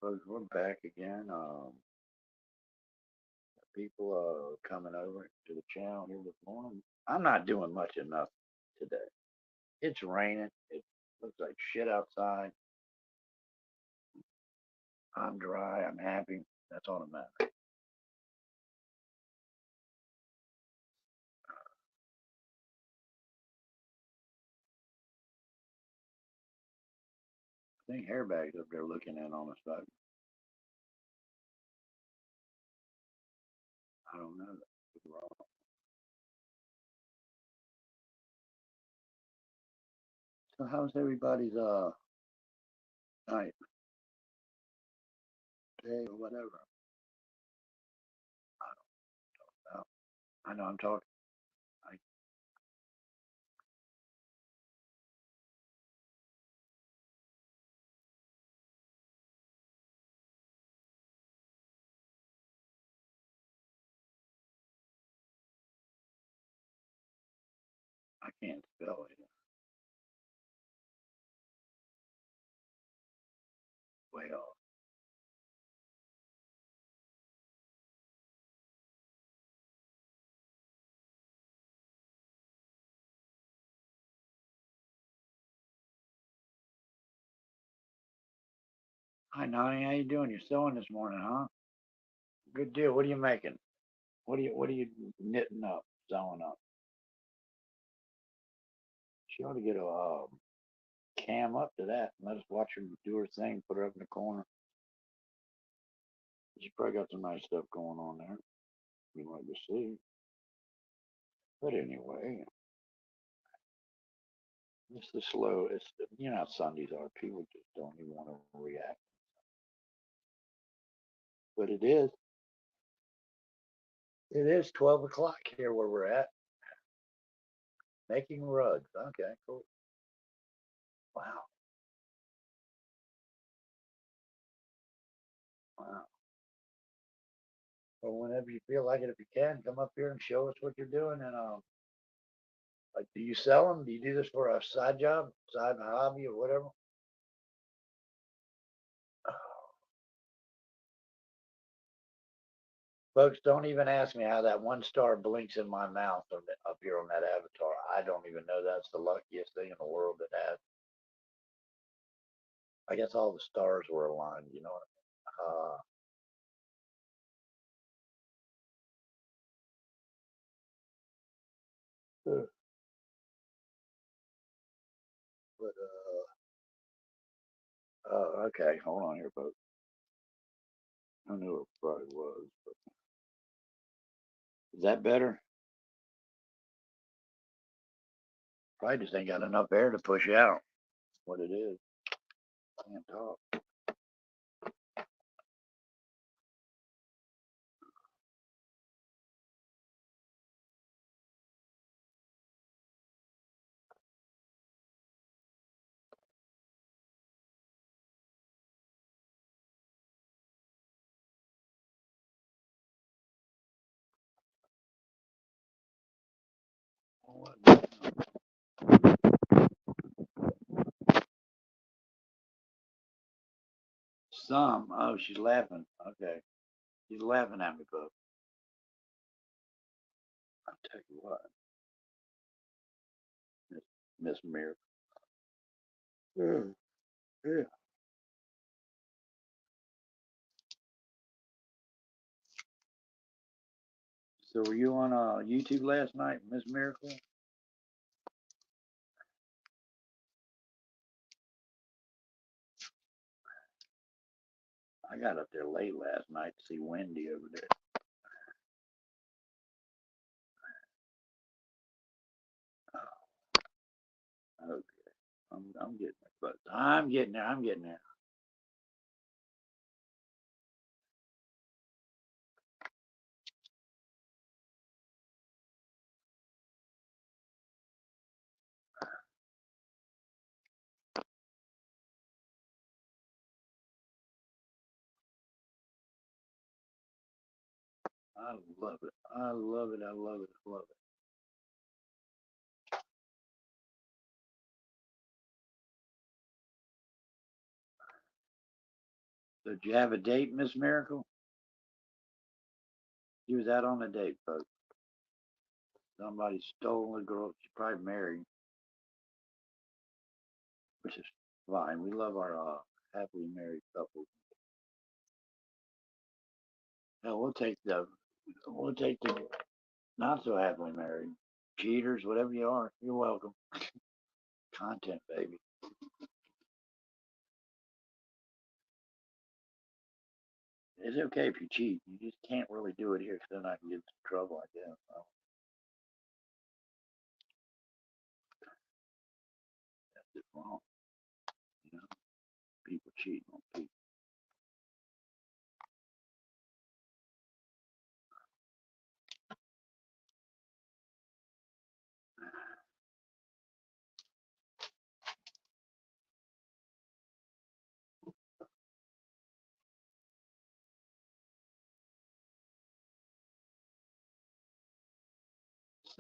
Folks, we're back again. People coming over to the channel here this morning. I'm not doing much enough today. It's raining. It looks like shit outside. I'm dry. I'm happy. That's all that matters. I think Airbag's up there looking in on us, but I don't know. Could wrong. So how's everybody's night, day, or whatever? I don't know. I know I'm talking. I I can't spell it. Way off. Hi, Nani. How you doing? You're sewing this morning, huh? Good deal. What are you making? What are you knitting up, sewing up? She ought to get a cam up to that and let us watch her do her thing. Put her up in the corner. She probably got some nice stuff going on there. We'd like to see. But anyway, it's the slow. It's you know how Sundays are. People just don't even want to react. But it is. It is 12 o'clock here where we're at. Making rugs. Okay, cool. Wow, wow. Well, whenever you feel like it, if you can, come up here and show us what you're doing. And like, do you sell them? Do you do this for a side job, side hobby, or whatever? Folks, don't even ask me how that one star blinks in my mouth up here on that avatar. I don't even know. That's the luckiest thing in the world that has. I guess all the stars were aligned. You know what I mean? But oh, okay. Hold on here, folks. I knew it probably was. But is that better? Probably just ain't got enough air to push out. What it is. Can't talk. Some. Oh, she's laughing. Okay. She's laughing at me, folks. I'll tell you what, Miss Miracle. Mm, yeah. So were you on YouTube last night, Miss Miracle? I got up there late last night to see Wendy over there. Oh, okay. I'm getting there, but I'm getting there. I'm getting there. I love it. I love it. I love it. I love it. So did you have a date, Miss Miracle? She was out on a date, folks. Somebody stole the girl. She's probably married, which is fine. We love our happily married couples. Hell, we'll take the not so happily married cheaters, whatever you are. You're welcome. Content, baby. It's okay if you cheat. You just can't really do it here because then I can get into trouble, I guess. So that's just wrong. You know, people cheating on people.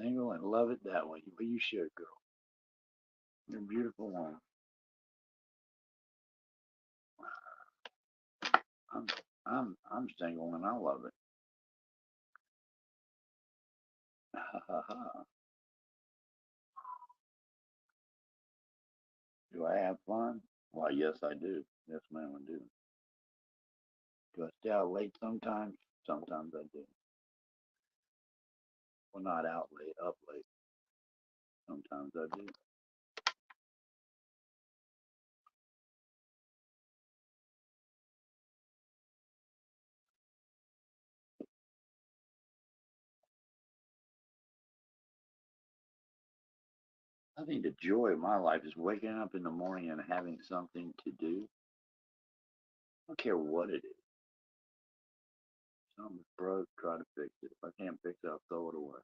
Single and love it that way. Well, you should, girl. You're a beautiful woman. I'm I'm single and I love it. Ha ha ha. Do I have fun? Why, yes, I do. Yes, ma'am, I do. Do I stay out late sometimes? Sometimes I do. Well, not out late, up late. Sometimes I do. I think the joy of my life is waking up in the morning and having something to do. I don't care what it is. Something's broke, try to fix it. If I can't fix it, I'll throw it away.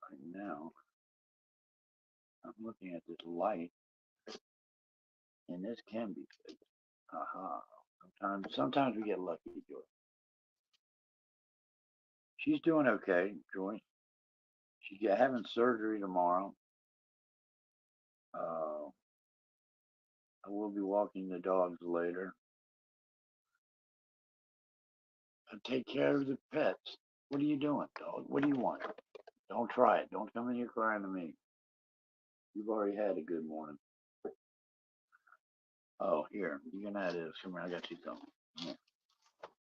Right now, I'm looking at this light, and this can be fixed. Aha. Sometimes we get lucky, Joy. She's doing okay, Joy. She's having surgery tomorrow. Uh, I will be walking the dogs later. I take care of the pets. What are you doing, dog? What do you want? Don't try it. Don't come in here crying to me. You've already had a good morning. Oh, here. You can add this. Come here. I got you something. Come here.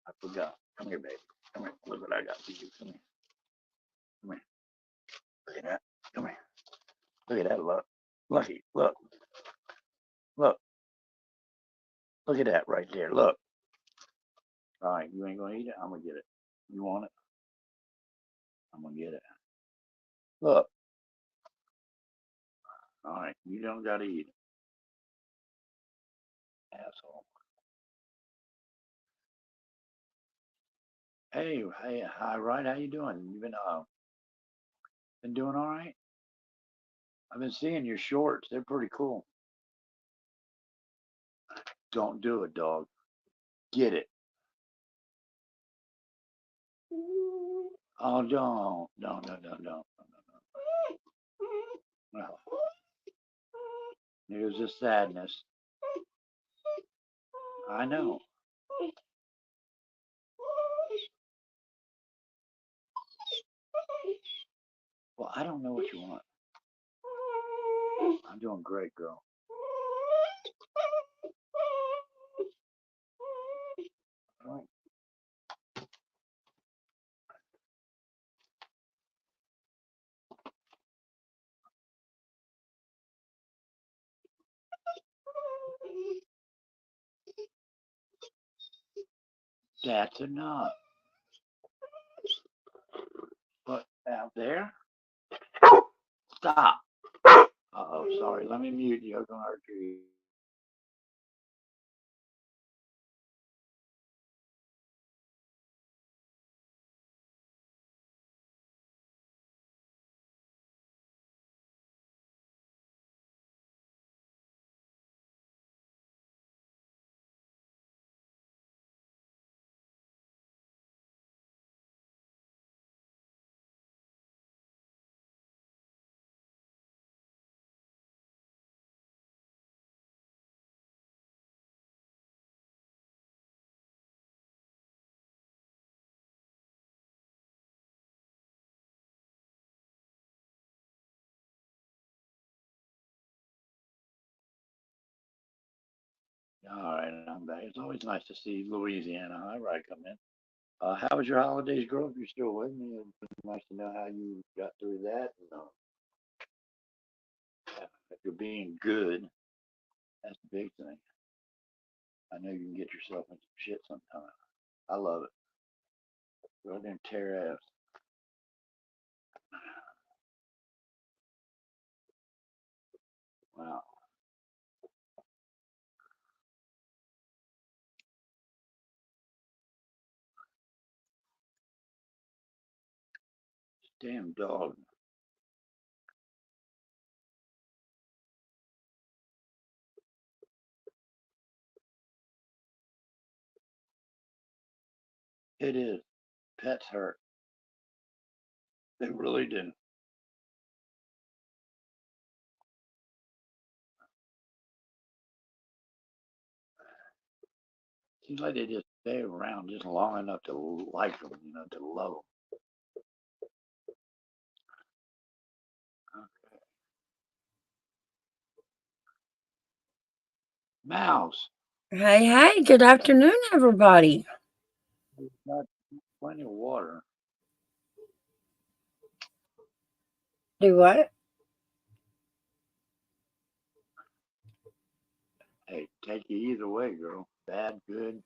I forgot. Come here, baby. Come here. Look what I got for you. Come here. Come here. Look at that. Come here. Look at that. Look. Lucky. Look. Look. Look at that right there. Look. All right. You ain't going to eat it? I'm going to get it. You want it? I'm going to get it. Look. All right. You don't got to eat it. Asshole. Hey, hi, right? How you doing? You been doing all right? I've been seeing your shorts. They're pretty cool. Don't do it, dog. Get it. Oh, don't. No, no, no, no, no, no. There's a sadness. I know. Well, I don't know what you want. I'm doing great, girl. All right. That's enough. But out there, stop. Uh-oh, sorry. Let me mute you. I'm going to hurt you. All right, I'm back. It's always nice to see Louisiana. Hi, right, come in. How was your holidays, girl? If you're still with me, it'd be nice to know how you got through that. And, if you're being good, that's the big thing. I know you can get yourself into shit sometimes. I love it. Go out there and tear ass. Wow. Damn dog. It is. Pets hurt. They really do. Seems like they just stay around just long enough to like them, to love them. Mouse. Hey, hey, good afternoon, everybody. We've got plenty of water. Do what? Hey, take you either way, girl. Bad, good.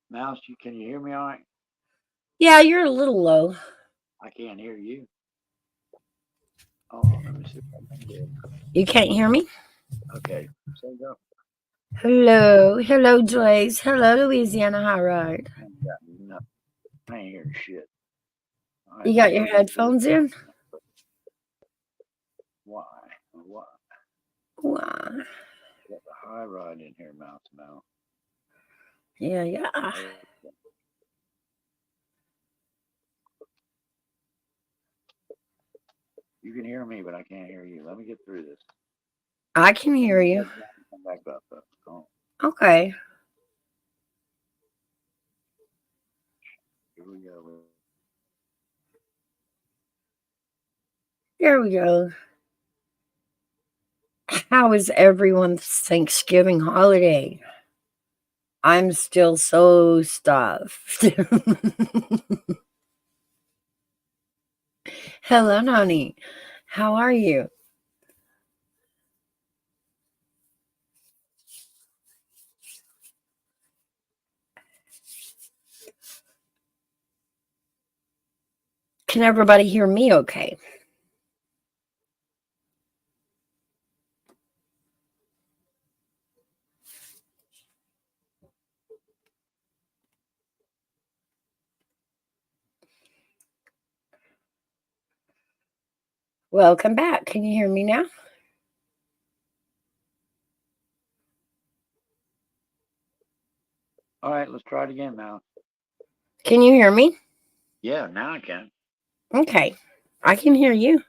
Mouse, can you hear me all right? Yeah, you're a little low. I can't hear you. Oh, let me see what I can do. You can't hear me? Okay, so go. Hello, hello, Joyce. Hello, Louisiana High Ride. I ain't got nothing. I ain't hearing shit. All right, You let got me your go get through headphones this. in? Why? Why? Wow. Got the high ride in here, Mouse Mouse. Yeah, yeah. You can hear me, but I can't hear you. Let me get through this. I can Let hear me you. head down and come back up. Oh, Okay. here we go. There we go. How is everyone's Thanksgiving holiday? I'm still so stuffed. Hello, Nani. How are you? Can everybody hear me okay? Welcome back. Can you hear me now? All right, let's try it again, Mouse. Can you hear me? Yeah, now I can. Okay. I can hear you.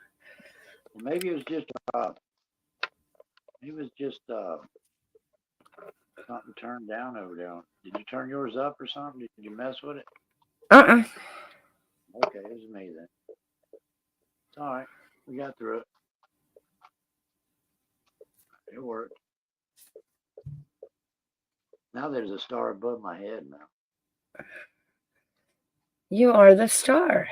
Well, maybe it was just something turned down over there. Did you turn yours up or something? Did you mess with it? Uh-uh. Okay, it was me then. It's all right. We got through it. It worked. Now there's a star above my head now. You are the star.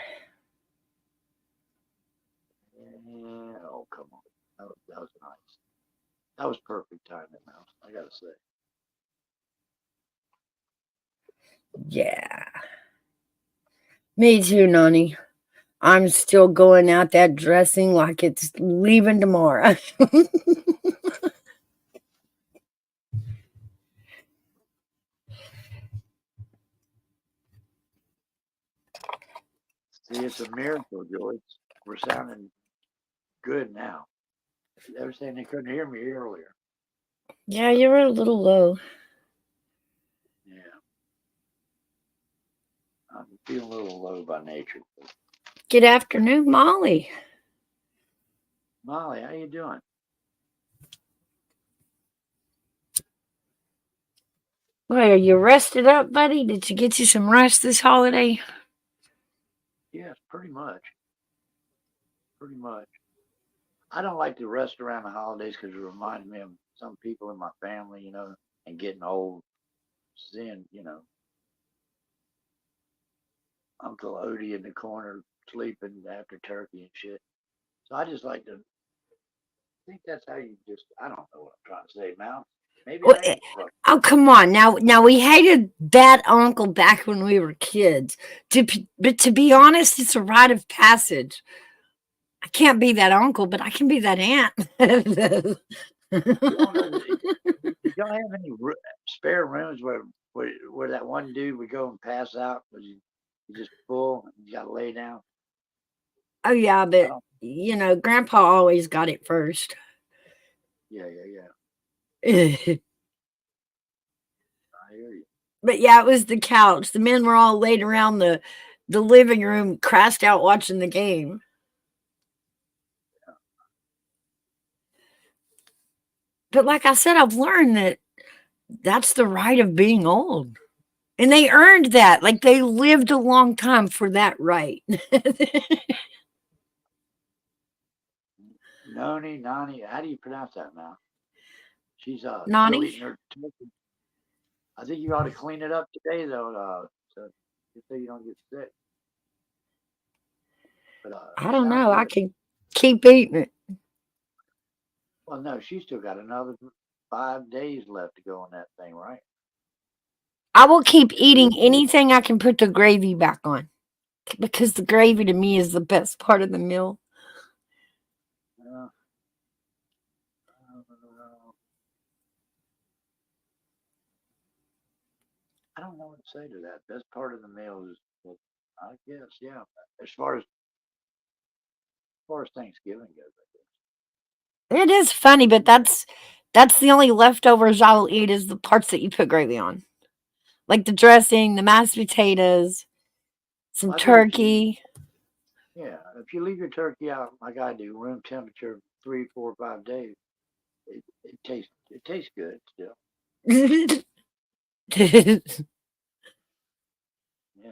Yeah. Oh, come on. That was nice. That was perfect timing, Mouse. I gotta say. Yeah. Me too, Nani. I'm still going out that dressing like it's leaving tomorrow. See, it's a miracle, George. We're sounding good now. They were saying they couldn't hear me earlier. Yeah, you're a little low. Yeah, I'm feeling a little low by nature. Good afternoon, Molly. Molly, how you doing? Wait, are you rested up, buddy? Did you get you some rest this holiday? Yes, pretty much. Pretty much. I don't like to rest around the holidays because it reminds me of some people in my family, and getting old, seeing, Uncle Odie in the corner sleeping after turkey and shit. So I just like to think that's how you just, I don't know what I'm trying to say, Mal. Maybe Well, I ain't fucked. oh, come on. Now we hated that uncle back when we were kids. But to be honest, it's a rite of passage. I can't be that uncle, but I can be that aunt. You don't know, did y'all have any spare rooms where that one dude would go and pass out because you just full and you got to lay down? Oh yeah, I but don't, Grandpa always got it first. yeah, yeah, yeah. But I hear you. yeah, it was the couch. The men were all laid around the living room, crashed out watching the game. But like I said, I've learned that that's the right of being old. And they earned that. Like they lived a long time for that right. Nani, how do you pronounce that now? She's still Nani? eating her turkey. I think you ought to clean it up today though, so you don't get sick. But I it don't sounds know. I good. can keep eating it. Well, no, she's still got another 5 days left to go on that thing, right? I will keep eating anything I can put the gravy back on because the gravy to me is the best part of the meal. Uh, I don't know what to say to that. Best part of the meal is, well, I guess, yeah. As far as Thanksgiving goes, I It is funny, but that's the only leftovers I will eat is the parts that you put gravy on. Like the dressing, the mashed potatoes, some guess. I think turkey. if you leave your turkey out like I do, room temperature 3, 4, 5 days, it tastes good still.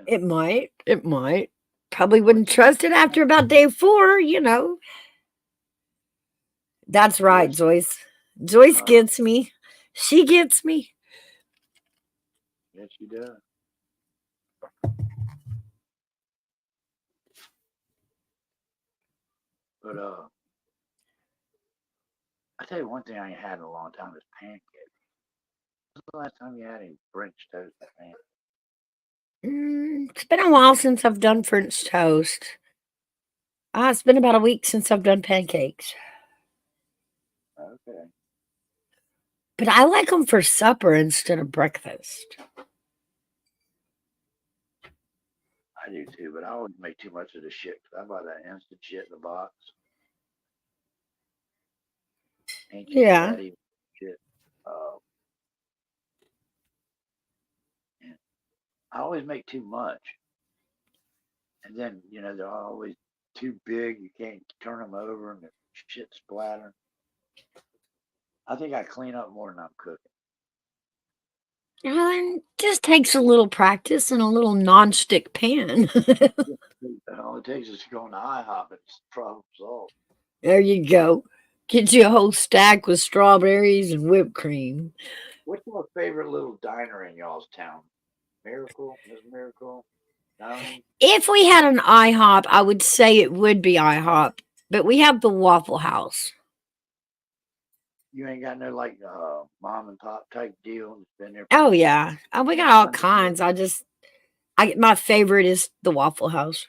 It Yeah. might. It might. Probably Well, wouldn't trust it after about day 4. That's right, yes. Joyce. Joyce Uh, gets me. She gets me. yes, she does. But I tell you one thing I ain't had in a long time is pancakes. When's the last time you had any French toast or pancakes? It's been a while since I've done French toast. It's been about a week since I've done pancakes. Okay. But I like them for supper instead of breakfast. I do too, but I always make too much of the shit. 'Cause I buy that instant shit in the box. Ancient Yeah. Daddy shit. Uh, and I always make too much. And then, they're always too big. You can't turn them over and the shit splattering. I think I clean up more than I'm cooking. Well, it just takes a little practice and a little non-stick pan. And all it takes is to go into IHOP and it's problem solved. There you go. Get you a whole stack with strawberries and whipped cream. What's your favorite little diner in y'all's town? Miracle? Miss Miracle? Downey? If we had an IHOP, I would say it would be IHOP, but we have the Waffle House. You ain't got no like mom and pop type deal that's been there Oh yeah, we got all 100 years? kinds. My favorite is the Waffle House.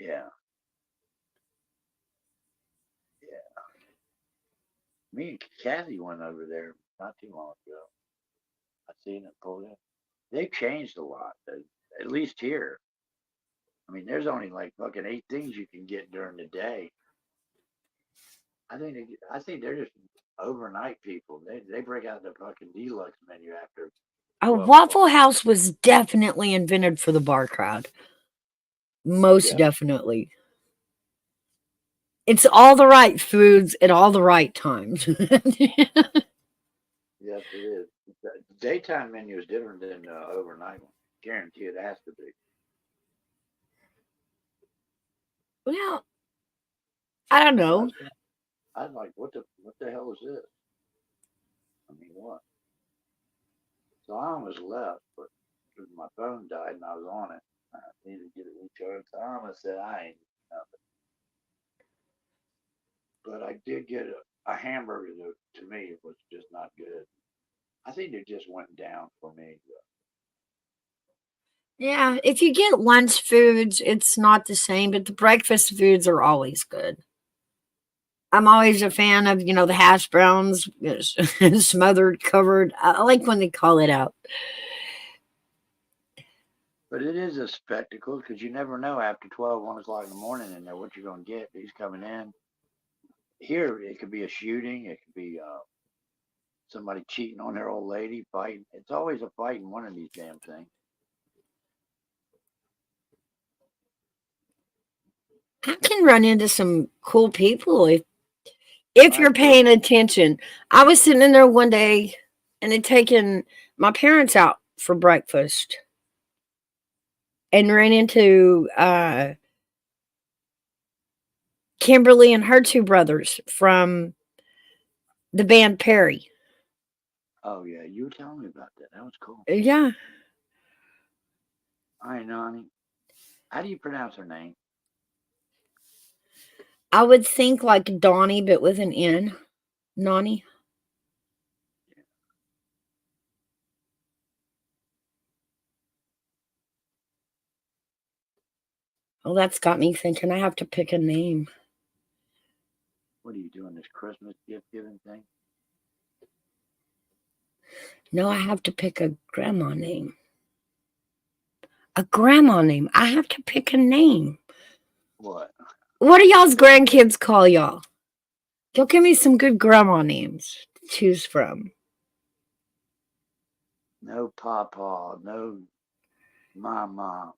Yeah, yeah. Me and Kathy went over there not too long ago. I seen it pulled in. They've changed a lot, at least here. I mean, there's only like fucking 8 things you can get during the day. I think they're just overnight people. They break out the fucking deluxe menu after A 12 o'clock. Waffle House was definitely invented for the bar crowd. Most Yeah, definitely. It's all the right foods at all the right times. yes, it is. The daytime menu is different than the overnight one. Guarantee it has to be. Well, I don't Because know. I was like, what the hell is this? I mean, what? So I almost left, but because my phone died and I was on it, I needed to get it recharged. So I almost said I ain't nothing. But I did get a hamburger that to me was just not good. I think it just went down for me. Yeah, if you get lunch foods, it's not the same, but the breakfast foods are always good. I'm always a fan of, the hash browns, smothered, covered. I like when they call it out. But it is a spectacle because you never know after 12, 1 o'clock in the morning in there what you're going to get. Who's coming in. Here, it could be a shooting. It could be somebody cheating on their old lady, fighting. It's always a fight in one of these damn things. I can run into some cool people if you're I do. paying attention. I was sitting in there one day and had taken my parents out for breakfast and ran into Kimberly and her two brothers from the band Perry. Oh, yeah. You were telling me about that. That was cool. Yeah, I know, honey. How do you pronounce her name? I would think like Donnie, but with an N. Nani. Well, that's got me thinking I have to pick a name. What are you doing, this Christmas gift giving thing? No, I have to pick a grandma name. A grandma name. I have to pick a name. What? What do y'all's grandkids call y'all? Y'all give me some good grandma names to choose from. No papa, no mama.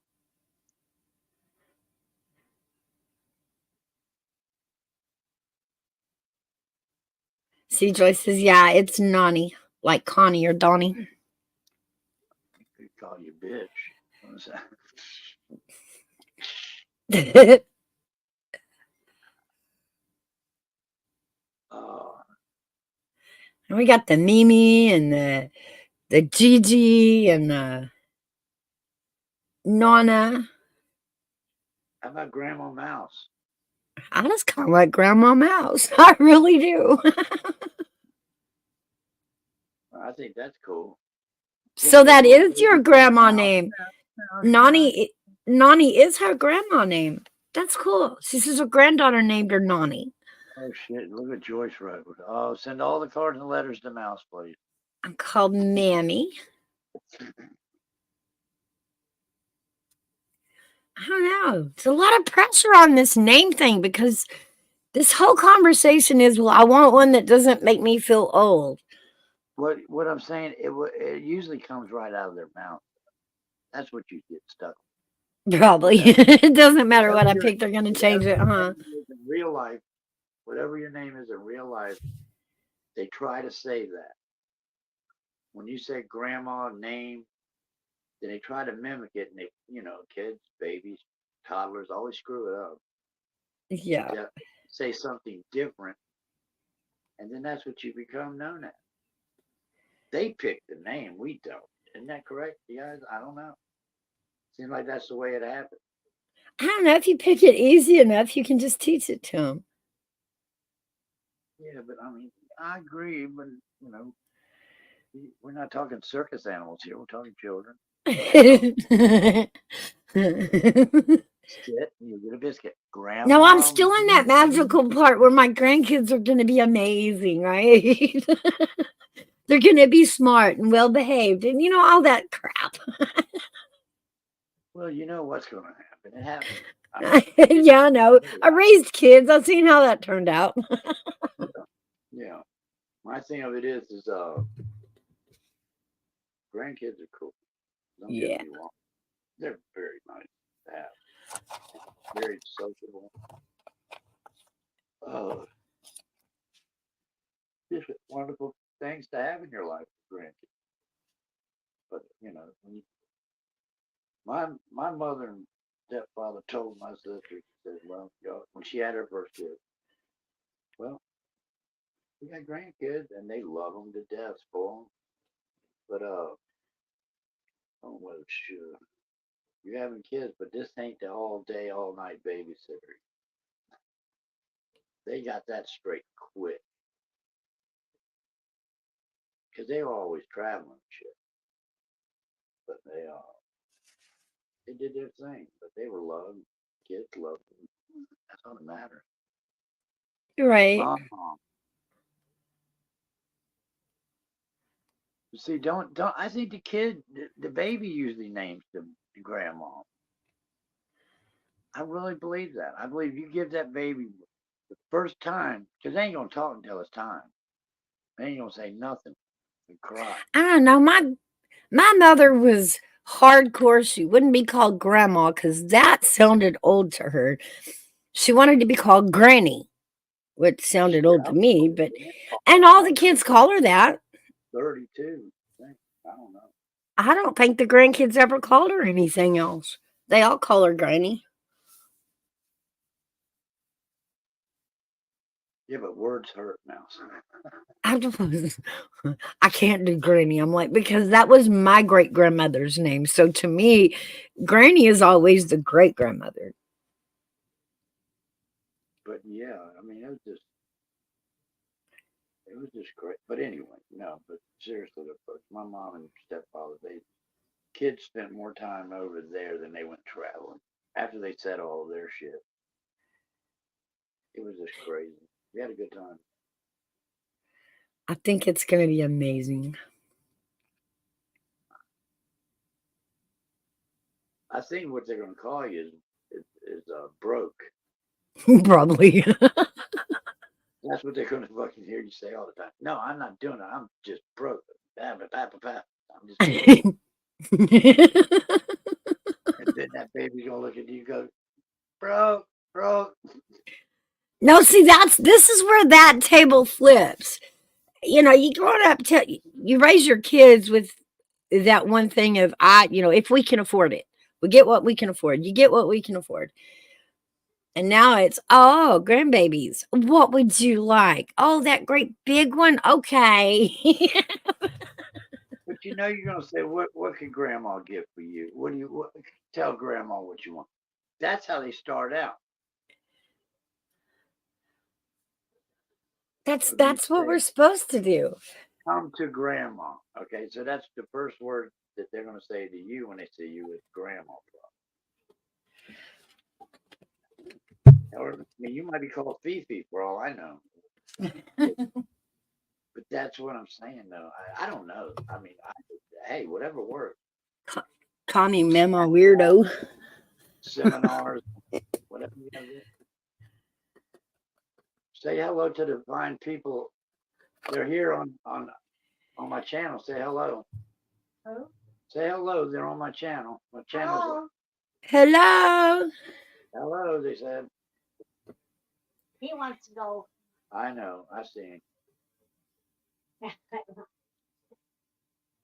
See, Joyce says, yeah, it's Nani, like Connie or Donnie. They call you bitch. What was that? And Oh, we got the Mimi and the Gigi and the Nana. how about Grandma Mouse? I just kind of like Grandma Mouse. I really do. I think that's cool. So that Little is your baby says grandma mouse, name. mouse, mouse. Nani is her grandma name. That's cool. She says her granddaughter named her Nani. Oh shit! Look at Joyce wrote. Oh, send all the cards and letters to Mouse, please. I'm called Mammy. I don't know. It's a lot of pressure on this name thing because this whole conversation is, well, I want one that doesn't make me feel old. What I'm saying, it usually comes right out of their mouth. That's what you get stuck. Probably. Whatever, It doesn't matter whatever what I your pick, they're going to change whatever it, your huh? name is in real life, whatever your name is in real life, they try to say that. When you say grandma name, then they try to mimic it, and kids, babies, toddlers always screw it up. Yeah. They say something different, and then that's what you become known as. They pick the name, we don't. Isn't that correct, you guys? I don't know. Seems like that's the way it happened. I don't know. If you pick it easy enough, you can just teach it to them. Yeah, but I mean, I agree, but we're not talking circus animals here. We're talking children. Sit, you get a biscuit. No, I'm Grandma. still in that magical part where my grandkids are going to be amazing, right? They're going to be smart and well behaved and, all that crap. Well, you know what's going to happen. It happens. Yeah, I know. I raised kids. I've seen how that turned out. Yeah. My thing of it is grandkids are cool. Don't get Yeah. me wrong. They're very nice to have. Very sociable. Oh, just wonderful things to have in your life, grandkids. But when my mother and stepfather told my sister, she said, "Well, when she had her first kid, well, We got grandkids, and they love them to death, spoil 'em. But oh well, sure. You're having kids, but this ain't the all day, all night babysitter. They got that straight quick because they were always traveling and shit. But they did their thing. But they were loved. Kids loved them. That's all that matters. You're right. Mom. See, don't. I think the baby usually names the grandma. I really believe that. I believe you give that baby the first time, because they ain't gonna talk until it's time. They ain't gonna say nothing and cry. I don't know. My mother was hardcore. She wouldn't be called grandma because that sounded old to her. She wanted to be called granny, which sounded Shit, old I to was me, called but grandpa. and all the kids call her that. 32. I don't know. I don't think the grandkids ever called her anything else. They all call her granny. Yeah, but words hurt now. I don't, I can't do granny. I'm like, because that was my great grandmother's name. So to me, granny is always the great grandmother. But yeah, I mean, it was just great. But anyway, no. But seriously, my mom and stepfather, kids spent more time over there than they went traveling after they said all of their shit. It was just crazy. We had a good time. I think it's going to be amazing. I think what they're going to call you is broke. Probably. That's what they're going to fucking hear you say all the time. No, I'm not doing it. I'm just broke. I'm just kidding. And then that baby's going to look at you and go, broke, broke. No, see, this is where that table flips. You know, you grow up, you raise your kids with that one thing of, if we can afford it, we get what we can afford. You get what we can afford. And now it's, oh, grandbabies. What would you like? Oh, that great big one. Okay. But you know you're going to say, what can grandma get for you? Tell grandma what you want. That's how they start out. That's what we're supposed to do. Come to grandma. Okay, so that's the first word that they're going to say to you when they see you is grandma. Or I mean, you might be called Fifi for all I know. But that's what I'm saying, though. I don't know. I mean, hey, whatever works. Call me Mama Weirdo. Seminars, whatever you gotta do. Say hello to the fine people. They're here on my channel. Say hello. Who? Say hello. They're on my channel. My channel. Hello. Hello. They said. He wants to go. I know. I see him.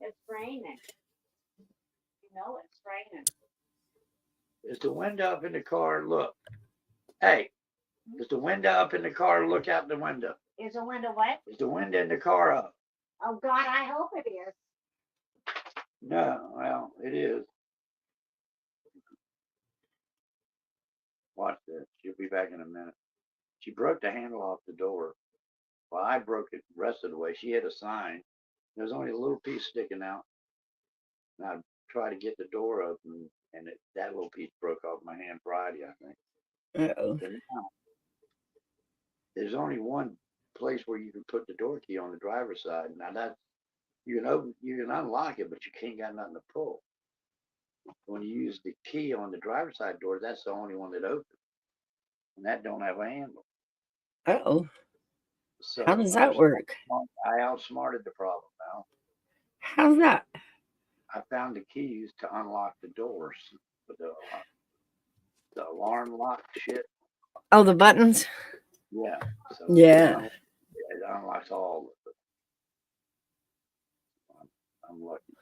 It's raining. You know it's raining. Is the window up in the car? Look. Hey, is the window up in the car? Look out the window. Is the window wet? Is the window in the car up? Oh God, I hope it is. No, well, it is. Watch this. She'll be back in a minute. She broke the handle off the door. Well, I broke it the rest of the way. She had a sign. There's only a little piece sticking out. And I tried to get the door open, and that little piece broke off my hand Friday, I think. Uh-oh. So now, there's only one place where you can put the door key on the driver's side. Now that you can unlock it, but you can't got nothing to pull. When you use the key on the driver's side door, that's the only one that opens, and that don't have a handle. Uh-oh. So how does that work? I outsmarted the problem now. How's that? I found the keys to unlock the doors, the alarm lock shit. Oh, the buttons? Yeah. So Yeah. it unlocks all of it. I'm lucky.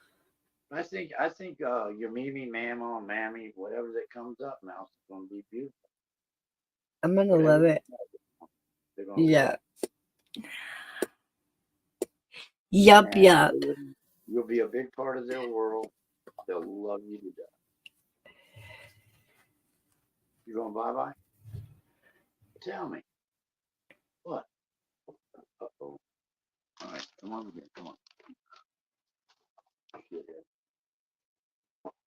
I think your Mimi, Mama, Mammy, whatever that comes up now is going to be beautiful. I'm going to love it. They're gonna Yeah. love it. Yup, And yup. you'll be a big part of their world. They'll love you to death. You going bye-bye? Tell me. What? Uh-oh. All right, come on again. Come on.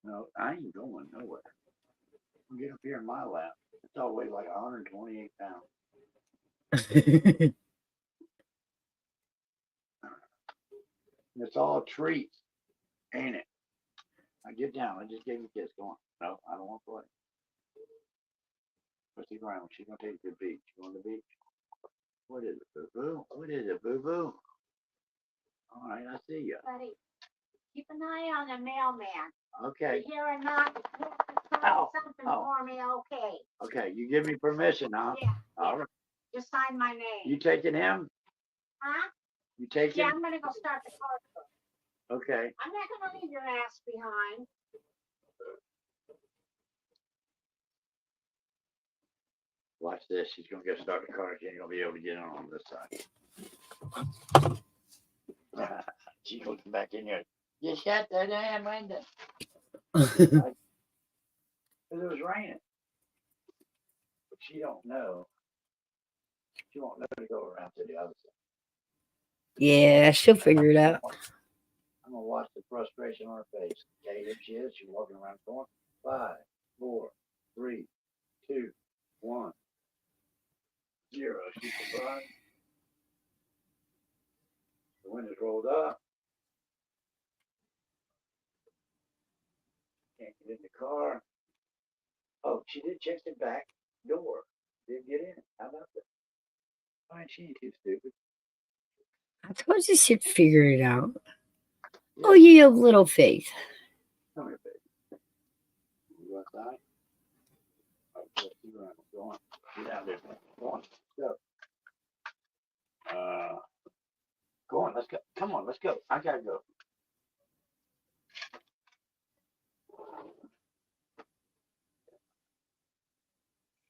No, I ain't going nowhere. Get up here in my lap. It's all weigh like 128 pounds. It's all treats, ain't it? I get down. I just gave you a kiss. Go on. No, I don't want to play. What's the ground? She's gonna take you to the beach. You on the beach? What is it, boo boo? What is it, boo boo? All right, I see you. Buddy, keep an eye on the mailman. Okay. Here or not, you have to Ow, sign something ow. for me, okay? Okay, you give me permission, huh? Yeah, All right. just sign my name. You taking him? Huh? You taking Yeah, him? I'm gonna go start the car. Okay. I'm not gonna leave your ass behind. Watch this. She's gonna get start the car. She ain't gonna be able to get on this side. She's gonna come back in here. You shut the damn window. Because it was raining. But she don't know. She won't know to go around to the other side. Yeah, she'll figure it out. I'm gonna watch the frustration on her face. Okay, here she is. She's walking around the corner. 5, 4, 3, 2, 1, 0. She's the front. The window's rolled up. Can't get in the car. Oh, she did check the back door. Did get in. How about that? Fine, she ain't too stupid. I told you she'd figure it out. Yeah. Oh, you have little faith. Come here, baby. You outside? Oh, yes, you're right. Go on. Get out there. Go on. Go. Go on. Let's go. Come on. Let's go. I gotta go.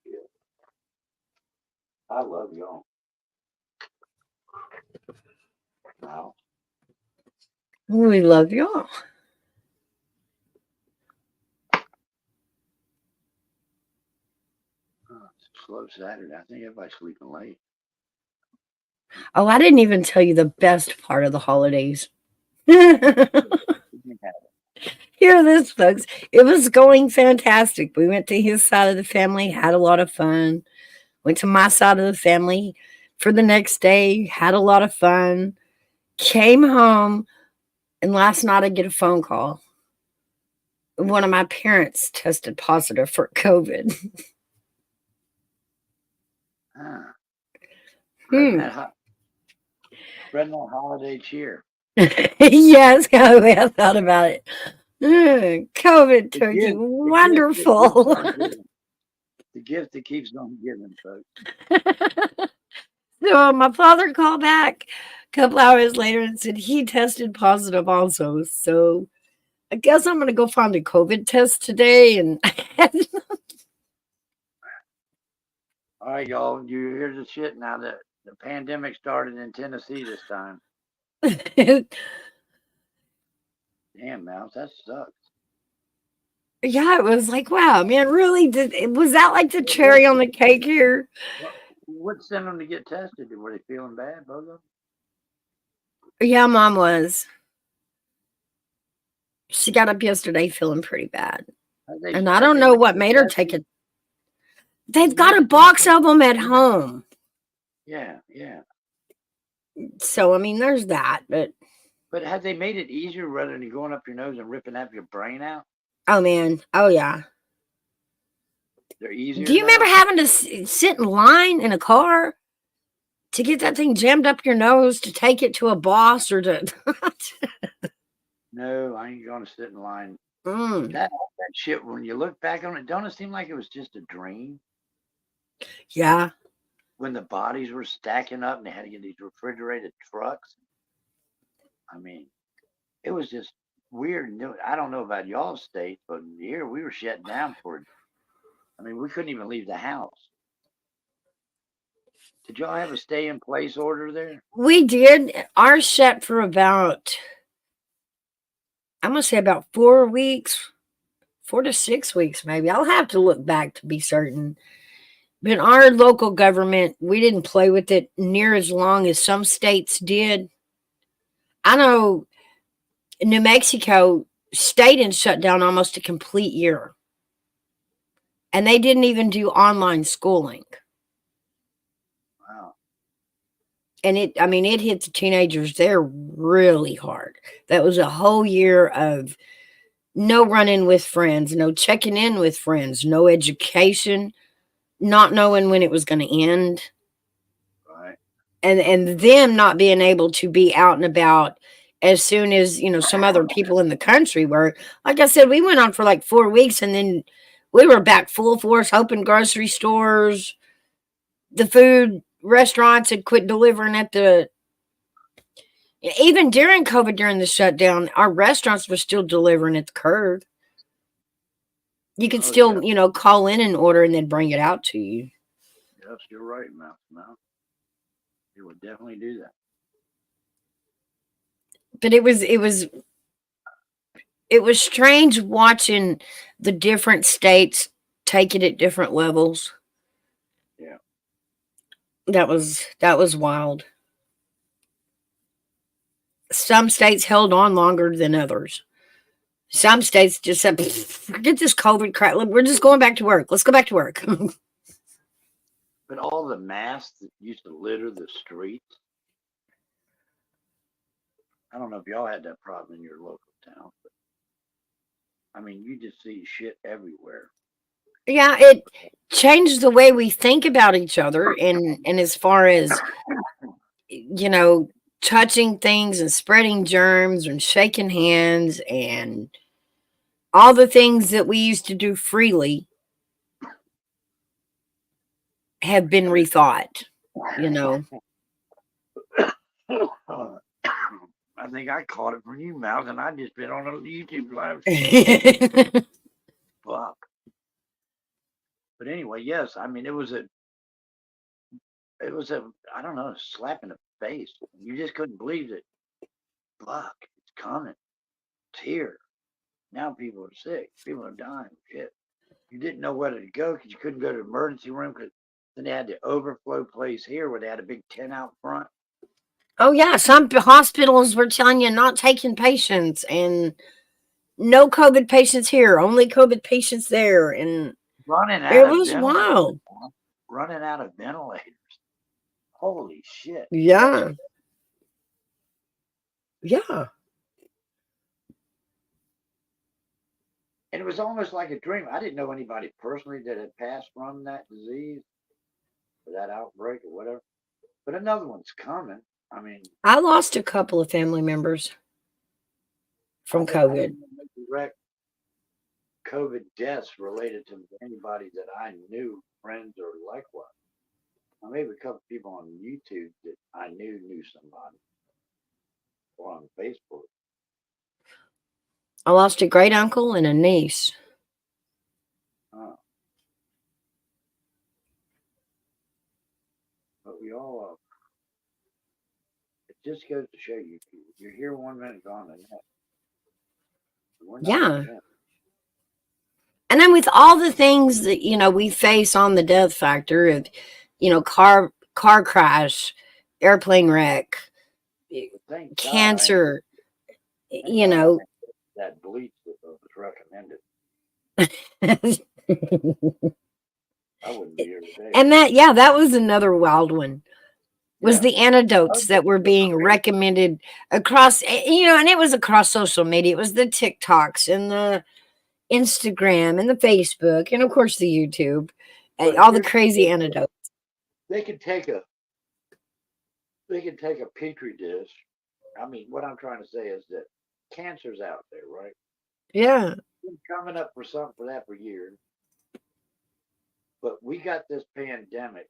Yeah. I love y'all. Now, We love y'all. it's a slow Saturday. I think everybody's sleeping late. Oh, I didn't even tell you the best part of the holidays. You can have it. Hear this, folks. It was going fantastic. We went to his side of the family, had a lot of fun. Went to my side of the family for the next day, had a lot of fun. Came home, and last night I get a phone call. One of my parents tested positive for COVID. Ah, Hmm. spreading that holiday cheer. Yes, I thought about it. COVID The turkey, gift wonderful. the gift that keeps on giving, folks. So my father called back a couple hours later and said he tested positive also. So I guess I'm gonna go find a COVID test today and All right, y'all. You hear the shit now that the pandemic started in Tennessee this time. Damn, Mouse, that sucks. yeah, it was like, wow, man, really? Was that like the cherry on the cake here? What sent them to get tested? Were they feeling bad, both of them? Yeah, mom was. She got up yesterday feeling pretty bad. And I don't know what made her take it. They've got a box of them at home. Yeah, yeah. So, I mean, there's that. But have they made it easier rather than going up your nose and ripping out your brain out? Oh, man. Oh, yeah. They're easier. Do you remember having to sit in line in a car to get that thing jammed up your nose to take it to a boss or to... No, I ain't going to sit in line. Mm. That shit, when you look back on it, don't it seem like it was just a dream? Yeah. When the bodies were stacking up and they had to get these refrigerated trucks. I mean, it was just weird. I don't know about y'all's state, but here we were shut down for, I mean, we couldn't even leave the house. Did y'all have a stay in place order there? We did. Ours shut for about, I'm going to say about 4 weeks, 4 to 6 weeks, maybe. I'll have to look back to be certain. But our local government, we didn't play with it near as long as some states did. I know New Mexico stayed in shutdown almost a complete year. And they didn't even do online schooling. Wow. And it hit the teenagers there really hard. That was a whole year of no running with friends, no checking in with friends, no education, not knowing when it was going to end. Right. And them not being able to be out and about as soon as, some other people in the country were. Like I said, we went on for like 4 weeks, and then we were back full force, open grocery stores. The food restaurants had quit delivering even during COVID, during the shutdown, our restaurants were still delivering at the curb. You could still, call in an order and then bring it out to you. Yes, you're right, Mouth. You would definitely do that. But it was strange watching the different states take it at different levels. Yeah. That was wild. Some states held on longer than others. Some states just said, forget this COVID crap. We're just going back to work. Let's go back to work. But all the masks that used to litter the streets, I don't know if y'all had that problem in your local town, but you just see shit everywhere. Yeah, it changed the way we think about each other, and as far as, touching things and spreading germs and shaking hands and all the things that we used to do freely have been rethought, I think I caught it from you, Mouth, and I just been on a YouTube live. Fuck. But anyway, yes, it was a I don't know, a slap in the face. You just couldn't believe it. Fuck, it's coming. It's here. Now people are sick. People are dying. Shit. You didn't know where to go because you couldn't go to the emergency room because then they had the overflow place here where they had a big tent out front. Oh, yeah. Some hospitals were telling you not taking patients and no COVID patients here, only COVID patients there. And it was wild. Running out of ventilators. Holy shit. Yeah. Yeah. And it was almost like a dream. I didn't know anybody personally that had passed from that disease or that outbreak or whatever. But another one's coming. I lost a couple of family members from COVID. Direct COVID deaths related to anybody that I knew, friends or likewise. Maybe a couple people on YouTube that I knew somebody, or on Facebook. I lost a great uncle and a niece. Oh. But we all, it just goes to show you, you're here 1 minute, gone the next. Yeah. And then with all the things that, we face on the death factor of, car crash, airplane wreck, cancer, that bleach that was recommended. I wouldn't be here today. And that was another wild one. Was the antidotes that were being recommended across, and it was across social media. It was the TikToks and the Instagram and the Facebook and of course the YouTube and all the crazy antidotes. They can take a petri dish. What I'm trying to say is that cancer's out there, right? Yeah. Been coming up for something for that for years. But we got this pandemic.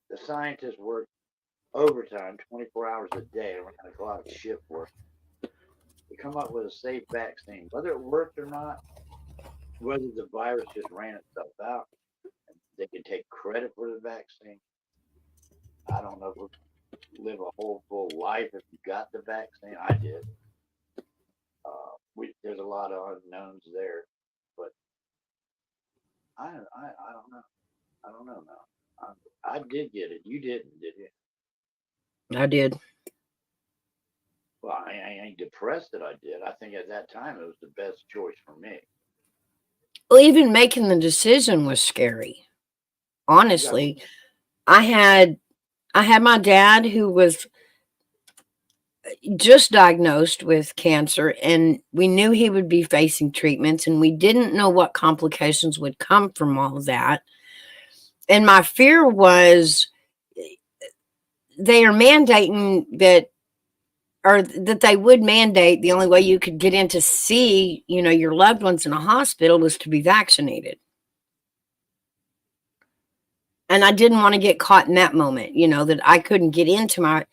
The scientists work overtime 24 hours a day around the clock shift work to come up with a safe vaccine. Whether it worked or not, whether the virus just ran itself out, and they can take credit for the vaccine. I don't know if we'll live a whole full life if you got the vaccine. I did. There's a lot of unknowns there, but I don't know. I don't know now. I did get it. You didn't, did you? I did. Well, I ain't depressed that I did. I think at that time it was the best choice for me. Well, even making the decision was scary. Honestly, I had my dad who was just diagnosed with cancer, and we knew he would be facing treatments, and we didn't know what complications would come from all of that. And my fear was they are mandating that, or that they would mandate the only way you could get in to see, your loved ones in a hospital was to be vaccinated. And I didn't want to get caught in that moment, that I couldn't get into my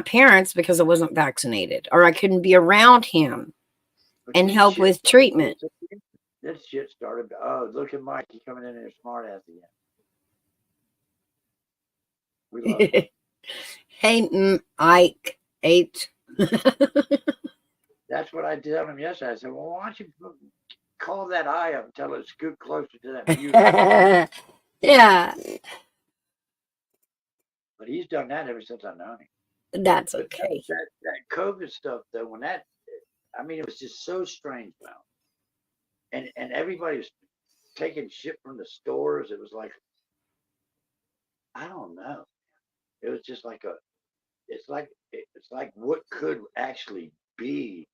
parents because I wasn't vaccinated, or I couldn't be around him and help with treatment. This shit started. Oh, look at Mike. He's coming in there smart ass again. We love him. Hey, Ike 8. That's what I did him yesterday. I said, well, why don't you call that eye up and tell it to scoot closer to that mute. Yeah. But he's done that ever since I've known him. That's okay. That COVID stuff, though, it was just so strange now. And everybody was taking shit from the stores. It was like, I don't know. It was just like it's like what could actually be.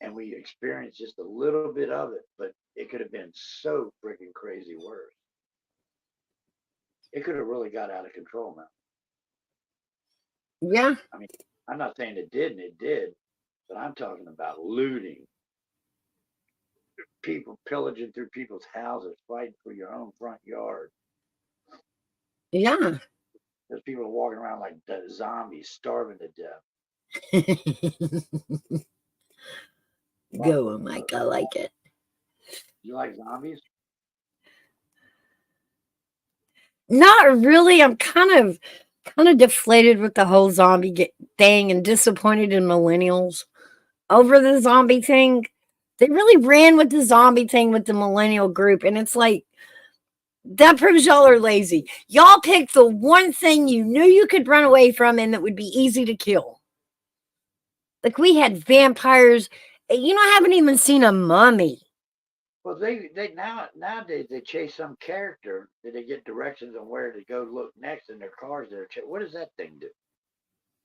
And we experienced just a little bit of it, but it could have been so freaking crazy worse. It could have really got out of control, man. Yeah. I mean, I'm not saying it didn't, it did, but I'm talking about looting. People pillaging through people's houses, fighting for your own front yard. Yeah. There's people walking around like zombies, starving to death. Go on, Mike. I like it. You like zombies? Not really. I'm kind of deflated with the whole zombie thing and disappointed in millennials over the zombie thing. They really ran with the zombie thing with the millennial group, and it's like, that proves y'all are lazy. Y'all picked the one thing you knew you could run away from and that would be easy to kill. Like, we had vampires. I haven't even seen a mummy. Well, they nowadays they chase some character that they get directions on where to go look next in their cars. What does that thing do?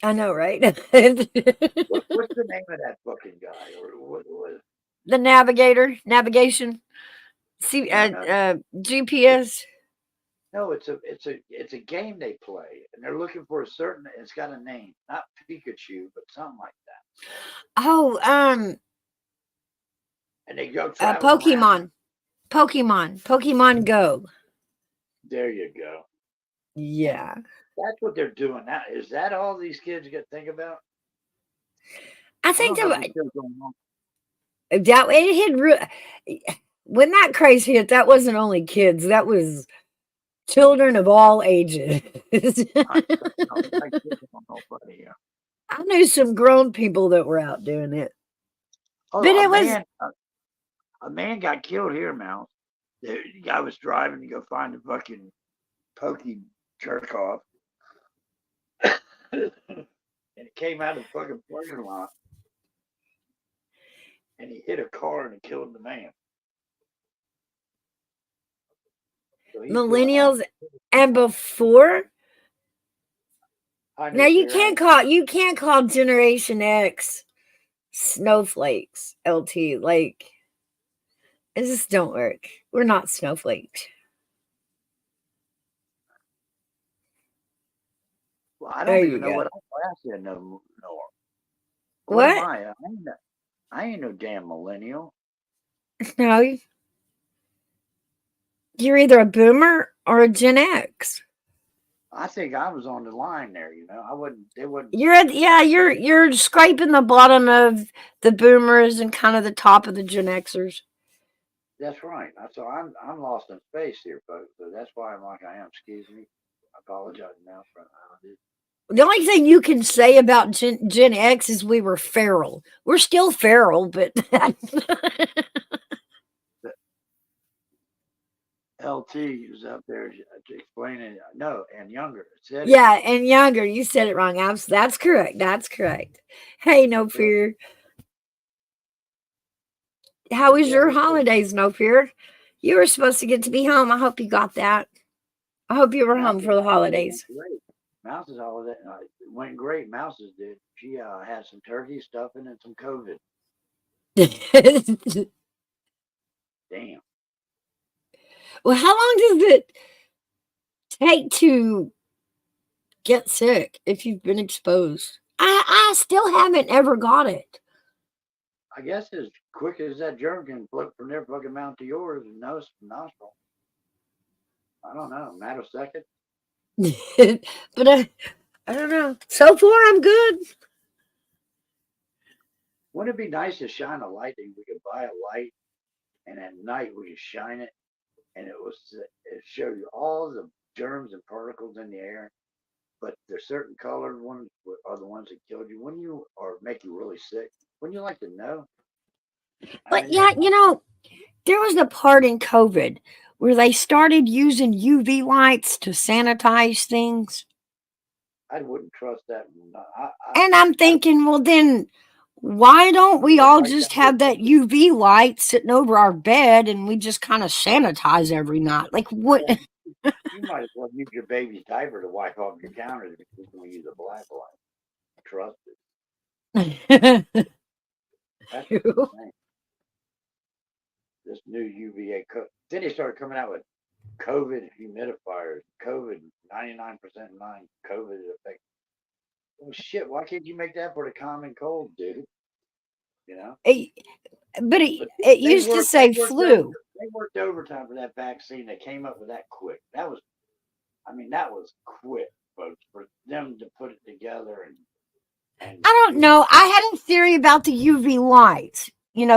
I know, right? What's the name of that fucking guy? Or what? The navigation. See, GPS. No, it's a game they play, and they're looking for a certain. It's got a name, not Pikachu, but something like that. Oh, and they go Pokemon. Pokemon Go. There you go. Yeah. That's what they're doing now. Is that all these kids get to think about? I think that it had when that craze hit, that wasn't only kids, that was children of all ages. I knew some grown people that were out doing it. Oh, but it was a man got killed here, Mouse. The guy was driving to go find the fucking pokey jerk off. And it came out of the fucking parking lot. And he hit a car and it killed the man. So millennials and before. Now you can't call Generation X snowflakes, LT. Like, it just don't work. We're not snowflakes. Well, I don't even know what class you know. What? Am I? I ain't no damn millennial. No. You're either a boomer or a Gen X. I think I was on the line there, I wouldn't. They wouldn't. You're scraping the bottom of the boomers and kind of the top of the Gen Xers. That's right. So I'm lost in space here, folks. So that's why I'm like I am. Excuse me. I apologize now for how I did. The only thing you can say about Gen X is we were feral. We're still feral, but LT was up there to explain it. No, and younger. It said yeah, and younger. You said it wrong. That's correct. That's correct. Hey, no fear. How was your holidays, no fear? You were supposed to get to be home. I hope you got that. I hope you were home for the holidays. Great. Mouse's holiday went great. Mouse's did. She had some turkey stuffing and some COVID. Damn. Well, how long does it take to get sick if you've been exposed? I still haven't ever got it. I guess as quick as that germ can float from their fucking mouth to yours and nose from nostril. I don't know. Matter of second. But I don't know. So far, I'm good. Wouldn't it be nice to shine a light that we could buy a light and at night we could shine it and it show you all the germs and particles in the air, but the certain colored ones are the ones that killed you. Wouldn't you, or make you really sick? Wouldn't you like to know? But yeah, there was a part in COVID where they started using UV lights to sanitize things. I wouldn't trust that. And I'm thinking, well, then why don't we all just have that UV light sitting over our bed and we just kind of sanitize every night? Like, what? You might as well use your baby's diaper to wipe off your counter if you're going to use a black light. Trust it. That's insane. This new UVA. Then they started coming out with COVID humidifiers, COVID 99% COVID effect. Oh shit! Why can't you make that for the common cold, dude? But it used to say flu. They worked overtime for that vaccine. They came up with that quick. That was quick, folks, for them to put it together. And I don't know. I had a theory about the UV lights.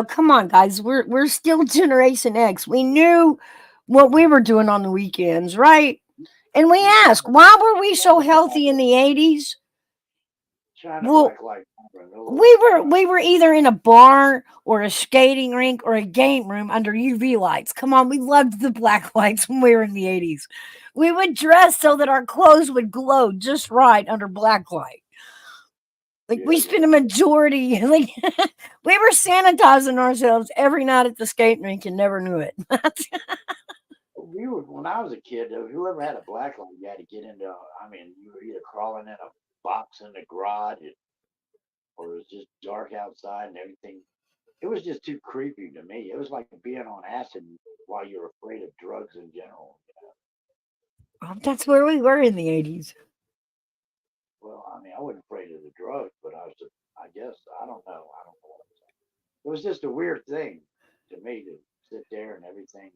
Come on, guys. We're still Generation X. We knew what we were doing on the weekends, right? And we asked, why were we so healthy in the 80s? Well, we were either in a bar or a skating rink or a game room under UV lights. Come on, we loved the black lights when we were in the 80s. We would dress so that our clothes would glow just right under black light. Like we spent a majority, like we were sanitizing ourselves every night at the skating rink and never knew it. When I was a kid, whoever had a black light, you had to get into. I mean, you were either crawling in a box in the garage, or it was just dark outside and everything. It was just too creepy to me. It was like being on acid while you're afraid of drugs in general. Well, that's where we were in the 80s. Well, I mean, I wasn't afraid of the drugs, but I guess, I don't know. It was just a weird thing to me to sit there and everything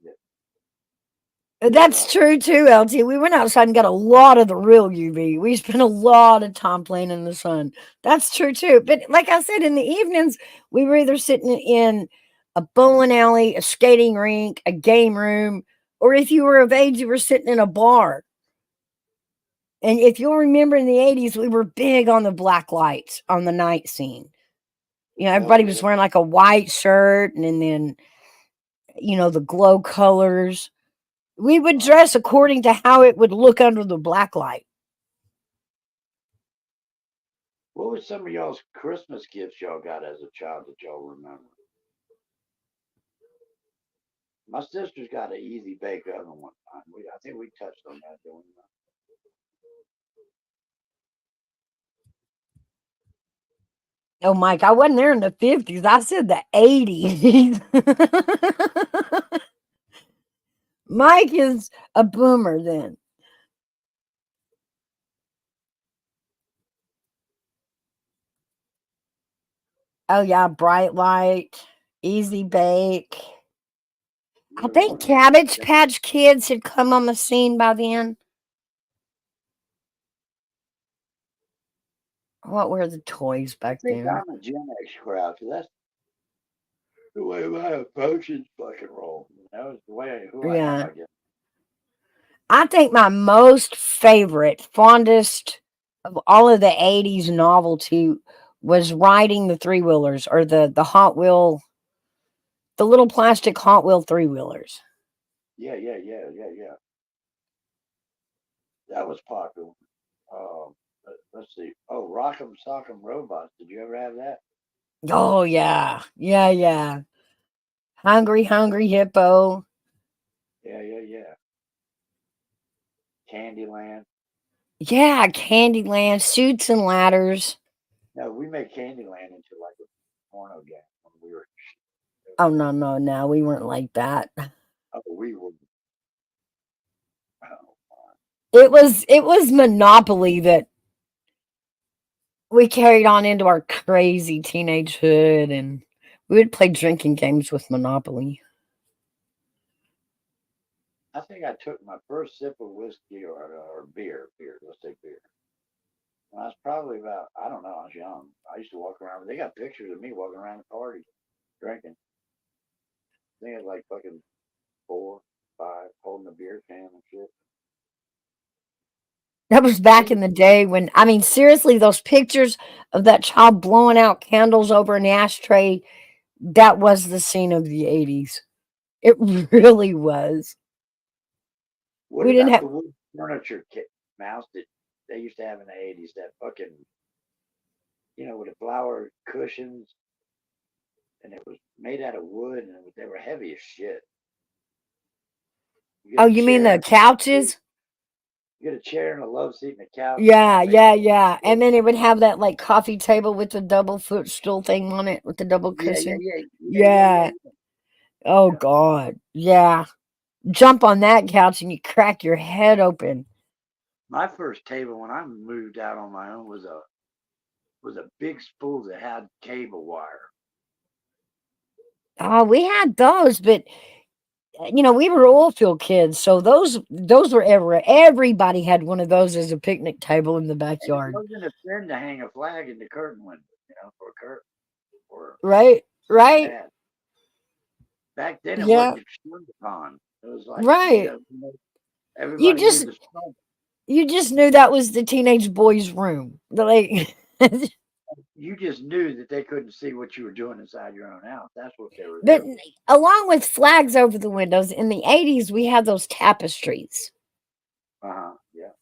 That's true too, LT. We went outside and got a lot of the real UV. We spent a lot of time playing in the sun. That's true too. But like I said, in the evenings, we were either sitting in a bowling alley, a skating rink, a game room, or if you were of age, you were sitting in a bar. And if you'll remember in the 80s, we were big on the black lights on the night scene. Everybody was wearing like a white shirt and then, the glow colors. We would dress according to how it would look under the black light. What was some of y'all's Christmas gifts y'all got as a child that y'all remember? My sister's got an easy bake oven one time. I think we touched on that, didn't we? Oh, Mike, I wasn't there in the 50s. I said the 80s. Mike is a boomer then. Oh, yeah, Bright Light, Easy Bake. I think Cabbage Patch Kids had come on the scene by then. What were the toys back then? I'm a Gen X crowd, so that's the way my emotions fucking roll. That was the way I am, I guess. I think my most favorite, fondest of all of the 80s novelty was riding the three wheelers or the Hot Wheel, the little plastic Hot Wheel three wheelers. Yeah, yeah. That was popular. Let's see. Oh, Rock'em Sock'em Robots. Did you ever have that? Oh, yeah. Yeah, yeah. Hungry, Hungry Hippo. Yeah. Candyland. Yeah, Candyland, Suits and Ladders. No, we made Candyland into like a porno game when we were. Oh, no, no, no. We weren't like that. Oh, we were. Oh, It was Monopoly that we carried on into our crazy teenagehood, and we would play drinking games with Monopoly. I think I took my first sip of whiskey or beer. Let's say beer. When I was probably about, I don't know, I was young. I used to walk around. They got pictures of me walking around the party drinking. I think I was like fucking 4, 5, holding a beer can and shit. That was back in the day when, I mean, seriously, those pictures of that child blowing out candles over an ashtray, that was the scene of the 80s. It really was. What We didn't about have, the wood furniture mouse that they used to have in the 80s? That fucking, with the flower cushions, and it was made out of wood, and they were heavy as shit. You oh, get a you mean chair, the couches? you get a chair and a love seat and a couch, and Yeah, that makes yeah, yeah. And then it would have that like coffee table with the double footstool thing on it with the double cushion. Yeah. yeah. Oh, Yeah. God. Yeah. Jump on that couch and you crack your head open. My first table when I moved out on my own was a big spool that had cable wire. Oh, we had those, but we were oil field kids, so those were everybody had one of those as a picnic table in the And it backyard. wasn't a sin to hang a flag in the curtain window, for a curtain or Right? something Right? bad. Back then, it Yeah. wasn't frowned upon. It was like Right. You everybody knew just the song. you just knew that was the teenage boy's room. Like You just knew that they couldn't see what you were doing inside your own house. That's what they were but there for. along with flags over the windows in the 80s we had those tapestries. Yeah.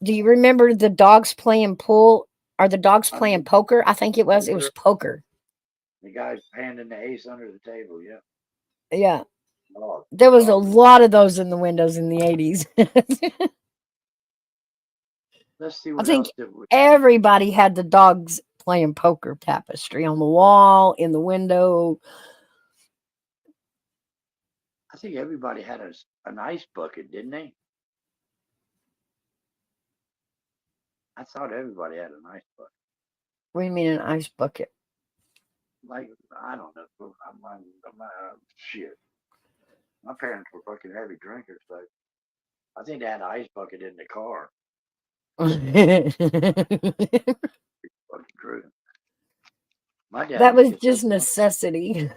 Do you remember the dogs playing pool or the dogs I playing mean, poker? I think it was. It was poker. poker. The guy handing the ace under the table. Yeah. Yeah. Dog. There was a Dog. lot of those in the windows in the 80s. Let's see I what think else did we. everybody had the dogs playing poker tapestry on the wall, in the window. I think everybody had an ice bucket, didn't they? I thought everybody had an ice bucket. What do you mean an ice bucket? Like, I don't know. Shit. My parents were fucking heavy drinkers, so I think they had an ice bucket in the car. Fucking true. My dad That used to was get so just drunk. necessity.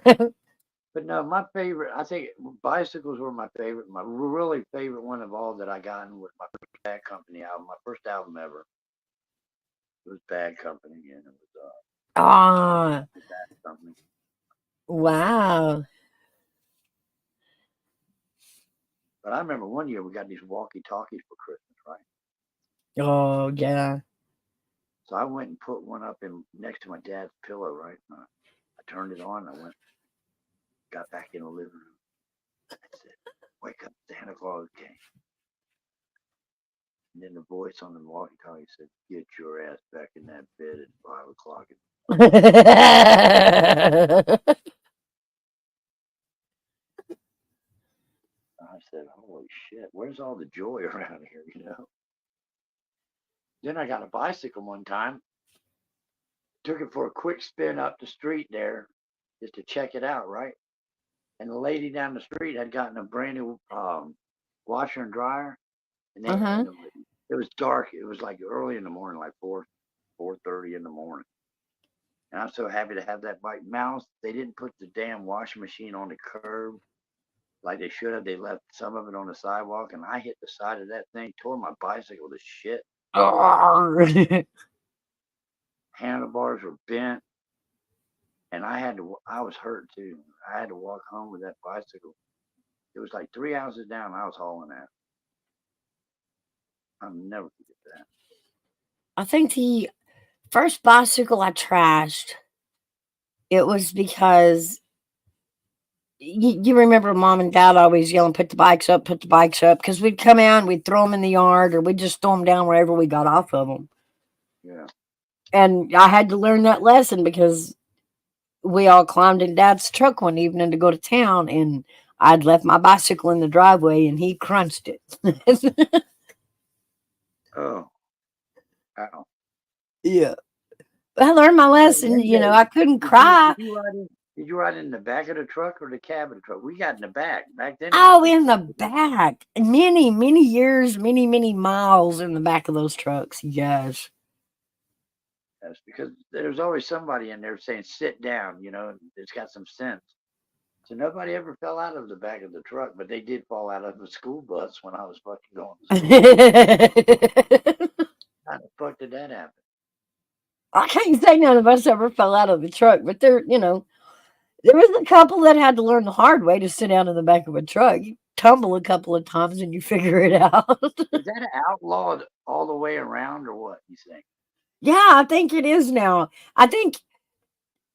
But no, my favorite, I think bicycles were my favorite. My really favorite one of all that I got in was my first Bad Company album. My first album ever. It was Bad Company, and it was Ah, Bad Company. wow. But I remember one year we got these walkie talkies for Christmas, right? Oh, yeah. So I went and put one up in next to my dad's pillow, right? I turned it on. Got back in the living room. I said, "Wake up, Santa Claus came." And then the voice on the walkie-talkie said, "Get your ass back in that bed at 5 o'clock." I said, "Holy shit, where's all the joy around here?" Then I got a bicycle one time, took it for a quick spin up the street there just to check it out, right? And the lady down the street had gotten a brand new washer and dryer, and Uh-huh. it was dark. It was like early in the morning, like 4:30 in the morning. And I'm so happy to have that bike. Mouse, they didn't put the damn washing machine on the curb. like they should have. They left some of it on the sidewalk, and I hit the side of that thing, tore my bicycle to shit. Arr. Handlebars were bent, and I was hurt too. I had to walk home with that bicycle. It was like 3 houses down. I was hauling that. I'll never forget that. I think the first bicycle I trashed, it was because you remember mom and dad always yelling, put the bikes up, because we'd come out and we'd throw them in the yard or we'd just throw them down wherever we got off of them. Yeah. And I had to learn that lesson because we all climbed in dad's truck one evening to go to town, and I'd left my bicycle in the driveway and he crunched it. Oh. Ow. Yeah. I learned my lesson. You know, I couldn't cry. Did you ride in the back of the truck or the cab of the truck? We got in the back then. Oh, in the back. Many years, many miles in the back of those trucks. Yes. That's because there's always somebody in there saying, sit down, you know, and it's got some sense. So nobody ever fell out of the back of the truck, but they did fall out of the school bus when I was fucking going to school. How the fuck did that happen? I can't say none of us ever fell out of the truck, but there was a couple that had to learn the hard way to sit down in the back of a truck. You tumble a couple of times and you figure it out. Is that outlawed all the way around or what, you think? Yeah, I think it is now. I think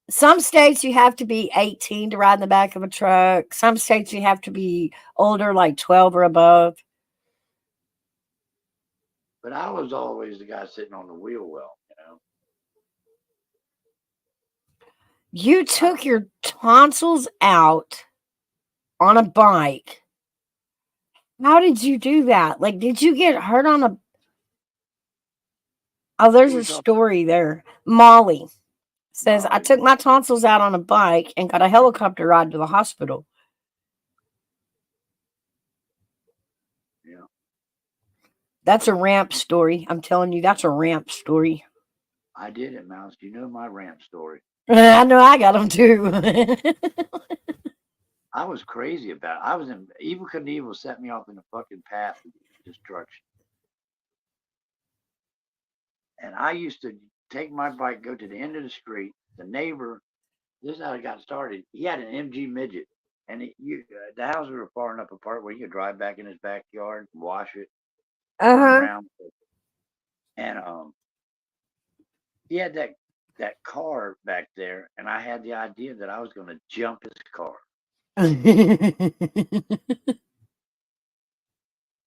some states you have to be 18 to ride in the back of a truck. Some states you have to be older, like 12 or above. But I was always the guy sitting on the wheel well, you know. You took your tonsils out on a bike. How did you do that? Like, did you get hurt on a... Oh, there's a story there. Molly says, I took my tonsils out on a bike and got a helicopter ride to the hospital. Yeah. That's a ramp story. I'm telling you, that's a ramp story. I did it, Mouse. You know my ramp story. I know I got them too. I was crazy about it. I was in Evil Knievel set me off in the fucking path of destruction. And I used to take my bike, go to the end of the street. The neighbor, this is how it got started. He had an MG midget, and the houses were far enough apart where you could drive back in his backyard, wash it, turn around. And he had that car back there, and I had the idea that I was going to jump his car.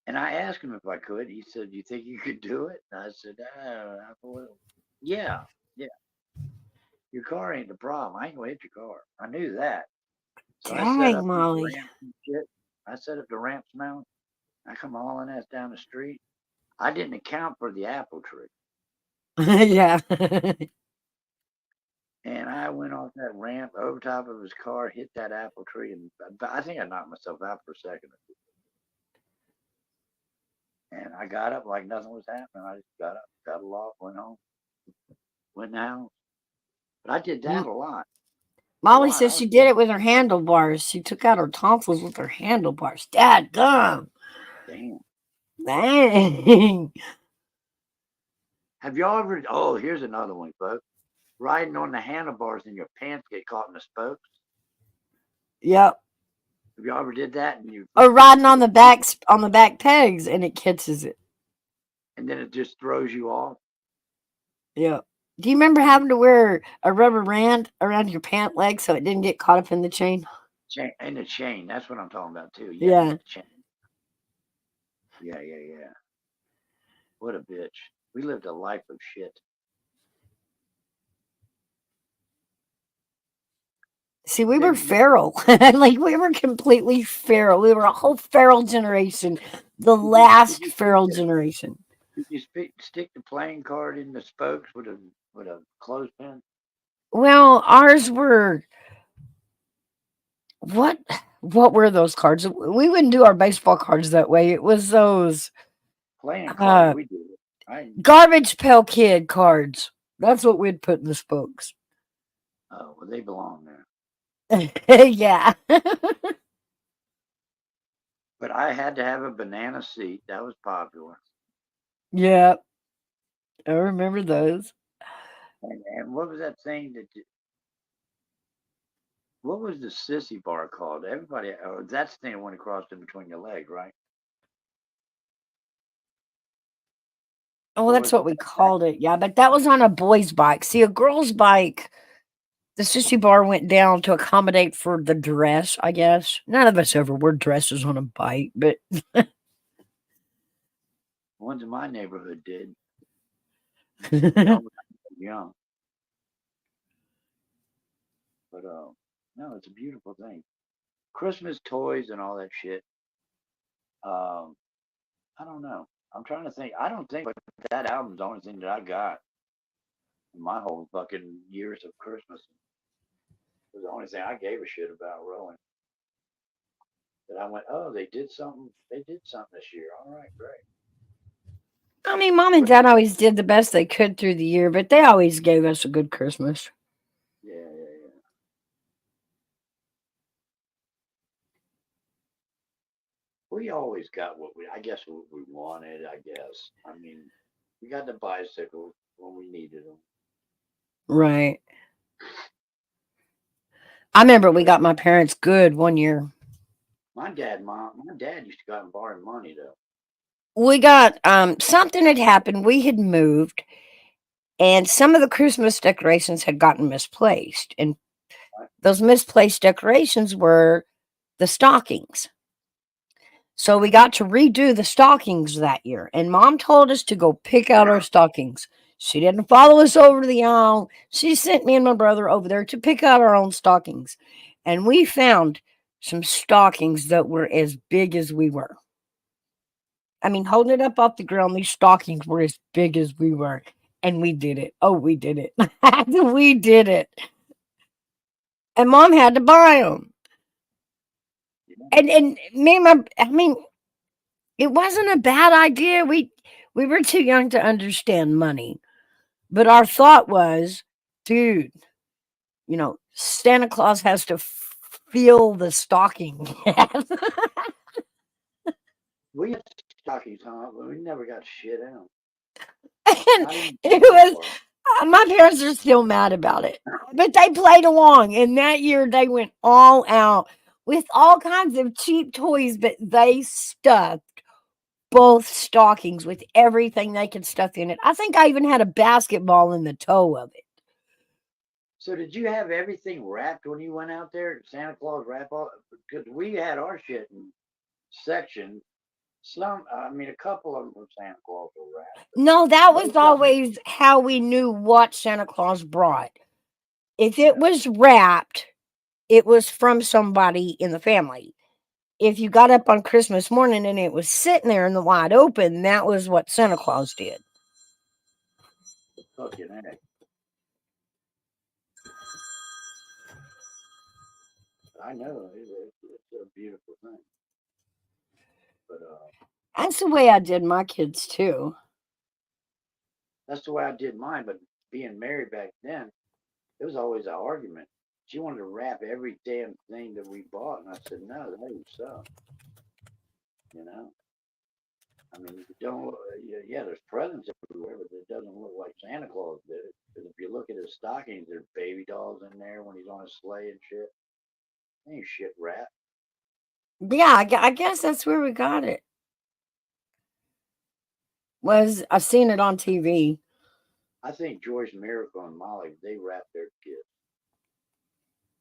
And I asked him if I could. He said, "You think you could do it?" And I said, "Yeah. Your car ain't the problem. I ain't gonna hit your car. I knew that." So I set up Molly. I set up the ramps mount. I come hauling ass down the street. I didn't account for the apple tree. Yeah. And I went off that ramp over top of his car, hit that apple tree, and I think I knocked myself out for a second. And I got up like nothing was happening. I just got up, got off, went home, went down. But I did that a lot. Molly says she did it with her handlebars. She took out her tonsils with her handlebars. Dad gum. Damn. Dang. Have y'all ever? Oh, here's another one, folks. Riding on the handlebars and your pants get caught in the spokes. Yep. Have y'all ever did that? And or riding on the back pegs and it catches it. And then it just throws you off. Yeah. Do you remember having to wear a rubber band around your pant leg so it didn't get caught up in the chain? And the chain. That's what I'm talking about too. Yeah. Chain. Yeah. What a bitch. We lived a life of shit. See, we were feral. Like, we were completely feral. We were a whole feral generation. The last feral generation. Did you stick the playing card in the spokes with a clothespin? Well, ours were... What were those cards? We wouldn't do our baseball cards that way. It was those... Playing cards, we did it. Garbage Pail Kid cards. That's what we'd put in the spokes. Oh, well, they belong there. Yeah. But I had to have a banana seat. That was popular. Yeah, I remember those. And what was that thing what was the sissy bar called? Everybody, oh, that's the thing that went across in between your legs, right? Oh, What that's was what we called it. Yeah, but that was on a boy's bike. See, a girl's bike, the sissy bar went down to accommodate for the dress, I guess. None of us ever wore dresses on a bike, but ones in my neighborhood did. yeah, Young, but no, it's a beautiful thing. Christmas toys and all that shit. Um, I don't know. I'm trying to think. I don't think that album's the only thing that I got in my whole fucking years of Christmas. It was the only thing I gave a shit about Rolling. That I went, oh, they did something. They did something this year. All right, great. I mean, mom and dad always did the best they could through the year, but they always gave us a good Christmas. Yeah, yeah, yeah. We always got I guess what we wanted. I guess. I mean, we got the bicycles when we needed them. Right. I remember we got my parents good one year. My dad used to go out and borrow money though. We got something had happened. We had moved, and some of the Christmas decorations had gotten misplaced. And those misplaced decorations were the stockings. So we got to redo the stockings that year. And mom told us to go pick out our stockings. She didn't follow us over to the aisle. She sent me and my brother over there to pick out our own stockings. And we found some stockings that were as big as we were. I mean, holding it up off the ground, these stockings were as big as we were. And we did it. Oh, we did it. We did it. And mom had to buy them. And me and I mean, it wasn't a bad idea. We were too young to understand money. But our thought was, dude, Santa Claus has to feel the stocking. We had stockings hung up, but we never got shit out. And it was my parents are still mad about it. But they played along, and that year they went all out with all kinds of cheap toys, but they stuffed both stockings with everything they could stuff in it. I think I even had a basketball in the toe of it. So did you have everything wrapped when you went out there? Santa Claus wrap all? Because we had our shit in sections. I mean, a couple of them were Santa Claus were wrapped. No, that was always how we knew what Santa Claus brought. If it was wrapped, it was from somebody in the family. If you got up on Christmas morning and it was sitting there in the wide open, that was what Santa Claus did. Fucking heck. I know it's a beautiful thing, but That's the way I did my kids too. that's the way I did mine. But being married back then, it was always an argument. She wanted to wrap every damn thing that we bought, and I said, no, that ain't so. You know, I mean, you don't. Yeah, there's presents everywhere, but it doesn't look like Santa Claus did it. Because if you look at his stockings, there's baby dolls in there when he's on his sleigh and shit. Ain't shit wrapped. Yeah, I guess that's where we got it. Was I seen it on TV? I think George Miracle and Molly, they wrapped their kids.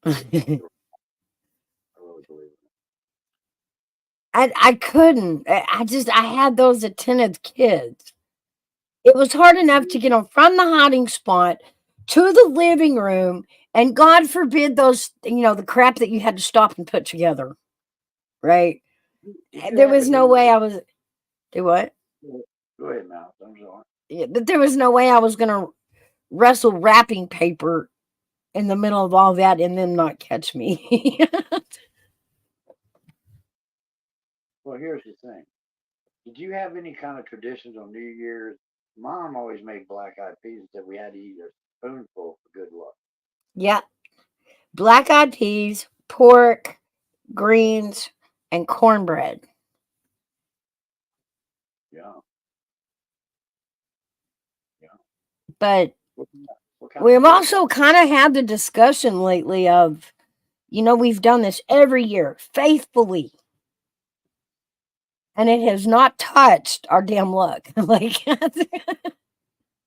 I I really believe it. I couldn't. I had those attentive kids. It was hard enough to get them from the hiding spot to the living room, and God forbid those, the crap that you had to stop and put together. Right? There was no way I was. Do what? Go ahead, Mouse. I'm sorry. Yeah, but there was no way I was going to wrestle wrapping paper in the middle of all that and then not catch me. Well, here's the thing. Did you have any kind of traditions on New Year's? Mom always made black eyed peas that we had to eat a spoonful for good luck. Yeah. Black eyed peas, pork, greens, and cornbread. Yeah. But What kind of we've food? also kind of had the discussion lately of, we've done this every year faithfully, and it has not touched our damn luck. Like,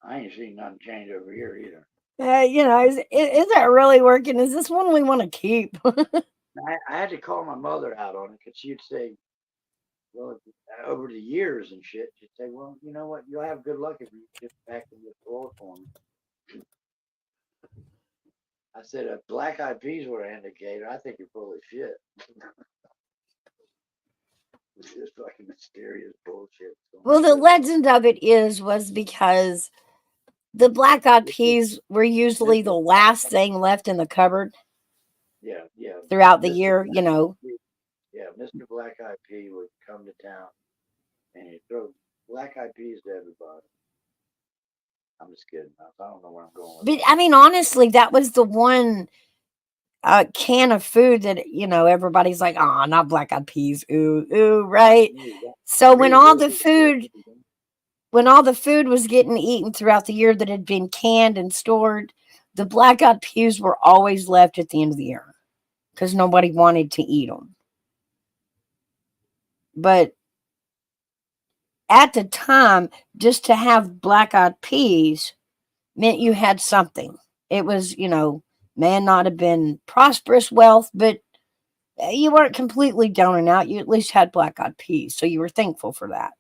I ain't seen nothing change over here either. is that really working? Is this one we want to keep? I had to call my mother out on it because she'd say, well, over the years and shit, she'd say, well, you know what? You'll have good luck if you get back in the floor for me. I said, black eyed peas were an indicator. I think you're full of shit. It's just fucking mysterious bullshit. Well, the legend of it was because the black eyed peas were usually the last thing left in the cupboard Yeah, yeah. throughout the Mr. year, Yeah, Mr. Black Eyed Pea would come to town and he'd throw black eyed peas to everybody. I'm just kidding. I don't know where I'm going with But that. I mean, honestly, that was the one can of food that everybody's like, oh, not black eyed peas, ooh, ooh, right? So when all the food was getting eaten throughout the year that had been canned and stored, the black eyed peas were always left at the end of the year because nobody wanted to eat them. But at the time, just to have black eyed peas meant you had something. It was, may not have been prosperous wealth, but you weren't completely down and out. You at least had black eyed peas. So you were thankful for that.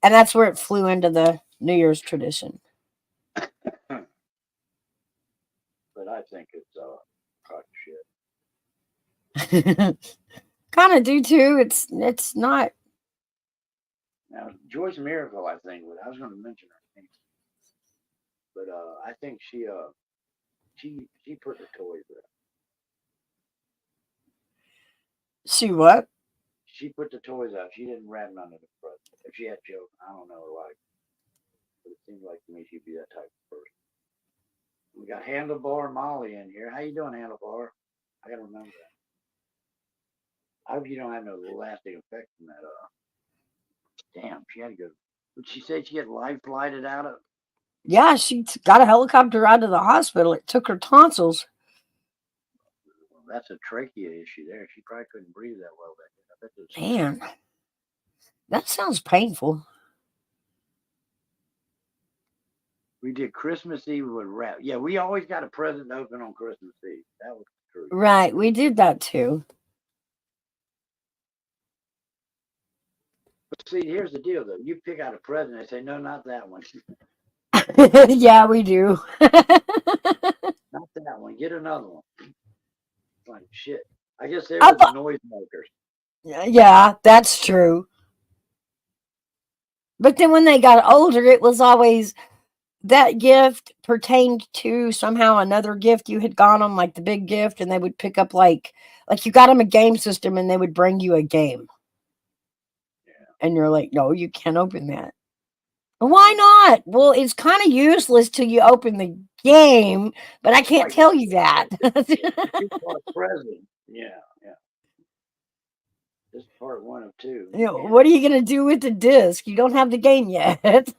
And that's where it flew into the New Year's tradition. But I think it's hot shit. Kind of do too. It's not. Now Joyce Miracle, I think, I was going to mention her name, but I think she put the toys there. She what? She put the toys out. She didn't wrap none of the presents. If she had children, I don't know her life, but it seems like to me she'd be that type of person. We got Handlebar Molly in here. How you doing, Handlebar? I gotta remember that. I hope you don't have no lasting effect from that. Damn, she had to go. Would she say she had life flighted out of? Yeah, she got a helicopter ride to the hospital. It took her tonsils. Well, that's a trachea issue there. She probably couldn't breathe that well back then. I bet those. Man, that sounds painful. We did Christmas Eve with wrap. Yeah, we always got a present to open on Christmas Eve. That was true. Right, we did that too. But see, here's the deal though. You pick out a present, they say, no, not that one. Yeah, we do. Not that one. Get another one. Like shit. I guess they were the noisemakers. Yeah, that's true. But then when they got older, it was always that gift pertained to somehow another gift you had gone on, like the big gift, and they would pick up like you got them a game system and they would bring you a game. Yeah. And you're like, no, you can't open that. Why not? Well, it's kind of useless till you open the game, but I can't tell you that. Present. Yeah, yeah. This is part 1 of 2. Yeah. What are you going to do with the disc? You don't have the game yet.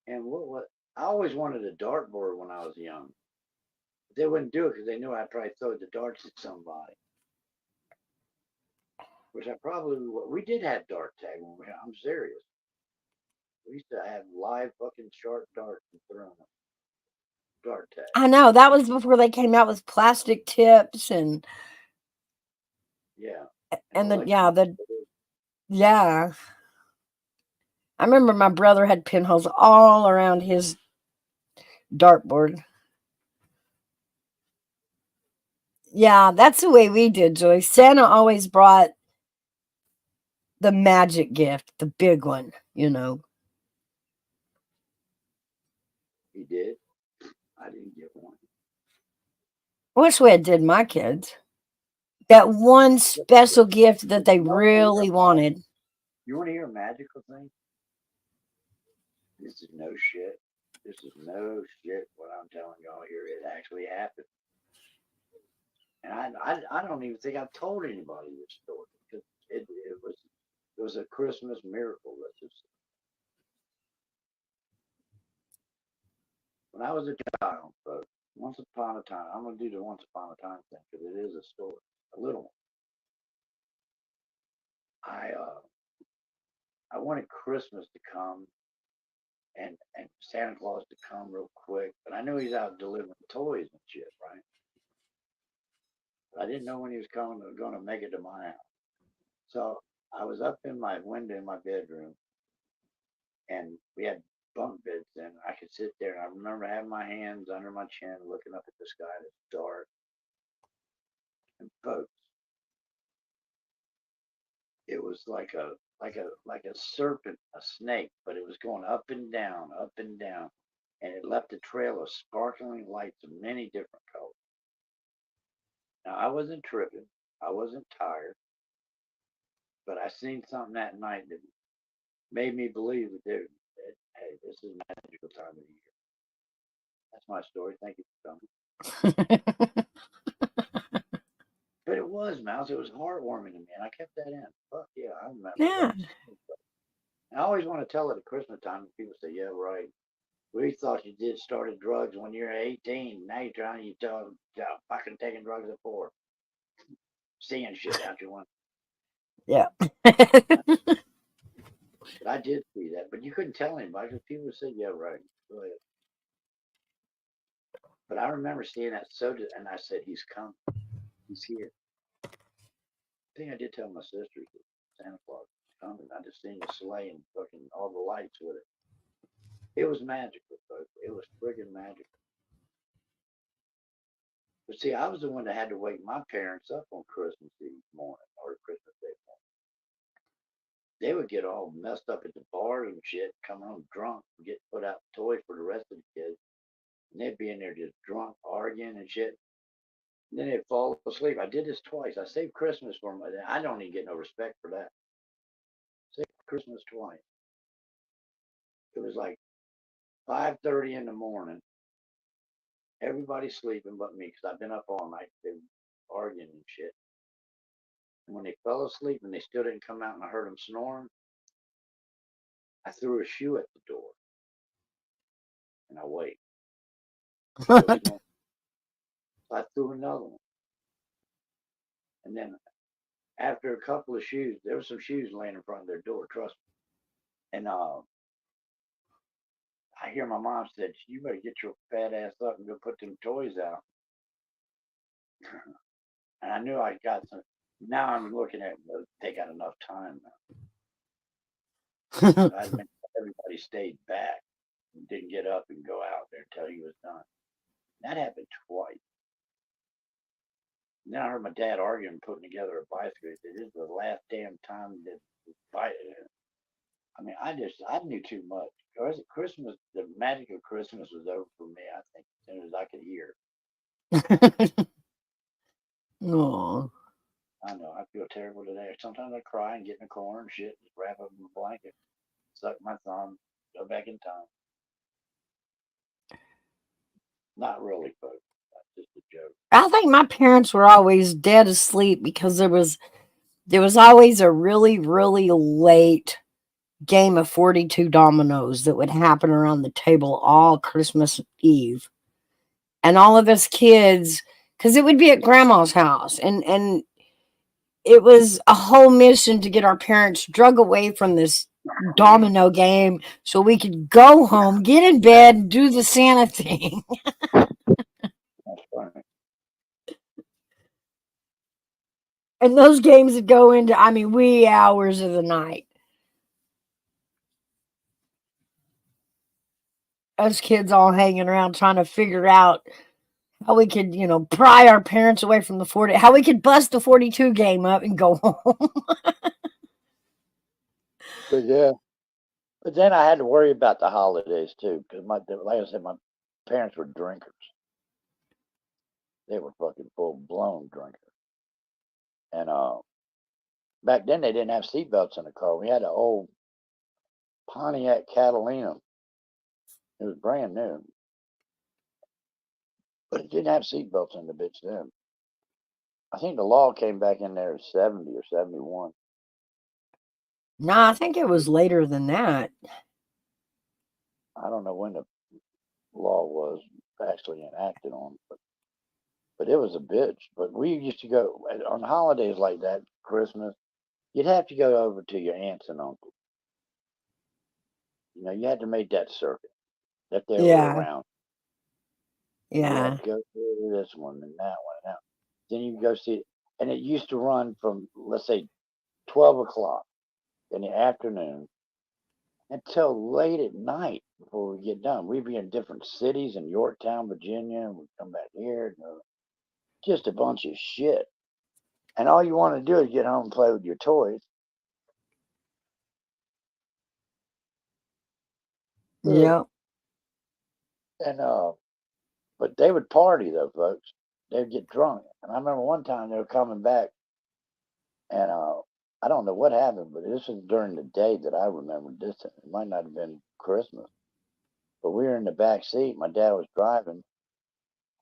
And what I always wanted a dartboard when I was young. But they wouldn't do it because they knew I'd probably throw the darts at somebody. Which we did have dart tag I'm serious. We used to have live fucking sharp darts and throw them. Dart tag. I know, that was before they came out with plastic tips and yeah. Yeah. I remember my brother had pinholes all around his dartboard. Yeah, that's the way we did, Joyce. Santa always brought the magic gift, the big one, He did. I didn't get one. What's the way it did my kids. That one special gift that they really wanted. You want to hear a magical thing? This is no shit. This is no shit what I'm telling y'all here. It actually happened. And I don't even think I've told anybody this story because it was was a Christmas miracle. Let's just say. When I was a child, but once upon a time, I'm gonna do the once upon a time thing because it is a story, a little one. I wanted Christmas to come and Santa Claus to come real quick, but I knew he's out delivering toys and shit, right? But I didn't know when he was coming or going to make it to my house. So I was up in my window in my bedroom, and we had bunk beds, and I could sit there. And I remember having my hands under my chin, looking up at the sky that's dark. And folks, it was like a serpent, a snake, but it was going up and down, and it left a trail of sparkling lights of many different colors. Now I wasn't tripping, I wasn't tired, but I seen something that night that made me believe that hey, this is a magical time of the year. That's my story. Thank you for coming. But it was, Mouse. It was heartwarming to me, and I kept that in. Fuck yeah, I remember. Yeah. I always want to tell it at Christmas time, and people say, "Yeah, right. We thought you did started drugs when you're 18. Now you're trying to tell fucking taking drugs at 4, seeing shit out your window." Yeah. But I did see that, but you couldn't tell anybody because people would say, "Yeah, right." Go ahead. But I remember seeing that soda, and I said, "He's coming. He's here." I think I did tell my sisters that Santa Claus was coming. I just seen the sleigh and fucking all the lights with it. It was magical, folks. It was friggin' magical. But see, I was the one that had to wake my parents up on Christmas Eve morning or Christmas Day morning. They would get all messed up at the bar and shit, come home drunk, and get put out toys for the rest of the kids. And they'd be in there just drunk, arguing and shit. And then they'd fall asleep. I did this twice. I saved Christmas for my dad. I don't even get no respect for that. Saved Christmas twice. It was like 5:30 in the morning. Everybody's sleeping but me because I've been up all night. They were arguing and shit. And when they fell asleep and they still didn't come out and I heard them snoring, I threw a shoe at the door and I wait. So I threw another one. And then after a couple of shoes, there were some shoes laying in front of their door, trust me. And I hear my mom said, "You better get your fat ass up and go put them toys out." And I knew I got some. Now I'm looking at they got enough time now. I meant everybody stayed back and didn't get up and go out there until he was done. That happened twice. And then I heard my dad arguing, putting together a bicycle. He said, "This is the last damn time that I mean, I knew too much. Christmas, the magic of Christmas was over for me, I think, as soon as I could hear. Oh. I know, I feel terrible today. Sometimes I cry and get in the corner and shit, just wrap up in a blanket, suck my thumb, go back in time. Not really, folks. That's just a joke. I think my parents were always dead asleep because there was always a really, really late game of 42 dominoes that would happen around the table all Christmas Eve. And all of us kids, because it would be at grandma's house, and it was a whole mission to get our parents drug away from this domino game so we could go home, get in bed, and do the Santa thing. That's funny. And those games would go into, wee hours of the night. Us kids all hanging around trying to figure out how we could, pry our parents away from the 40, how we could bust the 42 game up and go home. But yeah. But then I had to worry about the holidays too, because like I said, my parents were drinkers. They were fucking full blown drinkers. And back then they didn't have seatbelts in the car. We had an old Pontiac Catalina. It was brand new, but it didn't have seatbelts in the bitch then. I think the law came back in there in 70 or 71. No, I think it was later than that. I don't know when the law was actually enacted on, but it was a bitch. But we used to go on holidays like that, Christmas. You'd have to go over to your aunts and uncles. You know, you had to make that circuit that they were Yeah, around. You yeah. had to go to this one and that one and that. Then you go see, and it used to run from, let's say, 12 o'clock in the afternoon until late at night before we get done. We'd be in different cities in Yorktown, Virginia, and we'd come back here. Just a bunch of shit. And all you want to do is get home and play with your toys. Yep. And but they would party though, folks. They'd get drunk. And I remember one time they were coming back, and I don't know what happened, but this was during the day that I remembered this. It might not have been Christmas, but we were in the back seat. My dad was driving,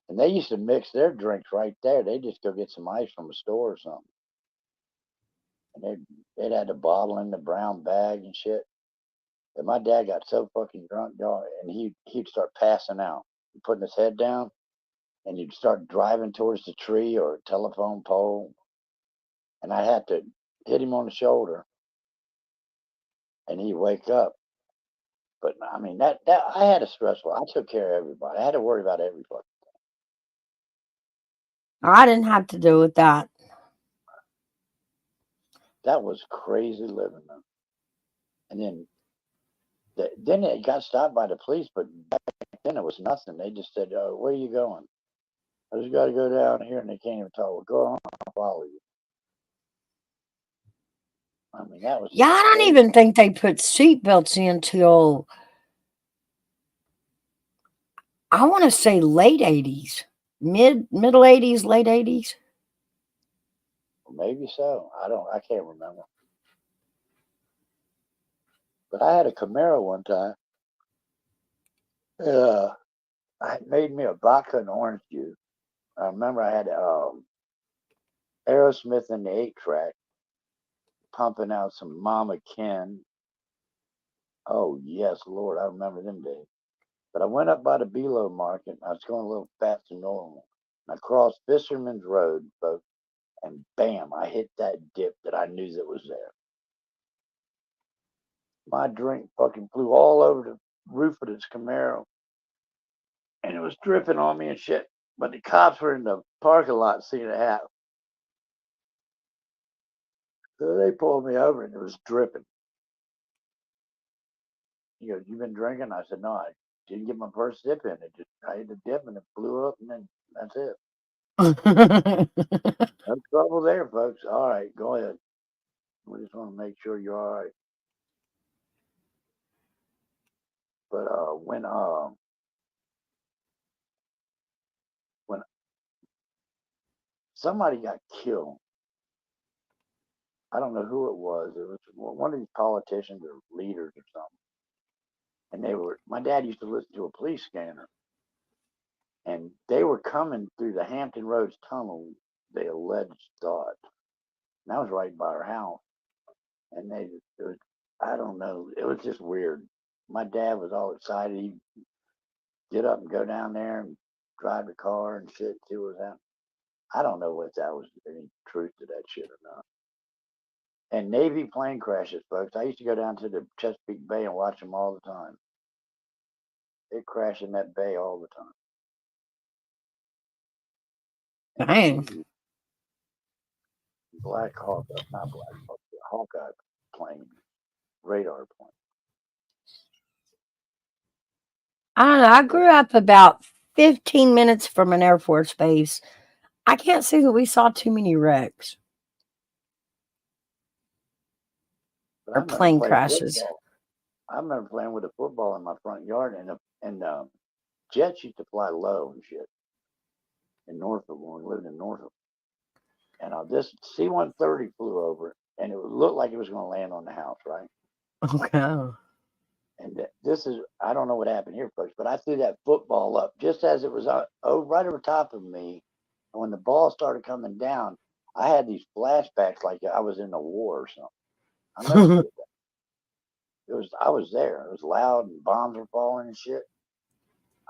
and they used to mix their drinks right there. They just go get some ice from a store or something, and they'd had the bottle in the brown bag and shit. And my dad got so fucking drunk, y'all, and he'd start passing out, putting his head down, and he'd start driving towards the tree or telephone pole, and I had to hit him on the shoulder, and he'd wake up. But I mean, that I had a stressful. I took care of everybody. I had to worry about everybody. I didn't have to deal with that. That was crazy living though. And then it got stopped by the police, but back then it was nothing. They just said, "Oh, where are you going?" I just got to go down here, and they can't even talk. Well, go on, I'll follow you. I mean, that was Yeah, just I don't crazy. even think they put seatbelts in till I want to say late 80s, middle 80s, late 80s. Maybe so. I can't remember. But I had a Camaro one time. Uh, I made me a vodka and orange juice. I remember I had Aerosmith in the 8-track, pumping out some Mama Ken. Oh, yes, Lord, I remember them days. But I went up by the Belo Market. I was going a little fast and normal. And I crossed Fisherman's Road, folks, and bam, I hit that dip that I knew that was there. My drink fucking flew all over the roof of this Camaro, and it was dripping on me and shit. But the cops were in the parking lot seeing it happen. So they pulled me over, and it was dripping. He goes, "You been drinking?" I said, "No, I didn't get my first sip in. It just I hit the dip and it blew up, and then that's it. No trouble there, folks. All right, go ahead. We just want to make sure you're all right." But when somebody got killed, I don't know who it was. It was one of these politicians or leaders or something. And they were. My dad used to listen to a police scanner, and they were coming through the Hampton Roads tunnel. They alleged thought, and that was right by our house. And it was, I don't know. It was just weird. My dad was all excited. He'd get up and go down there and drive the car and shit, see what was happening. I don't know if that was any truth to that shit or not. And Navy plane crashes, folks. I used to go down to the Chesapeake Bay and watch them all the time. They crash in that bay all the time. Dang. Black Hawk, not Black Hawk, Hawkeye plane, radar plane. I don't know. I grew up about 15 minutes from an Air Force base. I can't say that we saw too many wrecks But or I remember plane playing crashes. football. I remember playing with a football in my front yard, and jets used to fly low and shit in Norfolk when we lived in Norfolk. And this C-130 flew over, and it looked like it was going to land on the house, right? Okay. And this is, I don't know what happened here, folks, but I threw that football up just as it was right over top of me. And when the ball started coming down, I had these flashbacks like I was in a war or something. I never forget that. I was there. It was loud and bombs were falling and shit.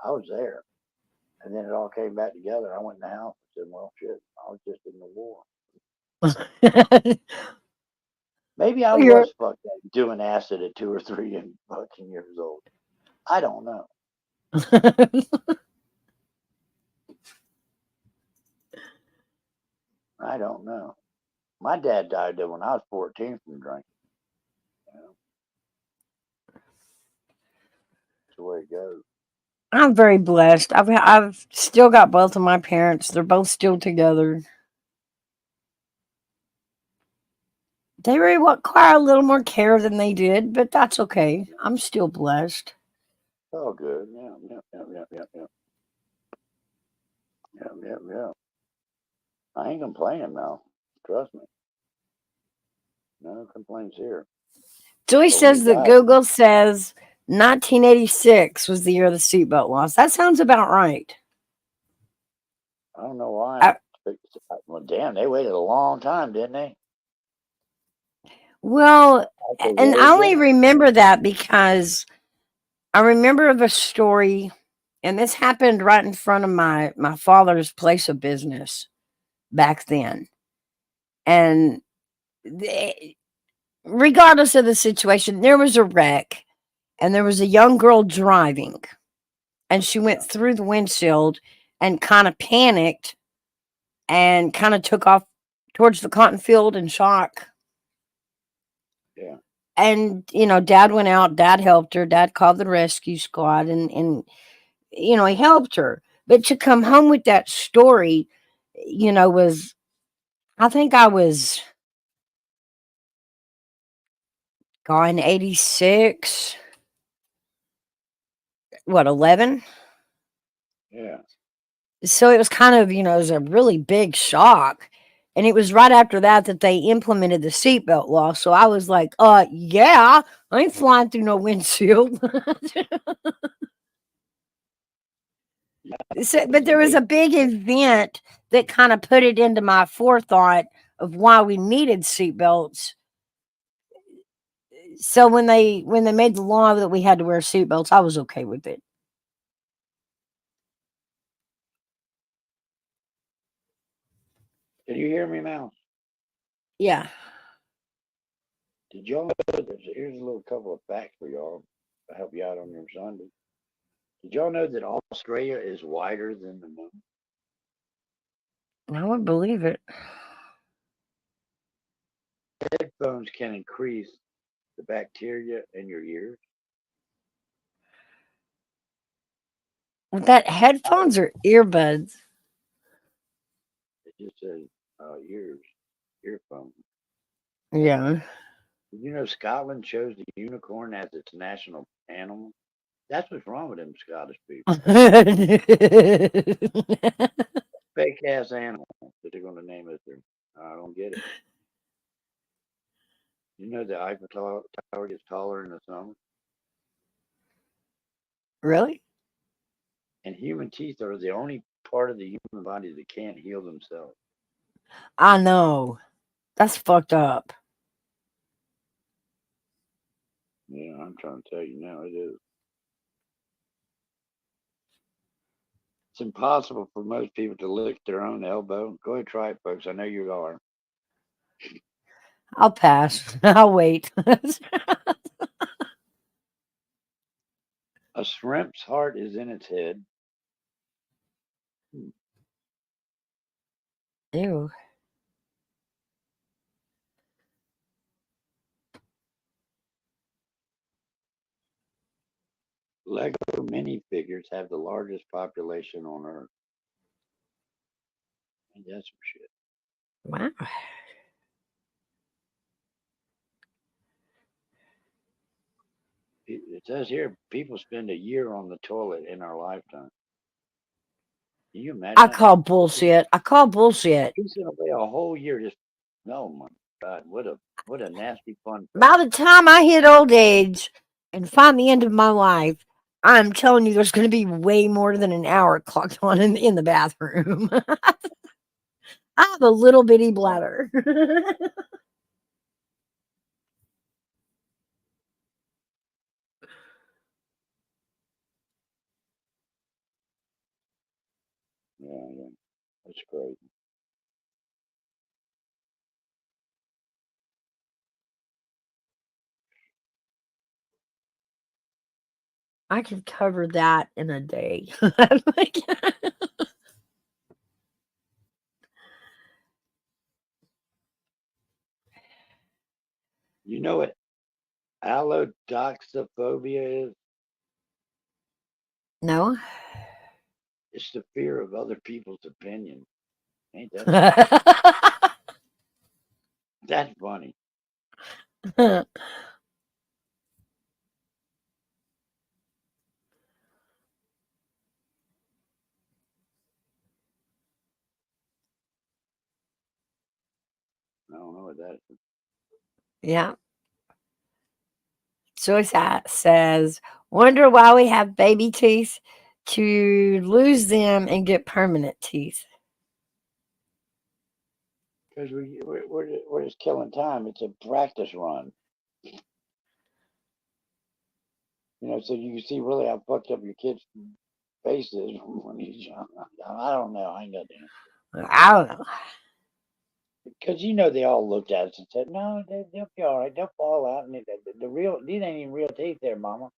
I was there. And then it all came back together. I went in the house and said, well, shit, I was just in the war. Maybe I You're was fucked up doing acid at 2 or 3 and fucking years old. I don't know. I don't know. My dad died though when I was 14 from drinking. You know? That's the way it goes. I'm very blessed. I've still got both of my parents. They're both still together. They require a little more care than they did, but that's okay. I'm still blessed. It's all good. Yeah. Yeah. I ain't complaining now. Trust me. No complaints here. Joey But when he says that died, Google says 1986 was the year of the seatbelt loss. That sounds about right. I don't know why. I, Well, damn, they waited a long time, didn't they? well, After and I only Watergate? remember that because I remember of a story, and this happened right in front of my father's place of business back then. And regardless of the situation, there was a wreck, and there was a young girl driving, and she went through the windshield and kind of panicked and kind of took off towards the cotton field in shock. Yeah. And dad went out, dad helped her, dad called the rescue squad, and he helped her. But to come home with that story, was, I think I was gone 86, what, 11? Yeah. So it was kind of, it was a really big shock. And it was right after that they implemented the seatbelt law. So I was like, yeah, I ain't flying through no windshield. But there was a big event that kind of put it into my forethought of why we needed seatbelts. So when they made the law that we had to wear seatbelts, I was okay with it. Can you hear me now? Yeah. Did y'all know here's a little couple of facts for y'all to help you out on your Sunday. Did y'all know that Australia is wider than the moon? I would believe it. Headphones can increase the bacteria in your ears. Was that headphones or earbuds? It just says earphones. Yeah. Did you know Scotland chose the unicorn as its national animal? That's what's wrong with them Scottish people. Fake ass animal that they're going to name it. I don't get it. You know the Eiffel Tower gets taller in the summer? Really? And human teeth are the only part of the human body that can't heal themselves. I know. That's fucked up. Yeah, I'm trying to tell you now, it is. It's impossible for most people to lick their own elbow. Go ahead, try it, folks. I know you are. I'll pass. I'll wait. A shrimp's heart is in its head. Ew. Lego minifigures have the largest population on Earth. And that's some shit. Wow. It says here people spend a year on the toilet in our lifetime. Can you imagine? I call bullshit. Pissing away a whole year just, oh my God, what a nasty fun fact. By the time I hit old age and find the end of my life, I'm telling you, there's going to be way more than an hour clocked on in the bathroom. I have a little bitty bladder. anything. That's crazy. I could cover that in a day. Like, You know what allodoxophobia is? no. It's the fear of other people's opinion. Ain't that funny? That's funny. I don't know what that is. Yeah. Joyce says, wonder why we have baby teeth to lose them and get permanent teeth. Because we're just killing time. It's a practice run. So you can see really how fucked up your kid's face is when he's young. I don't know. I ain't got the answer. I don't know. Because they all looked at us and said, no, they'll be all right. They'll fall out. And the real, these ain't even real teeth there, mama.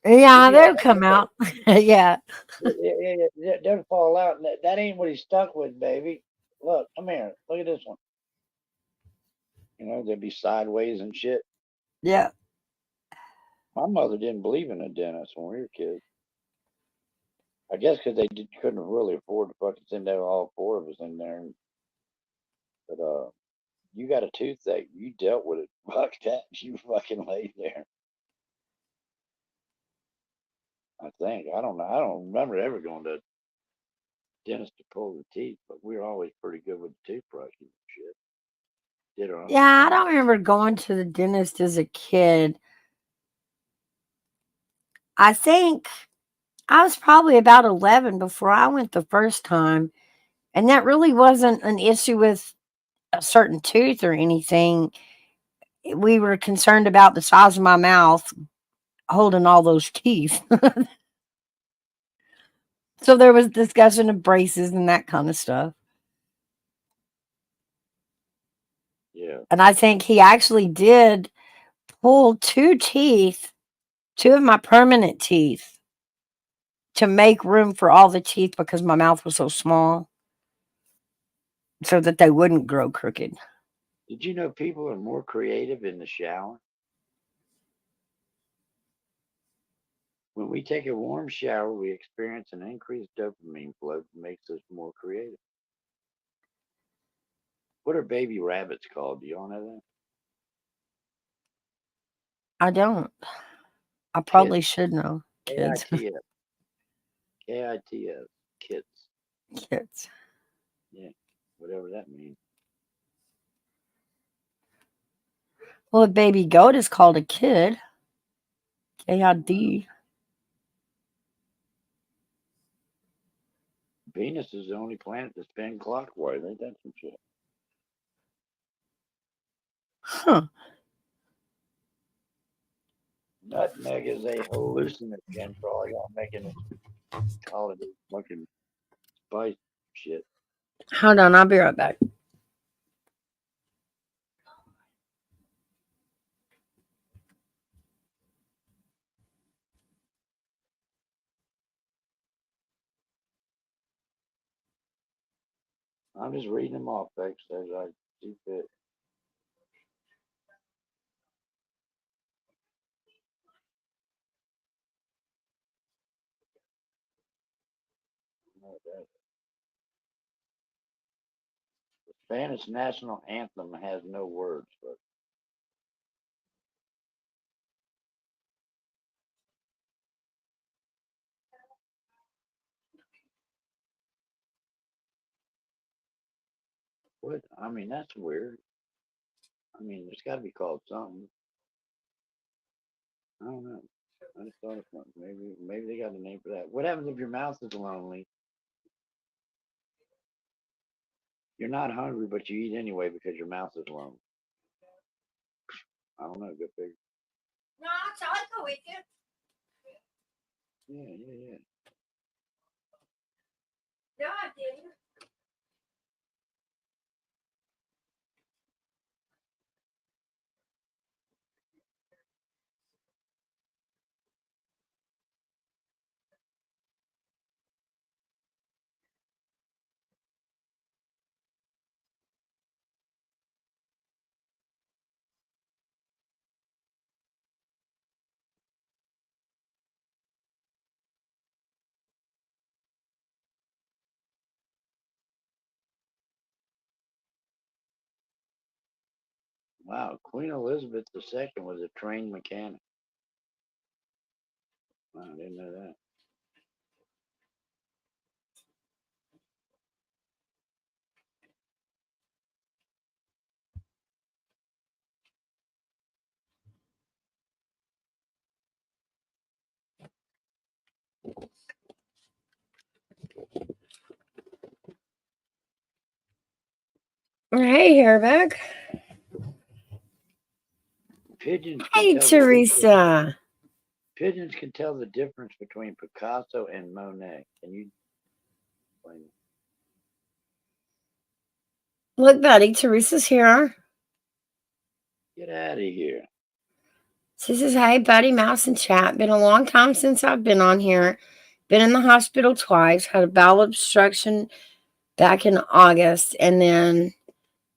Yeah, They'll be all they'll right. come out. Yeah. They'll fall out. And that ain't what he's stuck with, baby. Look, come here. Look at this one. They'll be sideways and shit. Yeah. My mother didn't believe in a dentist when we were kids. I guess because they couldn't really afford to fucking send out all four of us in there. But you got a toothache. You dealt with it. Fuck that. You fucking laid there. I think. I don't know. I don't remember ever going to a dentist to pull the teeth, but we were always pretty good with the toothbrushes and shit. Did our own Yeah, I thing. don't remember going to the dentist as a kid. I think I was probably about 11 before I went the first time. And that really wasn't an issue with a certain tooth or anything. We were concerned about the size of my mouth holding all those teeth. So there was discussion of braces and that kind of stuff. Yeah. And I think he actually did pull two of my permanent teeth to make room for all the teeth because my mouth was so small so that they wouldn't grow crooked. Did you know people are more creative in the shower? When we take a warm shower, we experience an increased dopamine flow that makes us more creative. What are baby rabbits called? Do y'all know that? I don't. I Kids. probably should know. Kids. K-I-T-S. K-I-T-S. Kids. Kids. Yeah. Whatever that means. Well, a baby goat is called a kid. KID. Venus is the only planet to spin clockwise. Ain't that some shit? Huh. Nutmeg is a hallucinogen for all y'all making this holiday fucking spice shit. Hold on, I'll be right back. I'm just reading them off, folks, as I see fit. The Spanish national anthem has no words, but what? I mean, that's weird. I mean, it's got to be called something. I don't know. I just thought of something. Maybe they got a name for that. What happens if your mouth is lonely? You're not hungry, but you eat anyway because your mouth is lonely. I don't know. Good figure. No, I'll go with you. Yeah. No, I didn't. Wow, Queen Elizabeth II was a trained mechanic. Wow, I didn't know that. Hey, Hairback. Pigeons can Hey, tell the difference. Teresa. Pigeons can tell the difference between Picasso and Monet. Can you explain it? Look, buddy, Teresa's here. Get out of here. She says, hey, buddy, mouse and chat. Been a long time since I've been on here. Been in the hospital twice. Had a bowel obstruction back in August. And then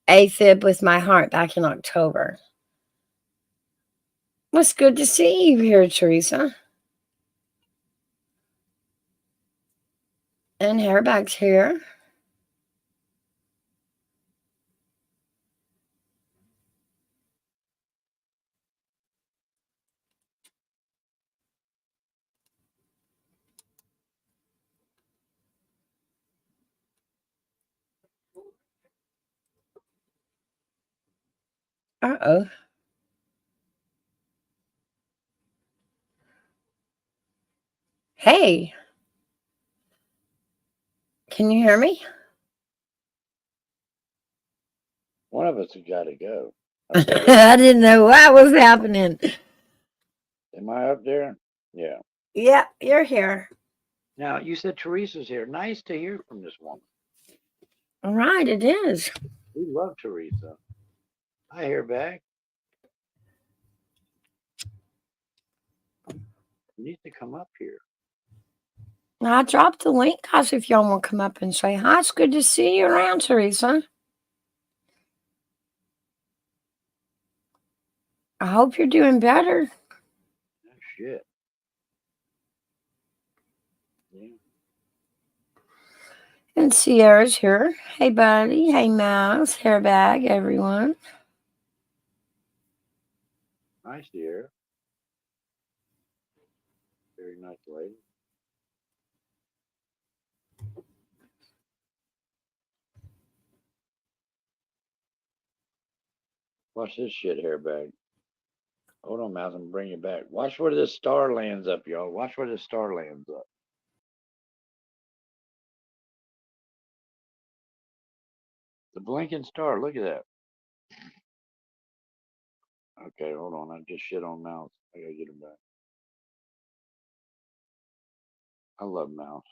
AFib with my heart back in October. Well, it's good to see you here, Teresa. And Hairback's here. Uh-oh. Hey. Can you hear me? One of us has got to go. I didn't know what was happening. Am I up there? Yeah. Yeah, you're here. Now, you said Teresa's here. Nice to hear from this woman. All right, it is. We love Teresa. Hi, Hairback. You need to come up here. I dropped the link, guys, if y'all want to come up and say hi. It's good to see you around, Teresa. I hope you're doing better. Oh, shit. Yeah. And Sierra's here. Hey, buddy. Hey, Mouse. Hairbag, everyone. Nice, dear. Very nice lady. Watch this shit, Hairbag. Hold on, Mouse, and bring you back. Watch where this star lands up, y'all. Watch where this star lands up. The blinking star. Look at that. Okay, hold on. I just shit on Mouse. I gotta get him back. I love Mouse.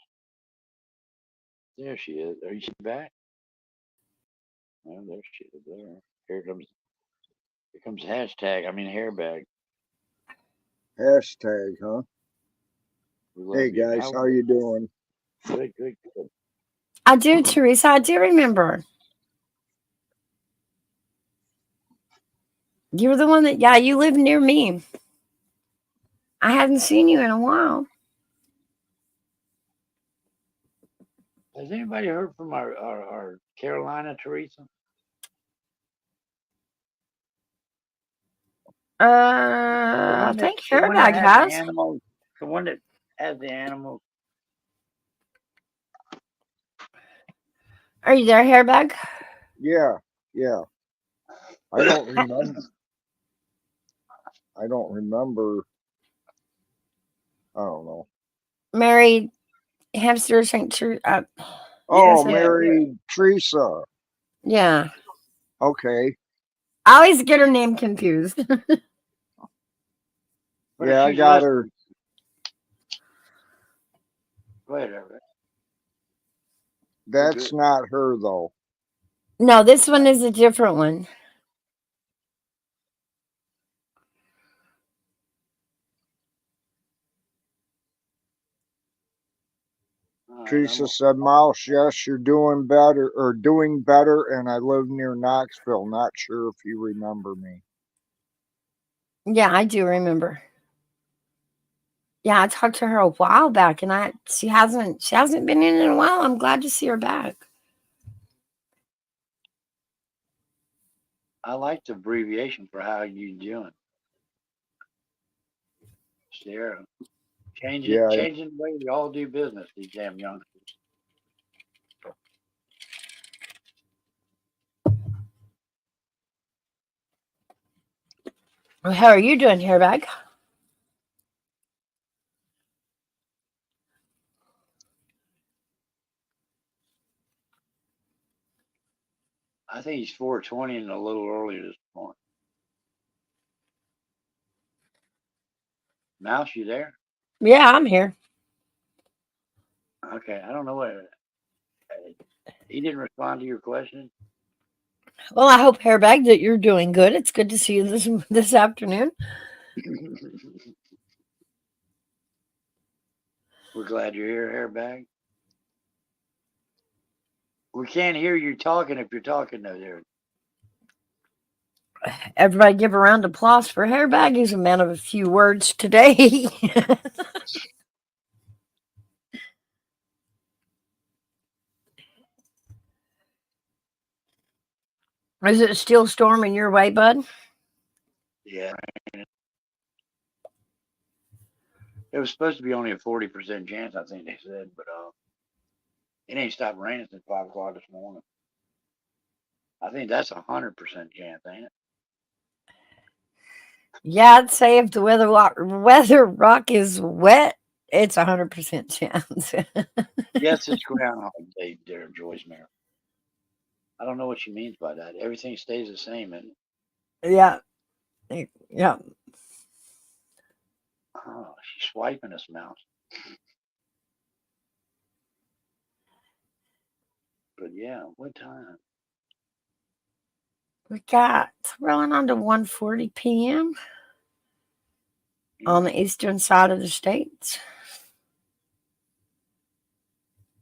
There she is. Are you back? Oh, there she is. There. Here comes hashtag. I mean Hairbag. Hashtag, huh? We love Hey you. guys, how you doing? Good, good, good. I do, Teresa. I do remember. You were the one that, yeah, you live near me. I hadn't seen you in a while. Has anybody heard from our Carolina Teresa? I think the one Hairbag that has. the animals. The one that has the animals. Are you there, Hairbag? Yeah. I don't remember. I don't remember. I don't know. Mary Hamster St. Teresa. Oh, yeah, Mary Teresa. Yeah. Okay. I always get her name confused. Yeah, I got her. Go ahead, Eric. That's good. not her though. No, this one is a different one. All right, Teresa said, Mouse, yes, you're doing better and I live near Knoxville. Not sure if you remember me. Yeah, I do remember. Yeah, I talked to her a while back, and she hasn't been in a while. I'm glad to see her back. I like the abbreviation for how you doing. Sarah. Yeah, Changing the way we all do business, these damn youngsters. Well, how are you doing, Hairbag? I think he's 420 and a little earlier this morning. Mouse, you there? Yeah, I'm here. Okay, I don't know what. He didn't respond to your question. Well, I hope, Hairbag, that you're doing good. It's good to see you this afternoon. We're glad you're here, Hairbag. We can't hear you talking if you're talking though, there. Everybody give a round of applause for Hairbag. He's a man of a few words today. Is it still storming your way, bud? Yeah. It was supposed to be only a 40% chance, I think they said, but it ain't stopped raining since 5 o'clock this morning. I think that's 100% chance, ain't it? Yeah, I'd say if the weather rock is wet, it's 100% chance. Yes, it's Groundhog Day, there, Joyce Mayer. I don't know what she means by that. Everything stays the same, and Yeah. Yeah. oh, she's swiping us, Mouse. But yeah, what time? We got rolling on to 1:40 p.m. on the eastern side of the states.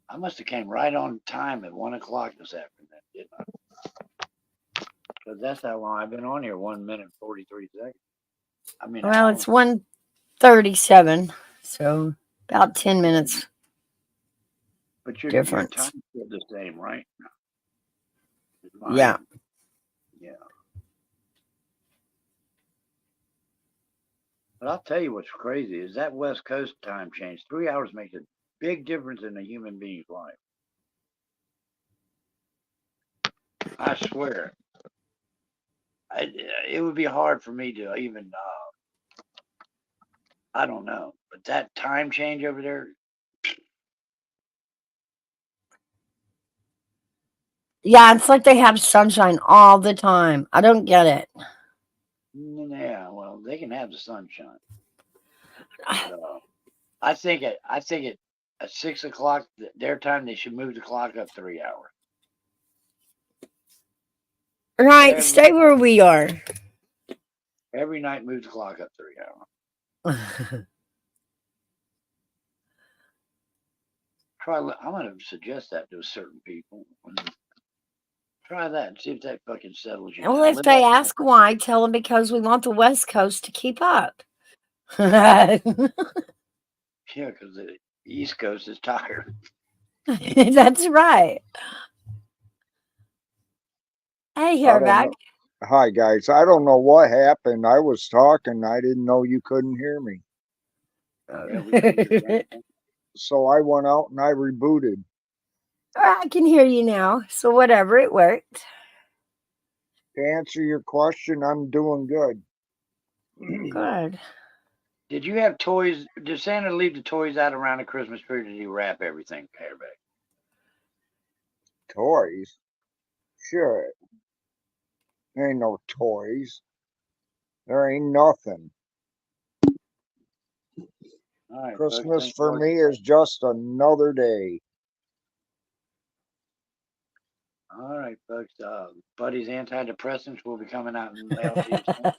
I must have came right on time at 1 o'clock this afternoon, didn't I? Because that's how long I've been on here, 1 minute 43 seconds. I mean, Well, it's 1:37, so about 10 minutes. but your difference. time's still the same, right? Yeah. Yeah. But I'll tell you what's crazy is that West Coast time change. 3 hours makes a big difference in a human being's life. I swear. It would be hard for me to even, I don't know. But that time change over there, Yeah, it's like they have sunshine all the time. I don't get it. yeah, well, they can have the sunshine. But, I think at 6 o'clock their time, they should move the clock up 3 hours. Right, stay where we are. Every night, move the clock up 3 hours. I'm going to suggest that to certain people. Try that and see if that fucking settles you. Well, down. if Live they that- ask why, tell them because we want the West Coast to keep up. That's Yeah, because the East Coast is tired. right. Hey, Hairbag. Hi, guys. I don't know what happened. I was talking. I didn't know you couldn't hear me. Yeah, we can hear you. So I went out and I rebooted. I can hear you now. So whatever, it worked. To answer your question, I'm doing good. Good. Did you have toys? Did Santa leave the toys out around the Christmas tree? Or did he wrap everything, Hairbag? Toys? Sure. Ain't no toys. There ain't nothing. All right, Christmas folks, for me is just another day. All right, folks. Buddy's antidepressants will be coming out in the mail to you soon.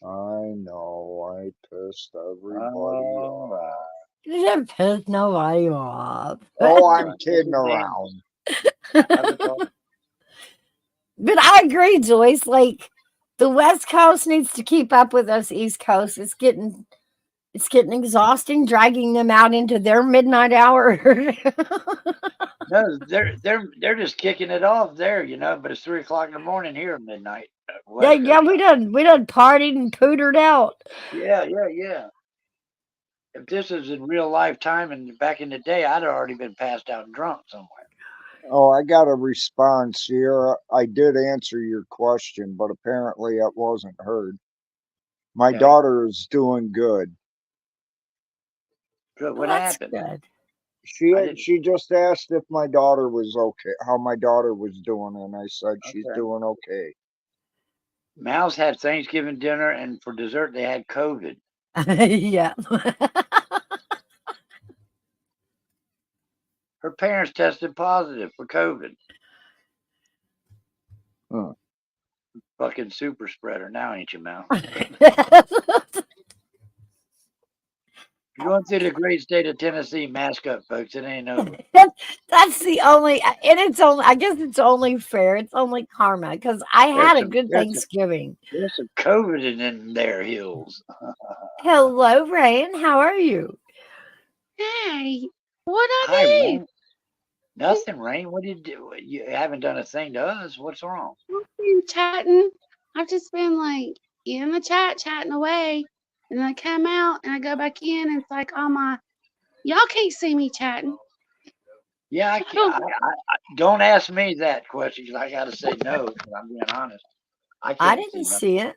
I know. I pissed everybody off. All right. You didn't piss nobody off. Oh, I'm Right. kidding Every man- around. I was talking- But I agree, Joyce. Like the West Coast needs to keep up with us East Coast. It's getting exhausting dragging them out into their midnight hour. No, they're just kicking it off there, but it's 3 o'clock in the morning here at midnight. yeah, we done partied and pootered out. Yeah. If this is in real life time and back in the day, I'd have already been passed out and drunk somewhere. Oh, I got a response here. I did answer your question, but apparently it wasn't heard. My Okay. daughter is doing good. Good. Well, What that's happened? good. I didn't- She just asked if my daughter was okay, how my daughter was doing, and I said she's Okay. doing okay. Mal's had Thanksgiving dinner, and for dessert they had COVID. Yeah. Her parents tested positive for COVID. Huh. Fucking super spreader now, ain't you, Mal? You're going through the great state of Tennessee. Mask up, folks. It ain't over. That's the only, and it's only, I guess it's only fair. It's only karma because I had a good Thanksgiving. There's some COVID in their heels. Hello, Rain. How are you? Hey, what I Hi, do? Rain. Nothing, Rain. What did you do? You haven't done a thing to us. What's wrong? I've been chatting. I've just been like in the chat, chatting away. And I come out and I go back in and it's like all my, y'all can't see me chatting. Yeah, I can't. Don't ask me that question because I got to say no. Because I'm being honest. I I can't didn't nothing. see it.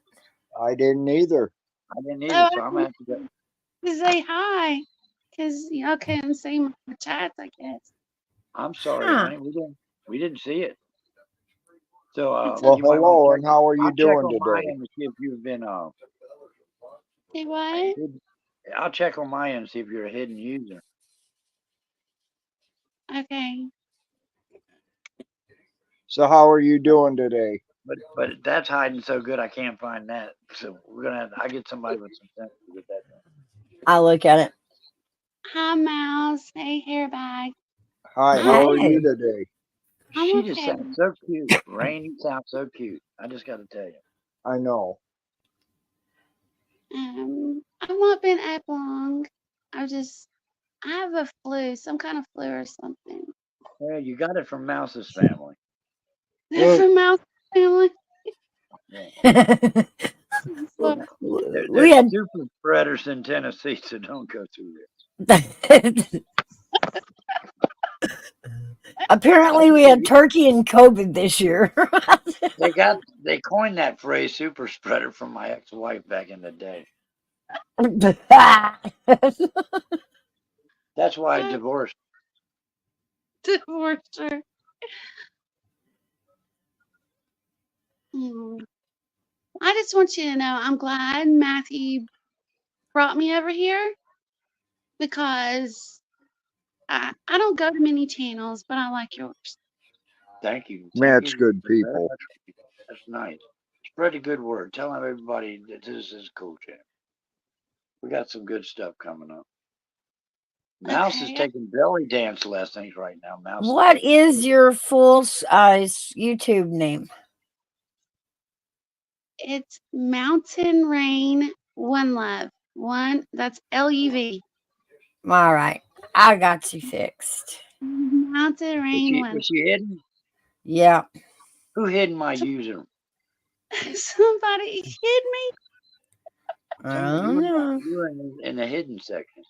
I didn't either. I didn't either, so I'm gonna have to go. To say hi because y'all can't see my chats, I guess. I'm sorry, Huh. honey. We didn't see it. So, Well, you might hello, wanna and how are you I'll check doing on my today? end to see if you've been. Say what? I'll check on my end and see if you're a hidden user. Okay. So how are you doing today? But that's hiding so good I can't find that. So we're gonna I get somebody with some sense to get that done. I'll look at it. Hi, Mouse. Hey, Hairbag. Hi, how are you Hey. today? I'm She just okay. sounds so cute. Rain, you sound so cute. I just gotta tell you. I know. I've not been up long. I have a flu, some kind of flu or something. Yeah, you got it from Mouse's family. They're from Mouse family. Well, So, They're We had super spreaders in Tennessee, so don't go through there. apparently we had turkey and COVID this year. They coined that phrase super spreader from my ex-wife back in the day. That's why I divorced. divorced her. I just want you to know I'm glad Matthew brought me over here because I don't go to many channels, but I like yours. Thank you. Matt's you good very people. much. That's nice. Spread a good word. Tell everybody that this is cool, champ. We got some good stuff coming up. Mouse is Okay. taking belly dance lessons right now. Mouse. What is your full YouTube name? It's Mountain Rain One Love. That's LUV. All right. I got you fixed. Mountain Rain One. Is she hidden? Yeah. Who hid my user? Somebody hid me. You were in the hidden section.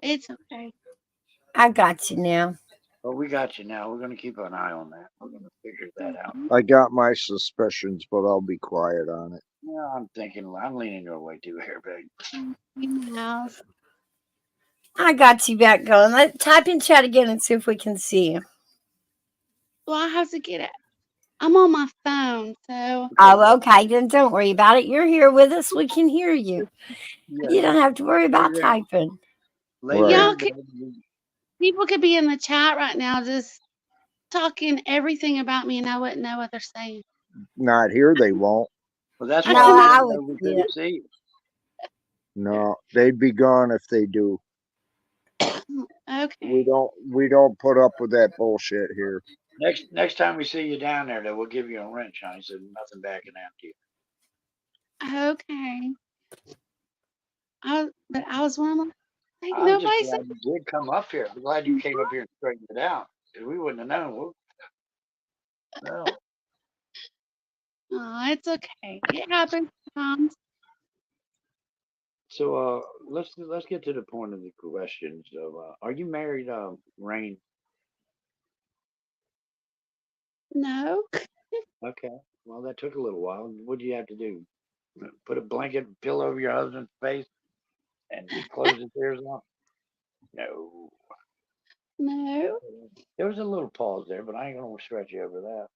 It's okay. I got you now. Well, we got you now. We're going to keep an eye on that. We're going to figure that out. I got my suspicions, but I'll be quiet on it. Yeah, I'm leaning your way too here, babe. Mouse. I got you back going. Type in chat again and see if we can see you. Well, I have to get it. I'm on my phone, so Oh, okay. Then don't worry about it. You're here with us. We can hear you. Yeah. You don't have to worry about Yeah. typing. Later, Y'all everybody, People could be in the chat right now just talking everything about me and I wouldn't know what they're saying. Not here, they won't. Well, that's I why No, we I didn't would know we see couldn't it. see you. No, they'd be gone if they do. Okay. We don't put up with that bullshit here. Next time we see you down there, then we'll give you a wrench, honey. So nothing backing out to you. Okay. But I was wondering, like, I'm just nobody said, glad you did come up here. I'm glad you came up here and straightened it out. 'Cause we wouldn't have known. No. oh, it's okay. It happens sometimes. So let's get to the point of the questions. Of are you married, Rain? No. Okay. Well, that took a little while. What do you have to do? Put a blanket pillow over your husband's face and close his ears off? No. No. There was a little pause there, but I ain't gonna stretch you over that.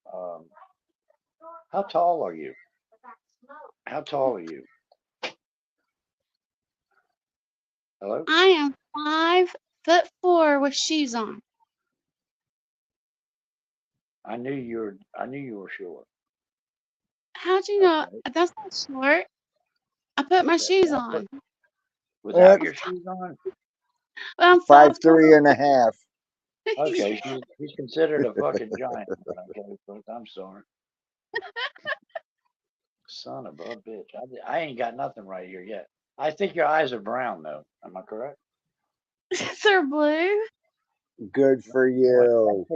How tall are you? How tall are you? Hello? I am 5'4" with shoes on. I knew you were short. How'd you know? Okay. That's not short. I put my shoes That's on. Without your shoes on? Well, I'm 5'3" 5'4". and a half. Okay, she's considered a fucking giant. Okay, folks, I'm sorry. Son of a bitch. I ain't got nothing right here yet. I think your eyes are brown though. Am I correct? They're blue. Good for you.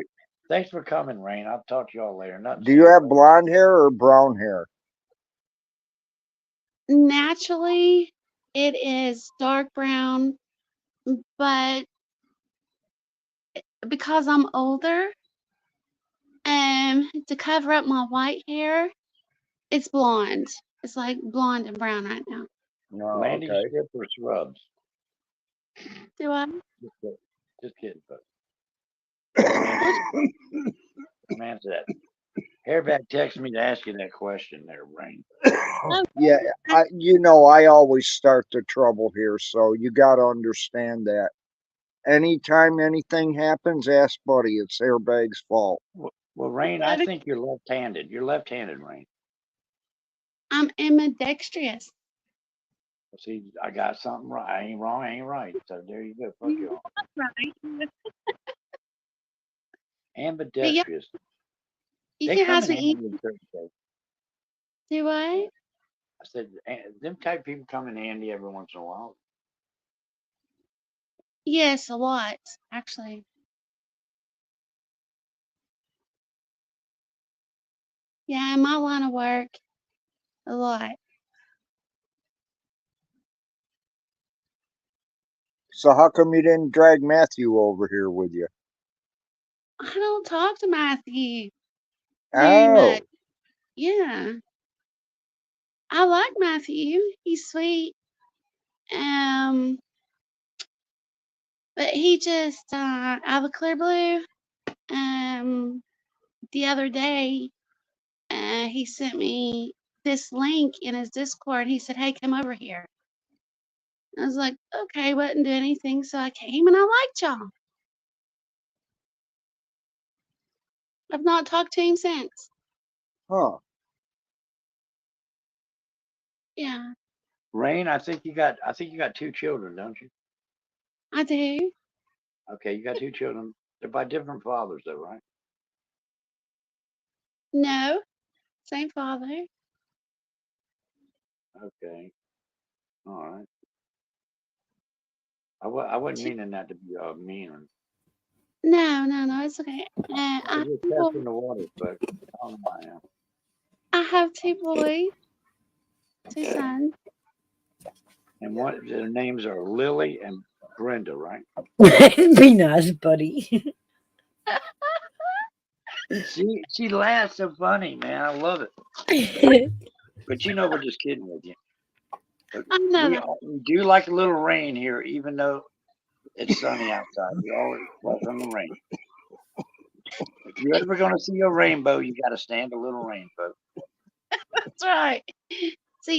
Thanks for coming, Rain. I'll talk to y'all later. Nothing Do you have blonde hair or brown hair? Naturally, it is dark brown, but because I'm older, to cover up my white hair, it's blonde. It's like blonde and brown right now. No, Landy okay. strip or scrubs? Do I? Just kidding, but answer that. Hairback texted me to ask you that question there, Rain. Yeah, I always start the trouble here, so you got to understand that. Anytime anything happens, ask Buddy. It's Airbag's fault. Well, Rain, I think you're left-handed. You're left-handed, Rain. I'm ambidextrous. See, I got something right. I ain't wrong. I ain't right. So there you go. Fuck you all. Right. Ambidextrous. You They can come ask in me. handy in certain cases. Do what? I said, them type people come in handy every once in a while. Yes, a lot, actually. Yeah, in my line of work, a lot. So how come you didn't drag Matthew over here with you? I don't talk to Matthew very Oh, much. Yeah. I like Matthew. He's sweet. But he just out of the clear blue, the other day, he sent me this link in his Discord. He said, "Hey, come over here." I was like, "Okay," wouldn't do anything, so I came and I liked y'all. I've not talked to him since. huh. Yeah, Rain, I think you got 2 children, don't you? I do. Okay, you got 2 children. They're by different fathers, though, right? No, same father. Okay. All right. I wasn't meaning that to be mean. No, it's okay. I I was just testing the waters, but I don't know I am. I have 2 boys, 2 sons. And their names are Lily and Brenda, right? Be nice, buddy. She laughs so funny, man. I love it. But we're just kidding with you. I know that. We do like a little rain here, even though it's sunny outside. We always welcome the rain. If you're ever going to see a rainbow, you got to stand a little rain, folks. That's right. So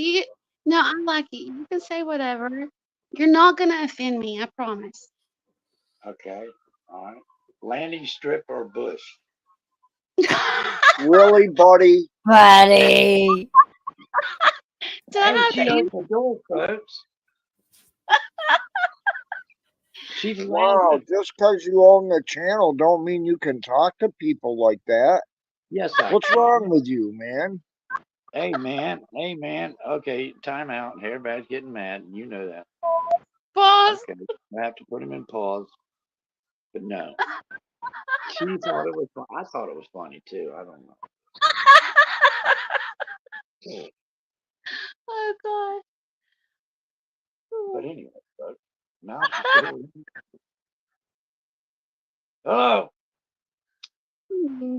no, I like it. You can say whatever. You're not gonna offend me, I promise. Okay. All right. Landing strip or bush? Really, buddy? Buddy. Did I Hey, have she to opened the door, folks. She Wow, landed. just because you own the channel don't mean you can talk to people like that. Yes, I What's can. wrong with you, man? Hey, man. Hey, man. Okay, time out. Hairbag's getting mad. You know that. pause? Okay. I have to put him in pause. But no. She thought it was fun. I thought it was funny, too. I don't know. Oh God. But anyway, folks. Mouse is still. Hello. Hmm.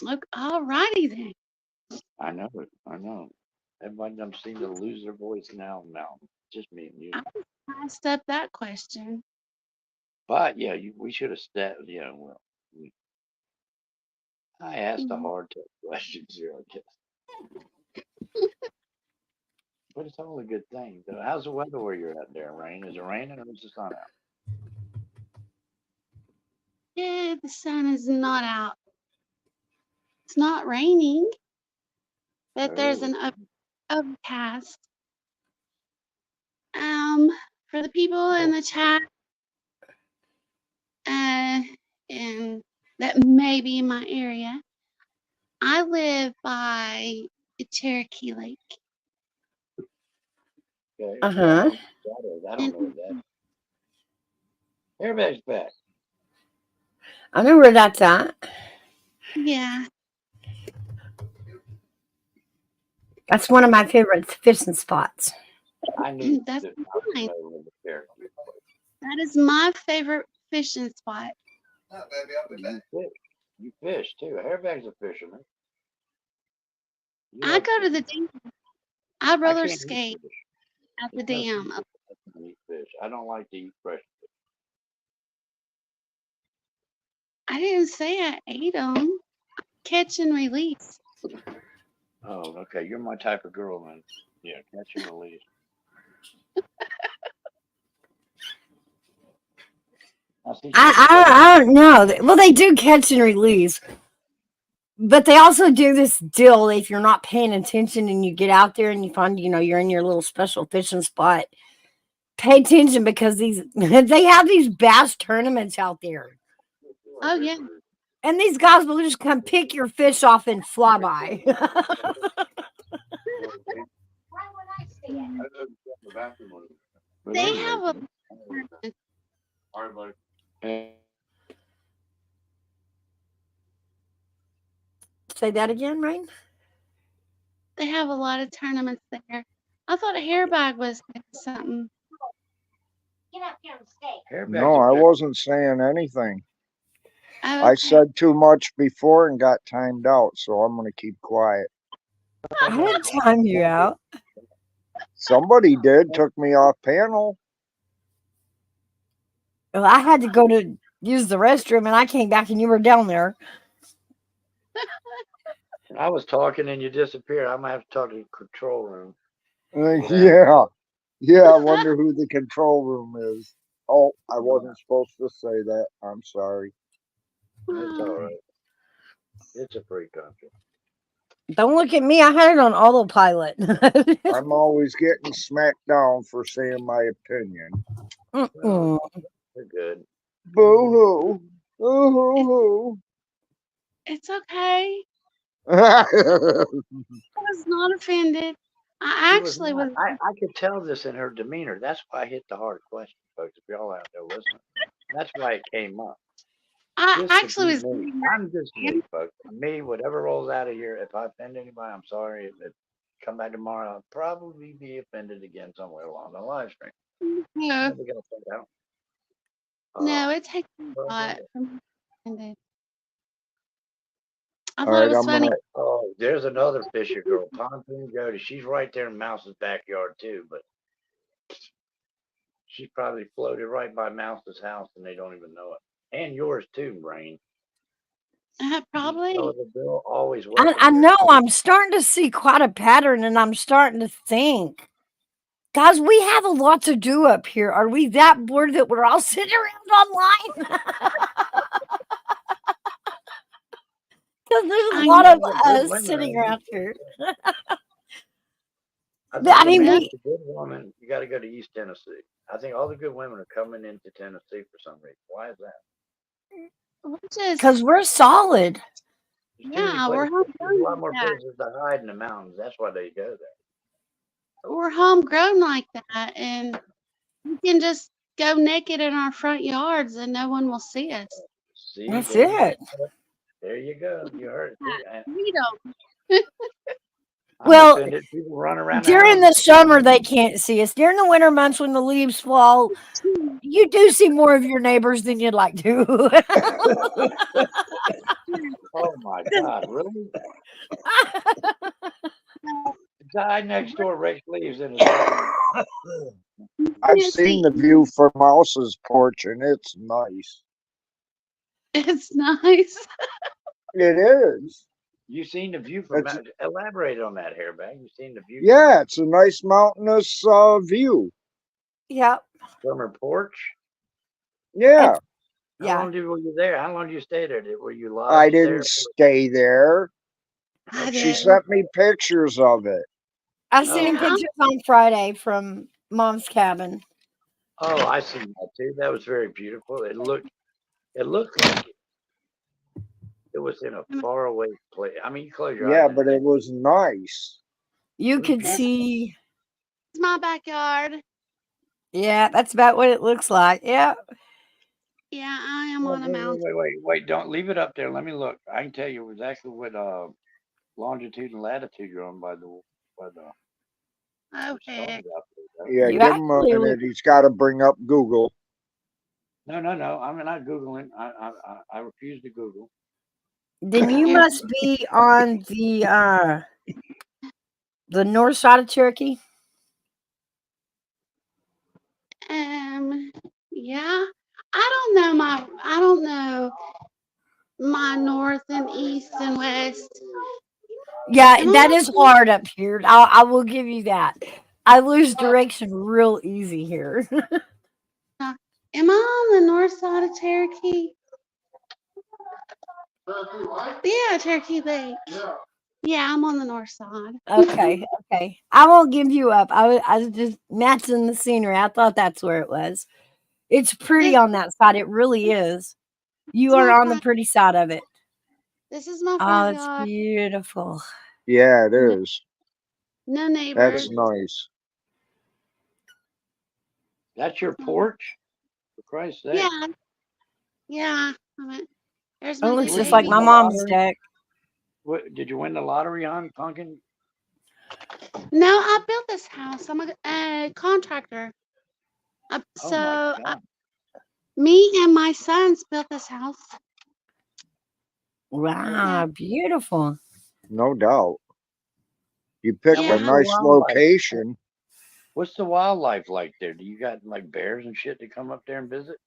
Look, all righty then. I know it. I know. Everybody done seem to lose their voice now. Just me and you. I passed up that question. But yeah, we should have said, well, I asked a Mhm. hard tough questions here, I guess. But it's all a good thing. Though. How's the weather where you're at there, Rain? Is it raining or is the sun out? Yeah, the sun is not out. It's not raining, but there's an Oh, overcast. For the people in the chat, and that may be in my area, I live by Cherokee Lake. okay. Uh-huh. Yeah, I don't know what that is. Airbag's back. I know where that's at. Yeah, That's one of my favorite fishing spots. I knew that's that I was fine. familiar with the Cherokee. That is my favorite fishing spot. You fish too. Airbag's a fisherman. You I like go to the fishing. dam. I I roller can't eat skate fish. at the There's no dam. fish I can eat fish. I don't like to eat fresh. I didn't say I ate them. Catch and release. Oh, okay. You're my type of girl, man. Yeah, catch and release. I see. I don't know. Well, they do catch and release, but they also do this deal. If you're not paying attention and you get out there and you find, you're in your little special fishing spot, pay attention because they have these bass tournaments out there, Oh yeah. and these guys will just come pick your fish off and fly by. Why would I see it? But They anyway, have a all right, buddy. Say that again, Rain. they have a lot of tournaments there. I thought a hair bag was something. Get up here and stay. Airbag's No, a I fish. wasn't saying anything. Oh, I okay. said too much before and got timed out, so I'm going to keep quiet. I had to time you out. Somebody did, took me off panel. Well, I had to go to use the restroom, and I came back, and you were down there. I was talking and you disappeared. I might have to talk to the control room. Yeah. Yeah, I wonder who the control room is. Oh, I wasn't supposed to say that. I'm sorry. It's all right. It's a free country. Don't look at me. I had it on autopilot. I'm always getting smacked down for saying my opinion. Mm-mm. We're good. Boo-hoo. Boo-hoo-hoo. It's okay. I I was not offended. I She was actually not. was. I could tell this in her demeanor. That's why I hit the hard question, folks. If y'all out there listening, that's why it came up. I Just to actually be was. me. I'm just me, folks. Me, whatever rolls out of here. If I offend anybody, I'm sorry. If it come back tomorrow, I'll probably be offended again somewhere along the live stream. No, We gotta find out. no, it takes a well, lot from being offended. I All thought it right, was I'm funny. gonna. Oh, there's another Fisher girl, Pontoon Jody. She's right there in Mouse's backyard too, but she probably floated right by Mouse's house and they don't even know it. And yours too, Brain. Probably. The bill always I welcome. know. I'm starting to see quite a pattern, and I'm starting to think Guys, we have a lot to do up here. Are we that bored that we're all sitting around online? Because there's a I lot know. of Yeah, good us women sitting around around here. I I think to mean, match we a good woman, you got to go to East Tennessee. I think all the good women are coming into Tennessee for some reason. Why is that? We're because just, we're solid. There's too many yeah, we're places. There's a homegrown lot like more that. places to hide in the mountains. That's why they go there. We're homegrown like that. And we can just go naked in our front yards and no one will see us. See, That's there you it. go. There you go. You heard it. See, Freedom. I'm Well, offended. People run around the during house. the summer, they can't see us. During the winter months, when the leaves fall, you do see more of your neighbors than you'd like to. Oh my God, really? The guy next door rakes leaves in his front yard. I've Can't seen see. the view from Mouse's porch and it's nice. It's nice. It is. You seen the view from It's, elaborate on that, Hairbag. You seen the view yeah, it's a nice mountainous view. Yep. from her porch? Yeah, It's, How yeah. long were you there? How long did you stay there? Were you lodged I there? didn't stay there. I She did. sent me pictures of it. I've seen Yeah. pictures on Friday from Mom's cabin. Oh, I seen that too. That was very beautiful. It looked like it was in a faraway place. I mean, you close your Yeah, eyes and but it was nice. You was could beautiful. see, It's my backyard. yeah, that's about what it looks like. Yeah. Yeah, I am Wait, on a mountain. wait! Don't leave it up there. Let me look. I can tell you exactly what longitude and latitude you're on by the Oh, stars heck. out there. Yeah, You give him a actually look, minute. He's got to bring up Google. No. I'm not googling. I refuse to Google. then you Yeah. must be on the north side of Cherokee. Yeah. I don't know my north and east and west. Yeah, Am I that on, is hard up here. I will give you that. I lose direction real easy here. am I on the north side of Cherokee? Yeah, Cherokee Lake. Yeah, I'm on the north side. Okay, okay. I won't give you up. I was just matching the scenery. I thought that's where it was. It's pretty This on that side. It really is. You is are my on the front. pretty side of it. This is my Oh, front it's yard. beautiful. Yeah, it No, is. no That's neighbors. nice. That's your porch? For Christ's sake. Yeah, yeah. There's It my looks new Did just you like baby. win my the mom's lottery? deck. What did you win the lottery on, Pumpkin? No, I built this house. I'm a contractor. Oh my So God. me and my sons built this house. Wow, beautiful. No doubt. You Now picked a what's Yeah. the nice wildlife? location. What's the wildlife like there? Do you got like bears and shit to come up there and visit?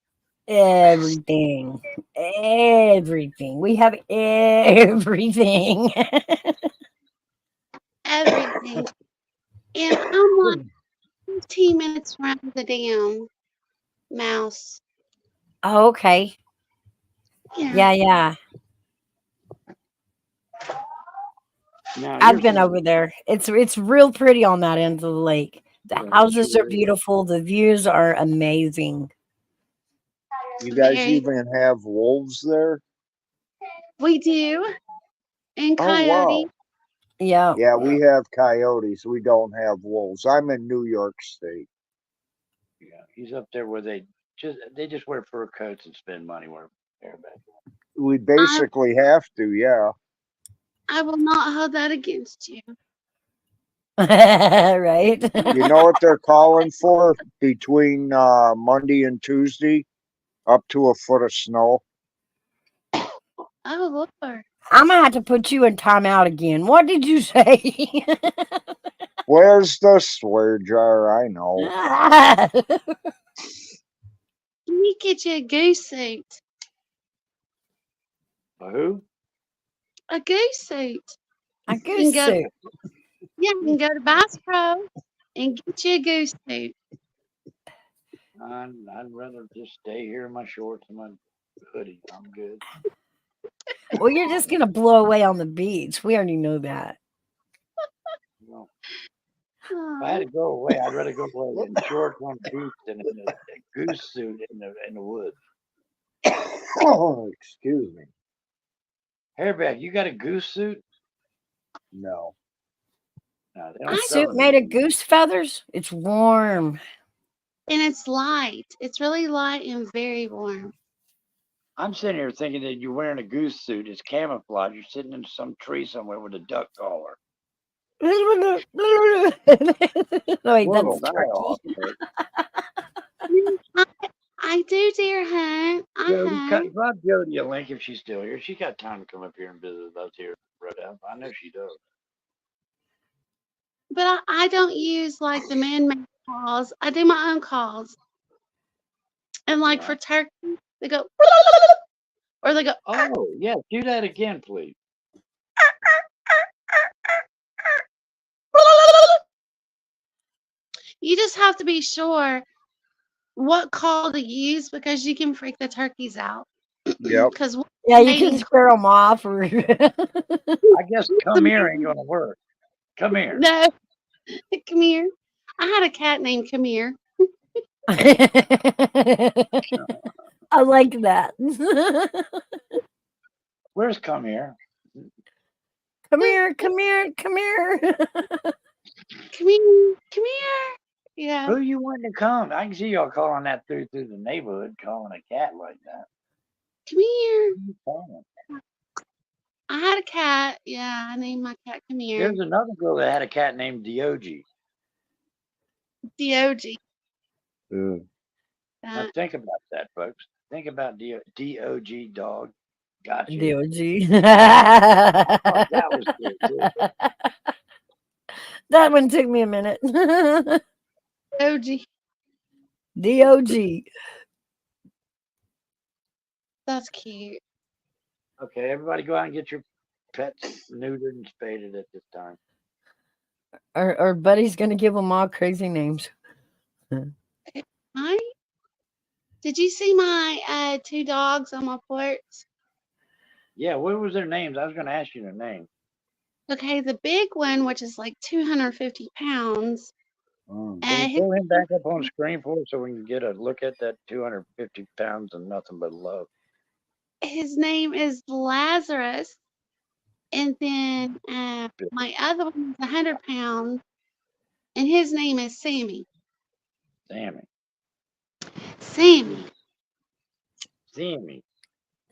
Everything. Everything. We have everything. Everything. And I'm like 15 minutes around the damn mouse. Oh, okay. Yeah. Yeah. Now I've here's been one. over there. It's real pretty on that end of the lake. The Yeah, it houses are sure is. beautiful. The views are amazing. You guys Very. even have wolves there? We do. And Oh, coyote. wow. Yeah. Yeah, we have coyotes. We don't have wolves. I'm in New York State. Yeah, he's up there where they just wear fur coats and spend money where they're back. We basically have to, yeah. I will not hold that against you. Right. You know what they're calling for between Monday and Tuesday? Up to a foot of snow. Oh, Lord. I'm gonna have to put you in timeout again. What did you say? Where's the swear jar? I know. Let me get you a goose suit. Who? A goose suit. A You can goose go, suit. yeah, you can go to Bass Pro and get you a goose suit. I'd rather just stay here in my shorts and my hoodie. I'm good. Well, you're just gonna blow away on the beach. We already know that. You know, if I had to go away, I'd rather go away in shorts on the beach than in a goose suit in the woods. Oh, excuse me. Hairback, you got a goose suit? No. No, they I don't sell Suit them made of anymore. goose feathers. It's warm. And it's light. It's really light and very warm. I'm sitting here thinking that you're wearing a goose suit. It's camouflage. You're sitting in some tree somewhere with a duck collar. No, wait, Whoa, that's that off. turkey. I do deer hunt. I Jody, hunt. drop Jody a link if she's still here. She got time to come up here and visit with us here at Red House. I know she does. But I don't use like the man-made calls. I do my own calls. And like Yeah. for turkey, they go or they go. Oh, yeah. Do that again, please. You just have to be sure what call to use because you can freak the turkeys out. Yep. Because Yeah, you can mating- scare them off. Or I guess come here ain't going to work. Come here. no, come here. I had a cat named Come Here. I like that. Where's come here? Come here, come here, come here. Come here, come here. Yeah, Who you wanting to come? I can see y'all calling that through the neighborhood, calling a cat like that. come here. Who you calling? I had a cat. Yeah, I named my cat Come Here. There's another girl that had a cat named Dog. Dog. Now think about that, folks. Think about Dog, dog. Gotcha. DOG. Oh, that was good too. That one took me a minute. Dog. DOG. That's cute. Okay, everybody go out and get your pets neutered and spaded at this time. Our buddy's gonna give them all crazy names. Hi. Did you see my 2 dogs on my porch? Yeah, what was their names? I was going to ask you their name. Okay, the big one, which is like 250 pounds. Can you his, pull him back up on screen for us so we can get a look at that 250 pounds and nothing but love? his name is Lazarus. And then my other one is 100 pounds. And his name is Sammy. Sammy. Sammy. Sammy.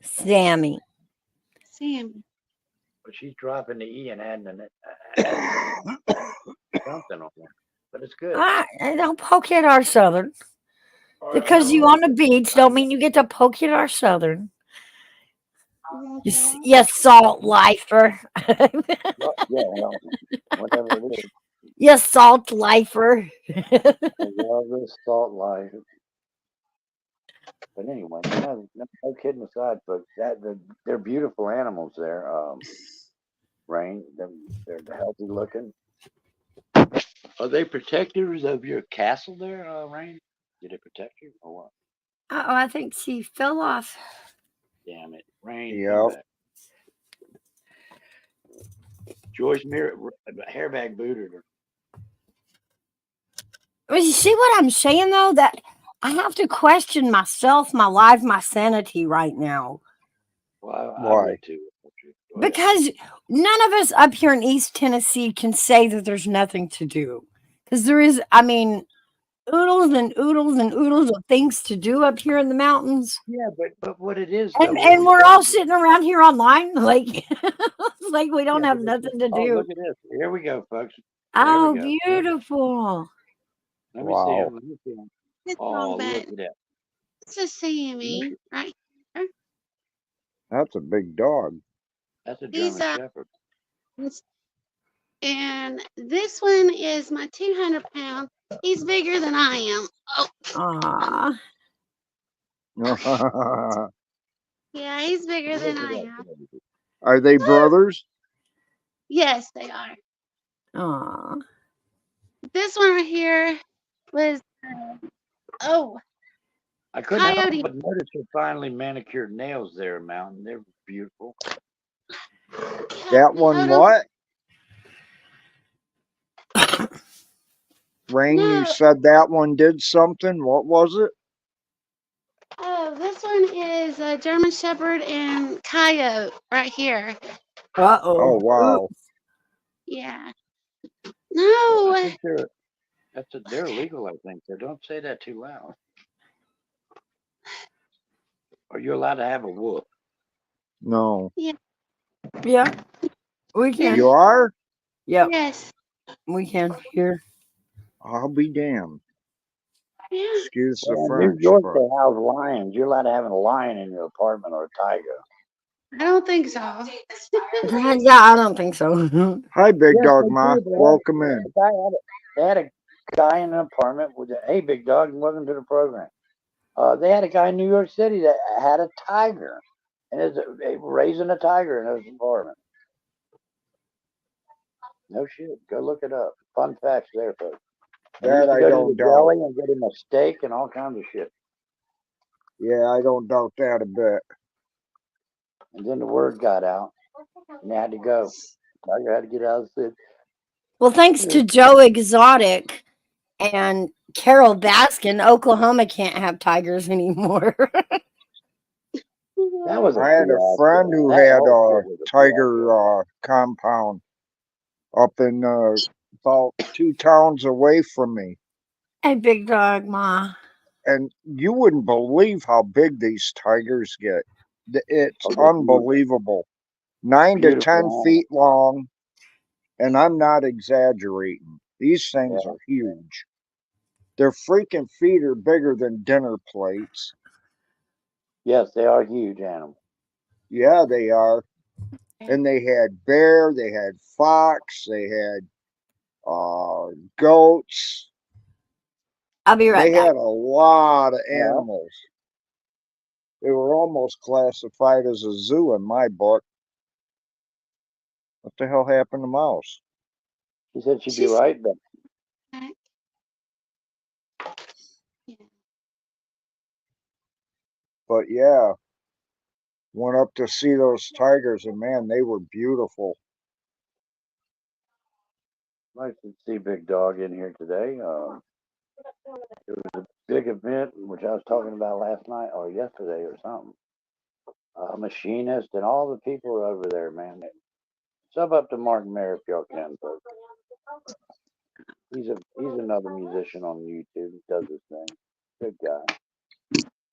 Sammy. Sammy. But she's dropping the E and adding something on there. But it's good. I don't poke at our southern. Because you on the beach don't mean you get to poke at our southern. You salt lifer. Yeah, well, whatever it is. You salt lifer. I love this salt life. But anyway, no kidding aside, folks. They're beautiful animals there. Rain, they're healthy looking. Are they protectors of your castle there, Rain? Did it protect you or what? Oh, I think she fell off. Damn it, Rain. Yep. Joyce Hairbag booted her. Well, you see what I'm saying though? That I have to question myself, my life, my sanity right now. Well, I Why? would too. Go ahead. Because none of us up here in East Tennessee can say that there's nothing to do. Because there is, I mean, oodles and oodles and oodles of things to do up here in the mountains. Yeah, but what it is, And we're all sitting around here online like like we don't have nothing to Oh, do. look at this. Here we go, folks. Oh, we go. beautiful. Let me see Wow. him. Let me see him. It's Oh, wrong look button. at that. This is Sammy, right? That's a big dog. That's a He's, German Shepherd. And this one is my 200 pound. He's bigger than I am. Oh, Aw. yeah, he's bigger than Look I at am. that. Are they brothers? Yes, they are. Aw. this one right here was oh, I couldn't help coyote. but notice your finely manicured nails there, Mountain. They're beautiful. That one, Hold on. what? Rain, you No. said that one did something. What was it? Oh, this one is a German Shepherd and coyote right here. Uh Oh, oh. wow. Yeah. I No. think they're illegal, I think. So don't say that too loud. Are you allowed to have a wolf? No. Yeah, we can. You are? Yep, Yes. we can here. I'll be damned. Yeah. Excuse the Well, in New French, York, but they house lions. You're allowed to have a lion in your apartment or a tiger. I don't think so. Yeah, I don't think so. hi, Big Yes, Dog they Ma. do. Welcome in. They had a guy in an apartment with hey, Big Dog, welcome to the program. They had a guy in New York City that had a tiger, and they were raising a tiger in his apartment. No shit. Go look it up. Fun facts there, folks. And he used That to I go to don't the doubt. deli and get him a steak and all kinds of shit. Yeah, I don't doubt that a bit. And then the word got out, and they had to go. Tiger had to get out of the city. Well, thanks to Joe Exotic and Carol Baskin, Oklahoma can't have tigers anymore. That was a I had a fiasco. friend who That had whole a shit was a tiger fiasco. compound up in about 2 towns away from me. Hey, Big Dog Ma. And you wouldn't believe how big these tigers get. It's Oh, they're beautiful. unbelievable. 9 to 10 Beautiful feet long, and I'm not exaggerating. These things animals. are huge. Their freaking feet are bigger than dinner plates. Yeah. Yes, they are huge animals. Yeah, they are. And they had bear, they had fox, they had goats. I'll be right They back. had a lot of Yeah. animals. They were almost classified as a zoo in my book. What the hell happened to Mouse? She said she'd be She's right back. back. Yeah. But yeah, went up to see those tigers, and man, they were beautiful. Nice to see Big Dog in here today. It was a big event, which I was talking about last night or yesterday or something. Machinist and all the people are over there, man. Sub up to Mark Mayer if y'all can, folks. He's another musician on YouTube. Does his thing. Good guy.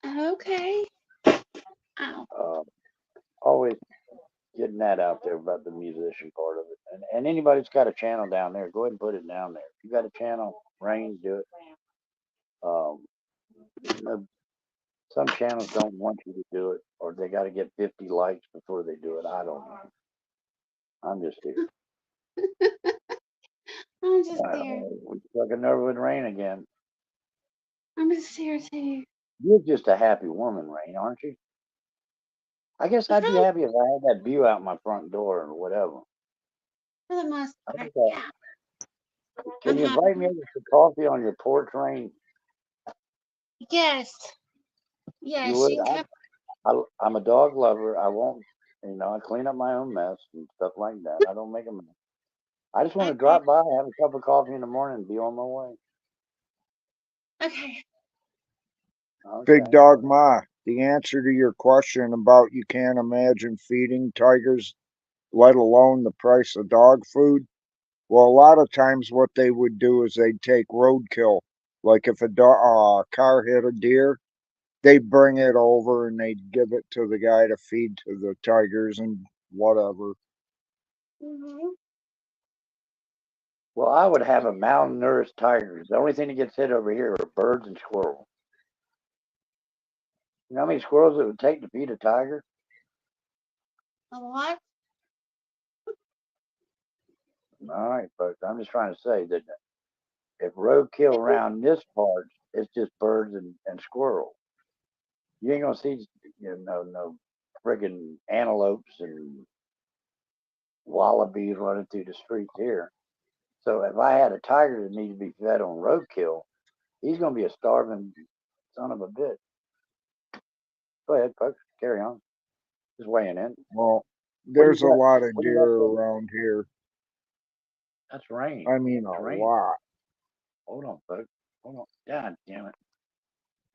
Okay. Ow. Always getting that out there about the musician part of it. And anybody's got a channel down there, go ahead and put it down there. If you got a channel, Rain, do it. Some channels don't want you to do it, or they got to get 50 likes before they do it. I don't know. I'm just here. I'm just here. We're stuck in there with Rain again. I'm just here too. You're just a happy woman, Rain, aren't you? I guess I'd be Probably happy if I had that view out my front door or whatever. for the most I part. think Yeah. Can I'm you happy. invite me over for coffee on your porch, Rain? Yes. You Yes. would? She can come. I'm a dog lover. I won't, I clean up my own mess and stuff like that. I don't make a mess. I just want to Okay. drop by, have a cup of coffee in the morning, and be on my way. Okay. Big Okay. Dog Ma, the answer to your question about you can't imagine feeding tigers, let alone the price of dog food. Well, a lot of times what they would do is they'd take roadkill. Like if a car hit a deer, they'd bring it over and they'd give it to the guy to feed to the tigers and whatever. Mhm. Well, I would have a malnourished tiger. The only thing that gets hit over here are birds and squirrels. You know how many squirrels it would take to feed a tiger? A lot. All right, folks. I'm just trying to say that if roadkill around this part, it's just birds and squirrels. You ain't gonna see, no friggin' antelopes and wallabies running through the streets here. So if I had a tiger that needs to be fed on roadkill, he's going to be a starving son of a bitch. Go ahead, folks. Carry on. Just weighing in. Well, What do there's a you got? lot of What do you deer got for me? around here. That's rain. I mean, It's a rain. lot. Hold on, folks. Hold on. God damn it.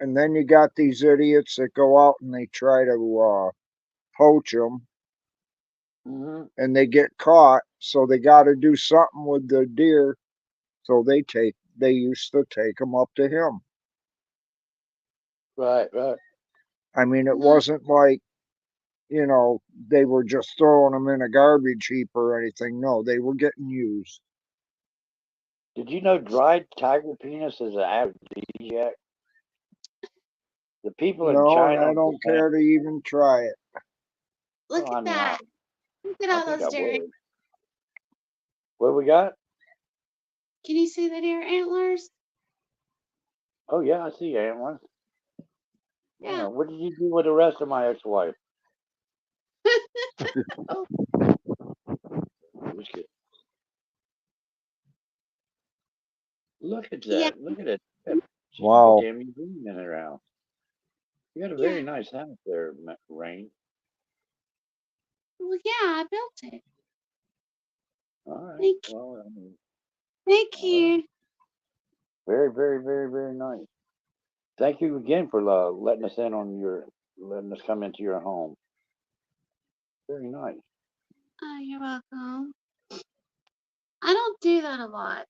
And then you got these idiots that go out and they try to poach them, Mm-hmm. and they get caught. So they got to do something with the deer. So they used to take them up to him. Right, right. I mean, it Mhm. wasn't like, they were just throwing them in a garbage heap or anything. No, they were getting used. Did you know dried tiger penis is an aphrodisiac? The people in No, and China, I don't Japan, care to even try it. Look well, I at mean, that. Look at I all think those I deer. would. What we got? Can you see the deer antlers? Oh yeah, I see antlers. Yeah. What did you do with the rest of my ex-wife? Oh, Just kidding. Look at yeah, that. Look at it. She's Wow. got a damn museum in her house. You got a yeah. very nice house there, Rain. Well, yeah, I built it. All right. Thank you. Well, I mean, Thank all right. you. Very, very, very, very nice. Thank you again for letting us letting us come into your home. Very nice. Oh, you're welcome. I don't do that a lot.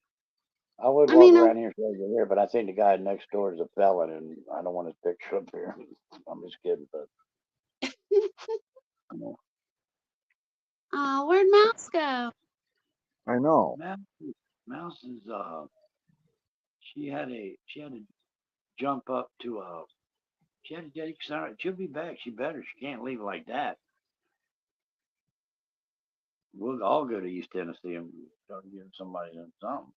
I would I walk mean, around here if I was here, but I think the guy next door is a felon, and I don't want his picture up here. I'm just kidding, but you know. oh, where'd Mouse go? I know. Mouse is she had to jump up to she had to get started. She'll be back. She better. She can't leave like that. We'll all go to East Tennessee and start giving somebody something.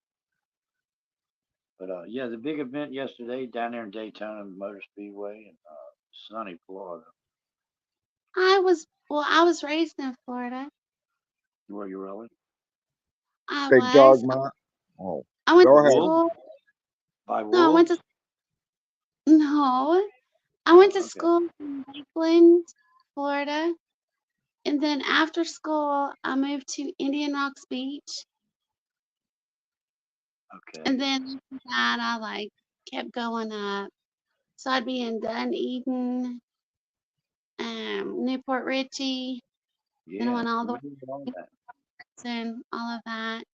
But yeah, the big event yesterday down there in Daytona Motor Speedway in sunny Florida. I was raised in Florida. Were you really? I Big dog was. mount. Oh, I went go to ahead. Wolves? school. By No, I went wolves? to no. I went to Okay. school in Lakeland, Florida. And then after school, I moved to Indian Rocks Beach. Okay. And then after that, I like kept going up. So I'd be in Dunedin, Newport Richey, then I Yeah. went all the way Remember all that. to and all of that.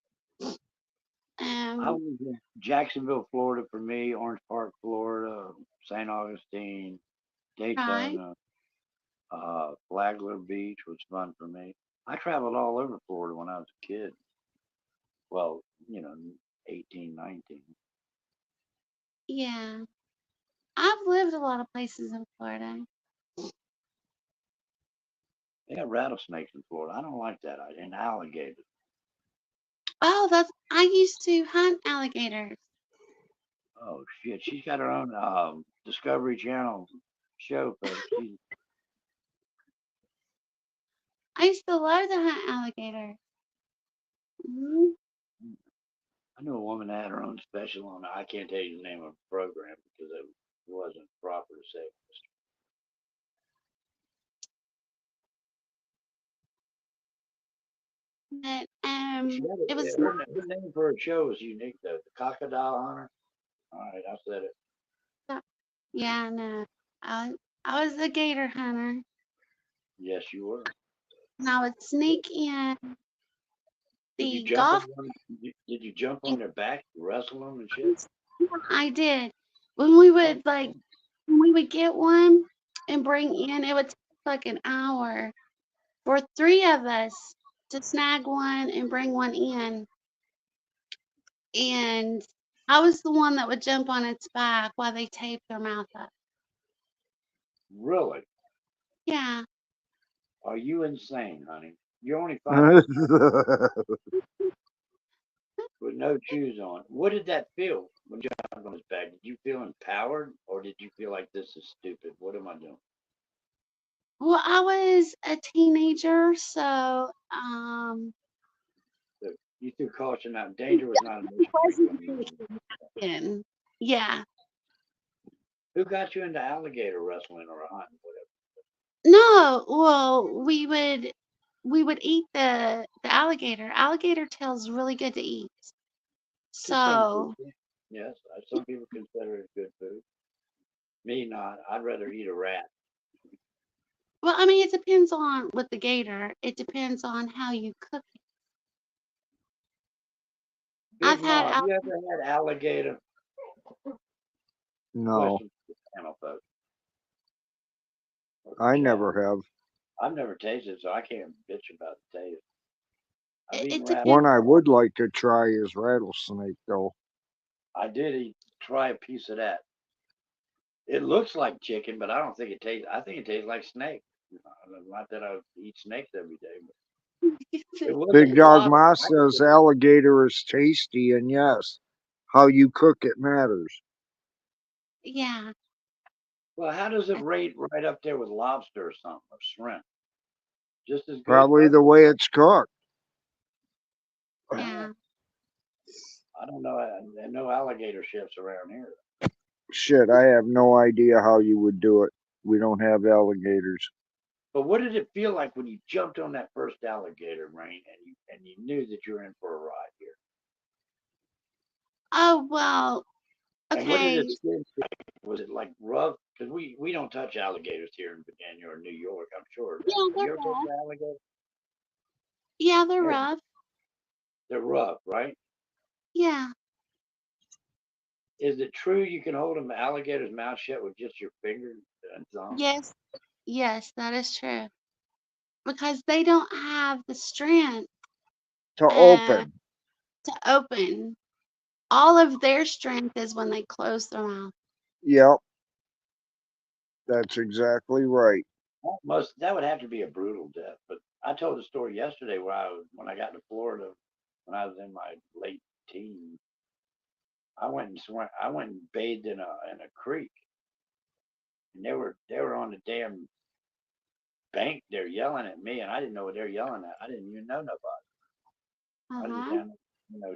I was in Jacksonville, Florida for me, Orange Park, Florida, St. Augustine, Right. Daytona, Flagler Beach was fun for me. I traveled all over Florida when I was a kid. Well, 18, 19. Yeah. I've lived a lot of places in Florida. They got rattlesnakes in Florida. I don't like that. And alligators. Oh, I used to hunt alligators. Oh shit, she's got her own Discovery Channel show, folks. I used to love to hunt alligators. Hmm. I knew a woman that had her own special on. I can't tell you the name of the program because it wasn't proper to say. But She had it was her name for her show was unique though. The Crocodile Hunter. All right, I said it. yeah, no. I was a gator hunter. Yes, you were. And I would sneak in Did you the jump on golf. one? Did you jump on their back, wrestle them and shit? I did. When we would get one and bring in, it would take like an hour for three of us to snag one and bring one in. And I was the one that would jump on its back while they taped their mouth up. Really? Yeah. Are you insane, honey? You're only 5 with no shoes on. What did that feel when you jumped on his back? Did you feel empowered, or did you feel like this is stupid? What am I doing? Well, I was a teenager, so The You threw caution out. Danger was not an It wasn't issue. in. Yeah. Who got you into alligator wrestling or hunting, whatever? No, well, we would eat the alligator. Alligator tail's really good to eat. To some So, people, yes, some people consider it good food. Me not. I'd rather eat a rat. well, I mean, it depends on with the gator. It depends on how you cook it. I've Big had Mom, you ever had alligator? No, Question for the panel, folks. I Yeah, never have. I've never tasted, so I can't bitch about the taste. I've It eaten depends. One I would like to try is rattlesnake, though. I did try a piece of that. It looks like chicken, but I don't think it tastes. I think it tastes like snake. Not that I eat snakes every day, but it was Big a Dog lot. Ma says alligator is tasty, and yes, how you cook it matters. Yeah. Well, how does it rate right up there with lobster or something or shrimp? Just as good. Probably the way it's cooked. Yeah. I don't know. There are no alligator chefs around here. Shit, I have no idea how you would do it. We don't have alligators. But what did it feel like when you jumped on that first alligator, Rain, and you knew that you were in for a ride here? Oh, well, And what did okay. it skin feel like? Was it like rough? Because we don't touch alligators here in Virginia or New York, I'm sure. Yeah, Have they're you ever rough. touched an alligator? Yeah, they're Yeah, rough. they're rough, right? Yeah. Is it true you can hold an alligator's mouth shut with just your finger and thumb? Yes. Yes, that is true. Because they don't have the strength To uh, open. to open. All of their strength is when they close their mouth. Yep. That's exactly right. That would have to be a brutal death. But I told a story yesterday when I got to Florida when I was in my late teens. I went and bathed in a creek, and they were on the damn bank. They're yelling at me, and I didn't know what they're yelling at. I didn't even know nobody. I was just Uh-huh. down,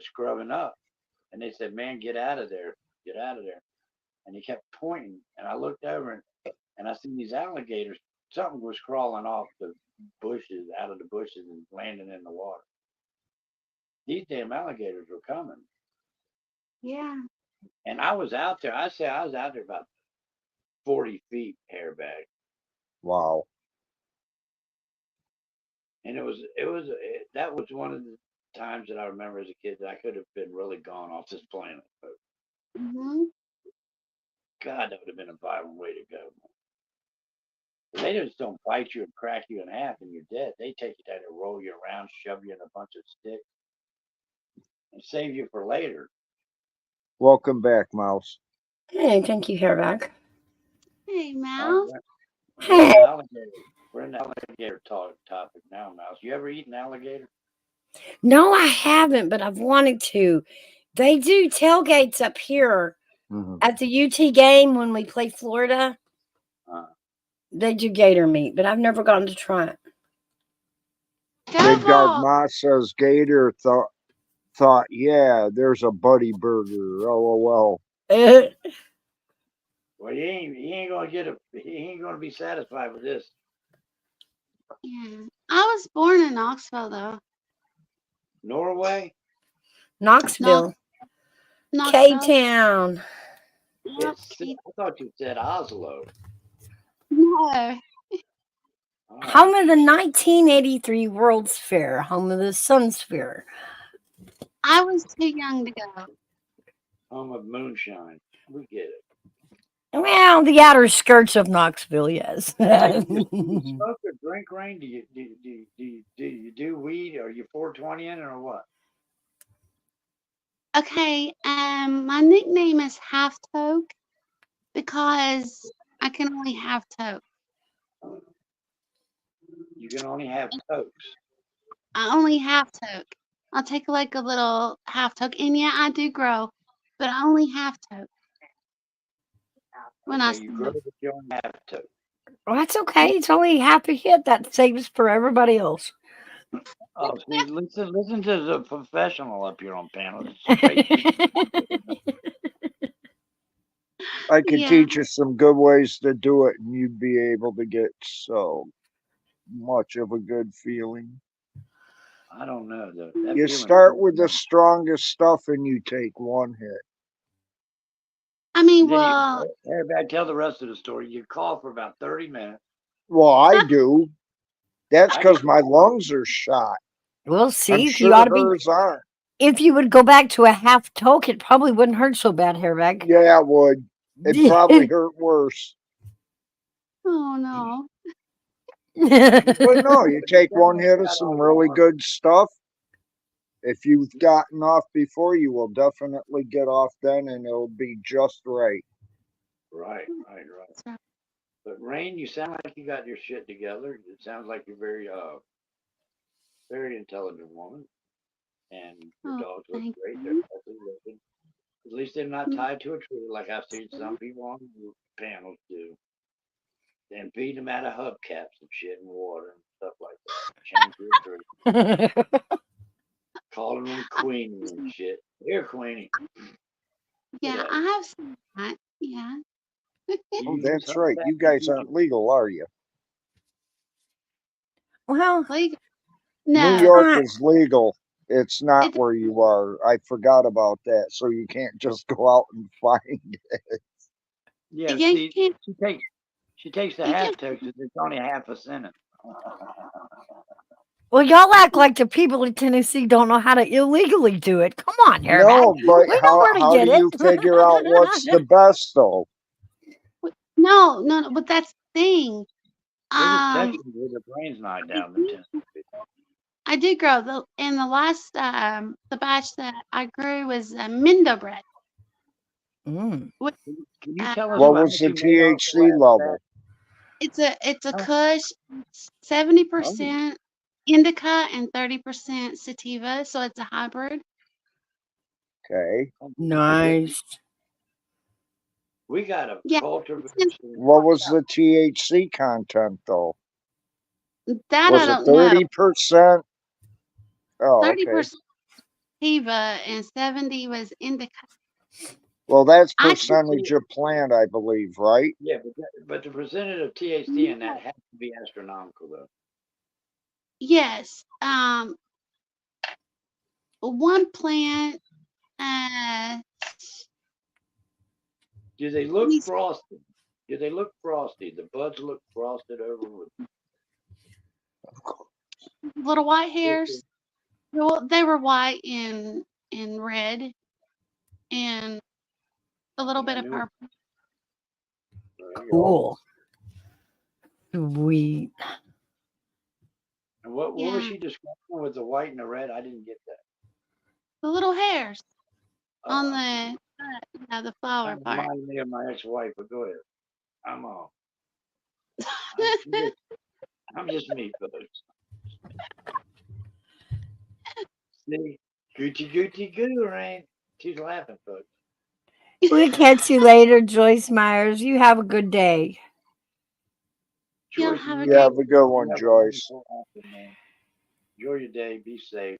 scrubbing up, and they said, "Man, get out of there, get out of there." And he kept pointing, and I looked over, and I seen these alligators. Something was crawling off the bushes, out of the bushes, and landing in the water. These damn alligators were coming, Yeah. and I was out there. I say I was out there about 40 feet airbag. Wow. And that was one of the times that I remember as a kid that I could have been really gone off this planet. But Hmm. God, that would have been a violent way to go. They just don't bite you and crack you in half and you're dead. They take you down and roll you around, shove you in a bunch of sticks, and save you for later. Welcome back, Mouse. Hey, thank you, Hairback. Hey, All Mouse. right, we're in the alligator. We're in the alligator topic now, Mouse. You ever eaten alligator? No, I haven't, but I've wanted to. They do tailgates up here at the UT game when we play Florida. Uh, They do gator meat, but I've never gotten to try it. Go Big Dog Hawks. Ma says Gator thought, yeah, there's a Buddy Burger. LOL. well, he ain't gonna be satisfied with this. Yeah. I was born in Knoxville, though. Norway? Knoxville, Knoxville. K-Town. Yep. I thought you said Oslo. No. All right. Home of the 1983 World's Fair, home of the Sun Sphere. I was too young to go. Home of moonshine. We get it. Well, the outer skirts of Knoxville, yes. Do you smoke or drink, Rain? Do you do weed? Are you 420 in or what? Okay. My nickname is Half Toke because I can only half toke. You can only have tokes. I only half toke. I'll take like a little half toke, and yeah, I do grow, but I only half toke. When I So you grow, but you only have toke. Well, that's okay. It's only half a hit. That saves for everybody else. Oh, see, listen to the professional up here on panel. Straight I could Yeah. teach you some good ways to do it, and you'd be able to get so much of a good feeling. I don't know. That You feeling start is with the good. strongest stuff, and you take one hit. I mean, And then well, everybody tell the rest of the story. You cough for about 30 minutes. Well, I do. That's I because just my lungs are shot. We'll I'm see. You sure ought to be. hers aren't. If you would go back to a half toke, it probably wouldn't hurt so bad, Hairback. Yeah, it would. It'd probably hurt worse. oh no. But no, you take one hit of some really good stuff. If you've gotten off before, you will definitely get off then, and it'll be just right. Right. right. But Rain, you sound like you got your shit together. It sounds like you're very intelligent woman, and your Oh, dogs look thank great. They're you. healthy looking. At least they're not tied to a tree like I've seen some people on the panels do. And feed them out of hubcaps and shit and water and stuff like that. Change your tree. Calling them Queenie and shit. Here, Queenie. Yeah, Yeah. I have seen that. Yeah. Oh, You that's use right. hubcaps You to guys feed aren't legal, are you? Well, Legal. New No. York is legal. It's not It, where you are. I forgot about that. So you can't just go out and find it. Yeah, yeah, you see, can't. she takes the You half can't. text. It's only half a sentence. well, y'all act like the people in Tennessee don't know how to illegally do it. Come on, Hairback. No, but We know where to how do get you figure out what's the it. best though? No. But that's the thing. They just text you with their brains knocked down. Them Tennessee people. I did grow in the last the batch that I grew was Mindo bread. Mm. Can you tell us What how was much the you made off the THC last level? It's a Oh. Kush, 70% indica and 30% sativa, so it's a hybrid. Okay. Nice. We got a Yeah, cultivation. What was the THC content though? that Was I it don't know. 30%? Oh, 30% okay. sativa and 70 was indica. Well, that's I percentage of plant, I believe, right? Yeah, but the percentage of THC in that has to be astronomical, though. yes. One plant. Do they look He's- frosted? Do they look frosty? The buds look frosted over with. little white hairs. Well, they were white and red and a little bit of purple. Cool. Sweet. And what was Yeah. she describing with the white and the red? I didn't get that. The little hairs on the flower That part. reminded me of my ex-wife, but go ahead. I'm on. I'm just me, folks. See, Gucci goo, Rain. She's laughing, folks. We'll catch you later, Joyce Myers. You have a good day. You'll Joyce, have a You great. have a good one, have a Joyce. wonderful afternoon. Enjoy your day. Be safe.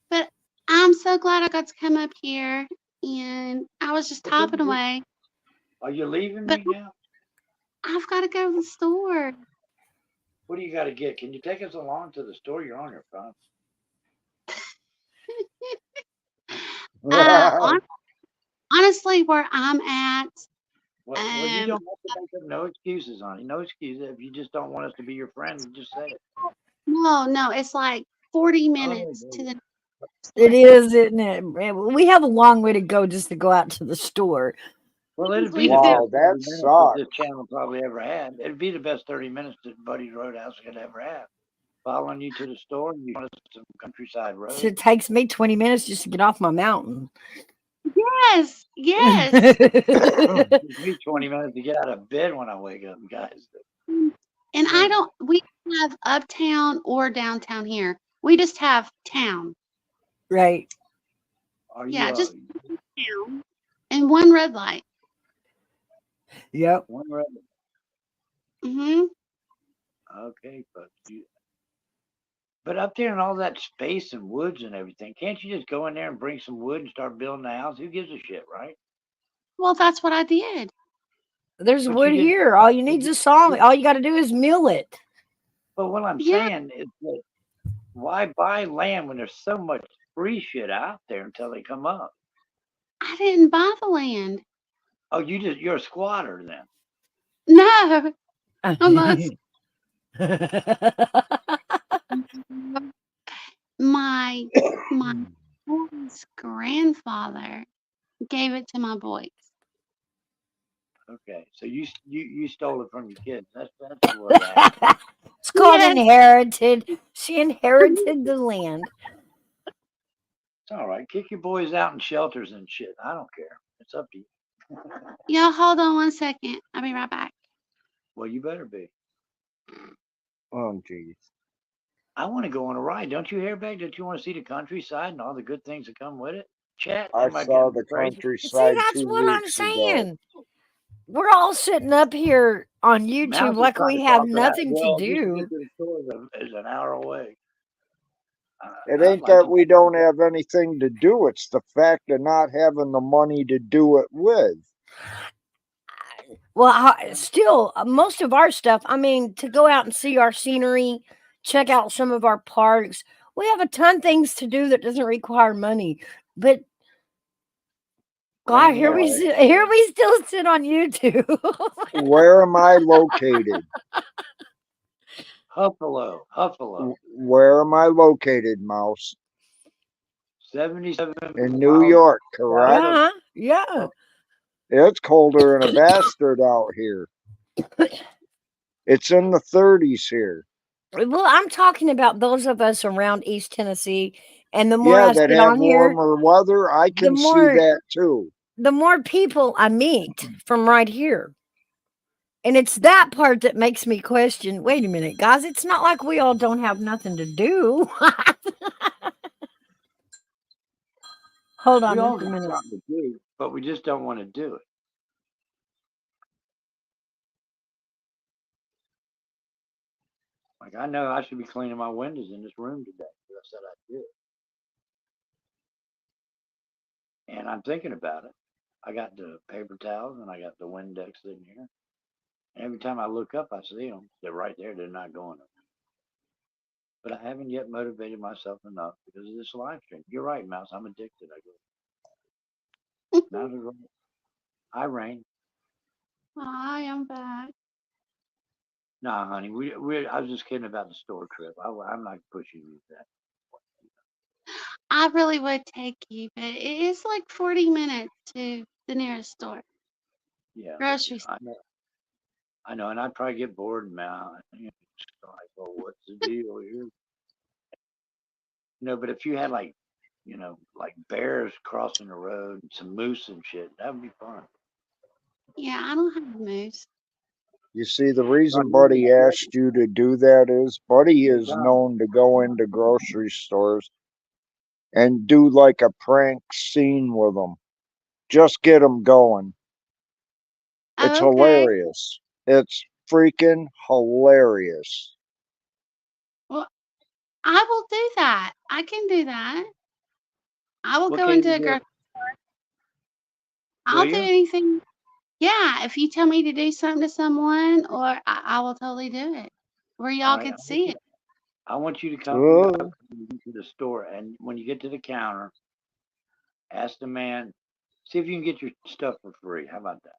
But I'm so glad I got to come up here, and I was just Well, typing away. Are you leaving But me now? I've got to go to the store. What do you got to get? Can you take us along to the store? You're on your phone. Honestly, where I'm at, Well, you don't have to make up no excuses on it. No excuses. If you just don't want us to be your friend, you just say it. no, it's like 40 minutes Oh, to the. It is, isn't it? We have a long way to go just to go out to the store. well, it'd We be the Wow, best 30 that minutes that sucks. this channel probably ever had. It'd be the best 30 minutes that Buddy's Roadhouse could ever have. Following you to the store and you want us some countryside road. It takes me 20 minutes just to get off my mountain. Yes. It takes me 20 minutes to get out of bed when I wake up, guys. And we don't have uptown or downtown here. We just have town. Right. Are Yeah, you, just town and one red light. Yep. one road? Mm-hmm. Okay, but But up there in all that space and woods and everything, can't you just go in there and bring some wood and start building a house? Who gives a shit, right? Well, that's what I did. There's But you wood didn't. here. All you need is a saw. All you got to do is mill it. But what I'm Yeah. saying is that why buy land when there's so much free shit out there until they come up? I didn't buy the land. Oh, you're a squatter then. No, unless my boy's grandfather gave it to my boys. Okay, so you stole it from your kids. That's what happened. It's called Yes. inherited. She inherited the land. It's all right. Kick your boys out in shelters and shit. I don't care. It's up to you. Y'all hold on 1 second. I'll be right back. Well, you better be. Oh, geez. I want to go on a ride. Don't you, Airbag? Don't you want to see the countryside and all the good things that come with it? Chat. I Am I saw getting the crazy? See, countryside that's 2 what I'm weeks ago. saying. We're all sitting up here on YouTube Mouse is like trying we to have talk about, nothing to well, just to do. get to the store is an hour away. It I'd ain't like that to- we don't have anything to do. It's the fact of not having the money to do it with. Well, still, most of our stuff, I mean, to go out and see our scenery, check out some of our parks, we have a ton of things to do that doesn't require money. But God, Rainy here we hour. sit, here we still sit on YouTube. Where am I located? Huffalo. Where am I located, Mouse? 77 In New miles York, correct? Yeah, yeah. It's colder than a bastard out here. It's in the 30s here. Well, I'm talking about those of us around East Tennessee, and the more Yeah, I that sit have on here, warmer weather. I can see more- that too. the more people I meet from right here. And it's that part that makes me question, wait a minute, guys, it's not like we all don't have nothing to do. Hold on We all just a got minute. something to do, but we just don't want to do it. Like I know I should be cleaning my windows in this room today. But I said I'd do it. And I'm thinking about it. I got the paper towels and I got the Windex in here. And every time I look up, I see them. They're right there. They're not going up. But I haven't yet motivated myself enough because of this live stream. You're right, Mouse. I'm addicted. I go. Mouse is right. Hi, Rain. Hi, I'm back. Nah, honey. I was just kidding about the store trip. I'm not pushing you with that. I really would take you, but it is like 40 minutes to the nearest store. Yeah. Grocery store. I know, and I'd probably get bored now. You know, like, well, what's the deal here? But if you had like bears crossing the road, and some moose and shit, that would be fun. Yeah, I don't have moose. You see, the reason Buddy asked you to do that is Buddy is known to go into grocery stores and do like a prank scene with them. Just get them going. It's Okay. hilarious. It's freaking hilarious. Well, I will do that. I can do that. I will What go can into you a do? grocery store. I'll Will do you? anything. Yeah, if you tell me to do something to someone, or I will totally do it. Where y'all All right, can see it. I want you to come Oh. up to the store, and when you get to the counter, ask the man, see if you can get your stuff for free. How about that?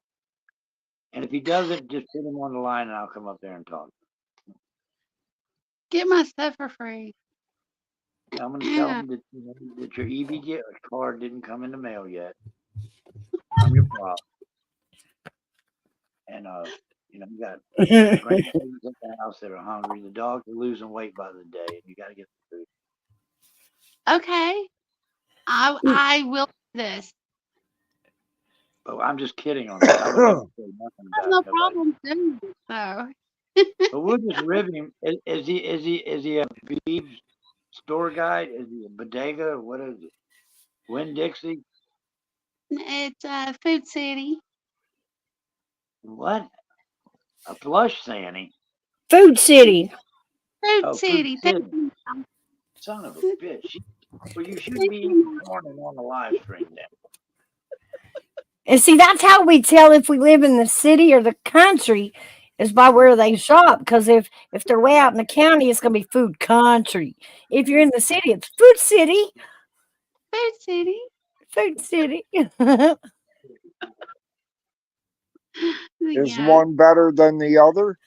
And if he doesn't, just put him on the line, and I'll come up there and talk. Get my stuff for free. I'm going to tell him that, that your EBT card didn't come in the mail yet. I'm your prop. And, you got grandbabies at the house that are hungry. The dogs are losing weight by the day, and you got to get the food. Okay. I will do this. But I'm just kidding on that. I would never say nothing I have about no nobody. problem doing it, so. But we'll just rib him. Is he a beef store guy? Is he a bodega? What is it? Winn-Dixie? It's Food City. What? A plush Sandy? Food City. Food Oh, Food City. City. Thank you. Son of a bitch. Well, you shouldn't be eating corn and on the live stream then. And see, that's how we tell if we live in the city or the country is by where they shop. Because if they're way out in the county, it's gonna be food country. If you're in the city, it's food city. Food City. Food city. Is Yeah. one better than the other?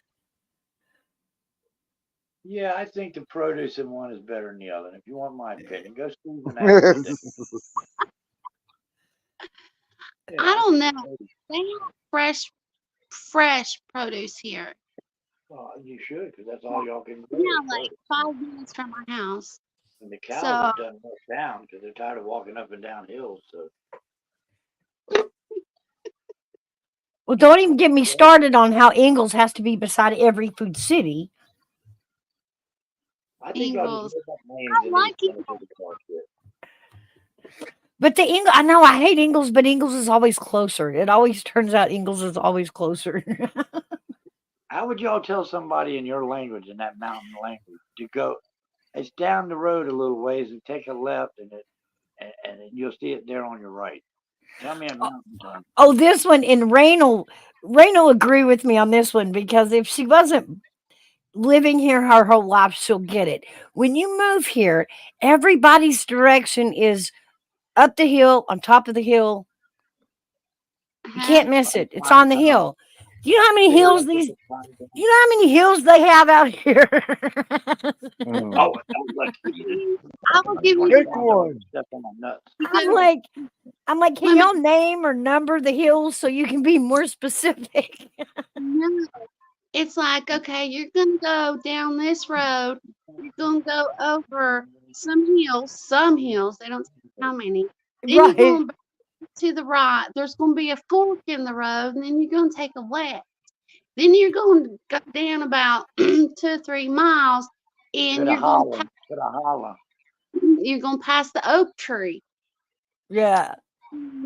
Yeah, I think the produce in one is better than the other. And if you want my opinion, go Stephen Adams. Yeah, I don't think know. the produce- They have fresh produce here. Well, you should, because that's all y'all can do. Yeah, is like produce. 5 minutes from my house. And the cows So have done more down because they're tired of walking up and down hills. So Well, don't even get me started on how Ingles has to be beside every food city. I think y'all Ingles. just make up names I and like these Ingles. political shit. But the Ingles, I know I hate Ingles, but Ingles is always closer. It always turns out Ingles is always closer. How would y'all tell somebody in your language, in that mountain language, to go? It's down the road a little ways and take a left, and you'll see it there on your right. Tell me a mountain time. Oh, this one in Rain will agree with me on this one because if she wasn't living here her whole life, she'll get it. When you move here, everybody's direction is up the hill, on top of the hill. You can't miss it. It's on the hill. Do you know how many hills these? You know how many hills they have out here? Mm. Oh, like I will give you. Pick one. Step on my nuts. I'm like, can y'all name or number the hills so you can be more specific? No, it's like, okay, you're gonna go down this road. You're gonna go over some hills. They don't say how many. Then you're Right. going back to the right. There's gonna be a fork in the road, and then you're gonna take a left. Then you're going to go down about 2 or 3 miles, and Could have holla. you're gonna pass the oak tree. Yeah.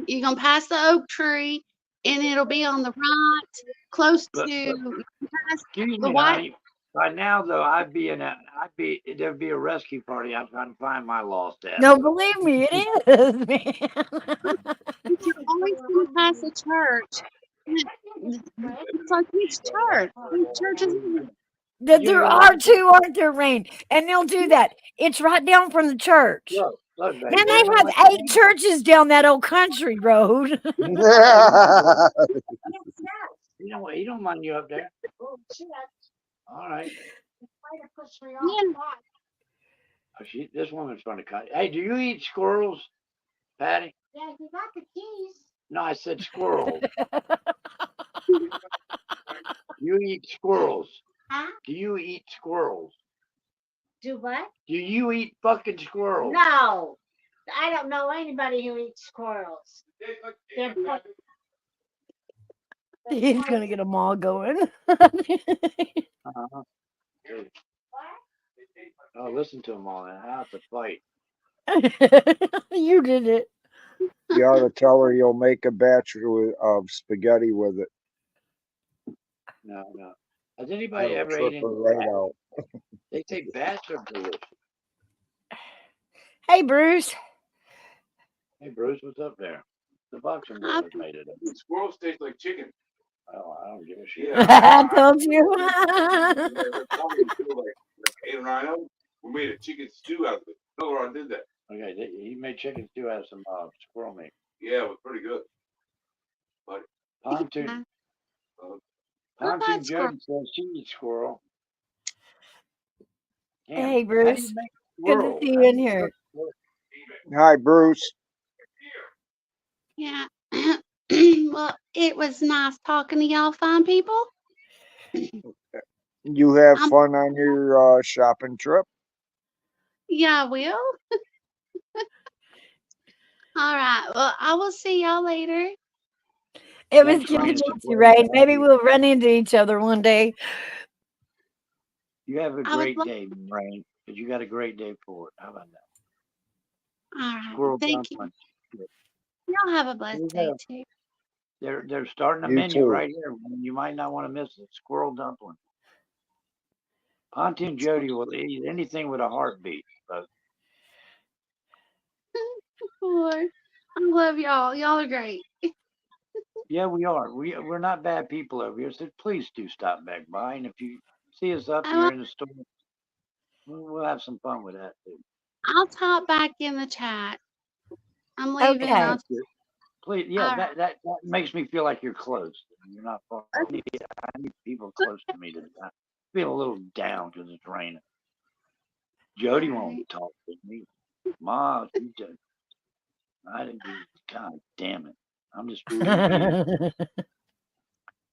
You're gonna pass the oak tree, and it'll be on the right, close But- to Excuse the me, white. honey. Right now, though, there'd be a rescue party. I'm trying to find my lost ass. No, believe me, it is, man. You're always gonna pass a church. It's like which church? Which church is it? That You there know- are two, aren't there, Rain? And they'll do that. It's right down from the church. Look, baby, Man, you they know have what? 8 churches down that old country road. You know what? He don't mind you up there. Oh, shit. All right. Try to push me Yeah. off. Oh, this woman's trying to cut. Hey, do you eat squirrels, Patty? Yeah, you got the keys. No, I said squirrels. You eat squirrels. Huh? Do you eat squirrels? Do what? Do you eat fucking squirrels? No. I don't know anybody who eats squirrels. They're fu- He's going to get them all going. Uh-huh. Oh, listen to them all. Now it's a fight. You did it. You ought to tell her you'll make a batch of spaghetti with it. No. Has anybody That'll ever trip ate her any right bats? out. They say bats are delicious. Hey, Bruce. Hey, Bruce, what's up there? The boxing brothers made it up. Squirrels taste like chicken. Oh, I don't give a shit. Yeah. I told you. Like 8 or 9 of them. We made a chicken stew out of it. No, I did that. Okay, he made chicken stew out of some squirrel meat. Yeah, it was pretty good. Pontoon What squirrel? Jody says she eats squirrel. Damn, Hey, how do you Bruce. make Good to squirrel? see you How in do you here. cook squirrel? Hi, Bruce. Yeah. Well, it was nice talking to y'all fine people. You have Um, fun on your shopping trip? Yeah, I will. All right. Well, I will see y'all later. It was Thanks, good to Rain. meet It's a you, pleasure Rain. to Maybe have you. we'll run into each other one day. You have a I would great love. day, Rain, because you got a great day for it. How about that? All right. Squirrel Thank you. dumplings. Y'all have a blessed We day have- too. They're starting a You menu too. right here. You might not want to miss it. Squirrel dumpling. Pontoon Jody will eat anything with a heartbeat. But Lord, I love y'all. Y'all are great. Yeah, we are. We're not bad people over here. So please do stop back by. And if you see us up I'm here in the store, we'll have some fun with that too. I'll top back in the chat. I'm leaving. Okay. I'll, Please, yeah, all that, that that makes me feel like you're close. You're not far. I need people close to me to feel a little down because it's raining. Jody won't talk to me. Ma, she just, I didn't. God damn it! I'm just fooling you. See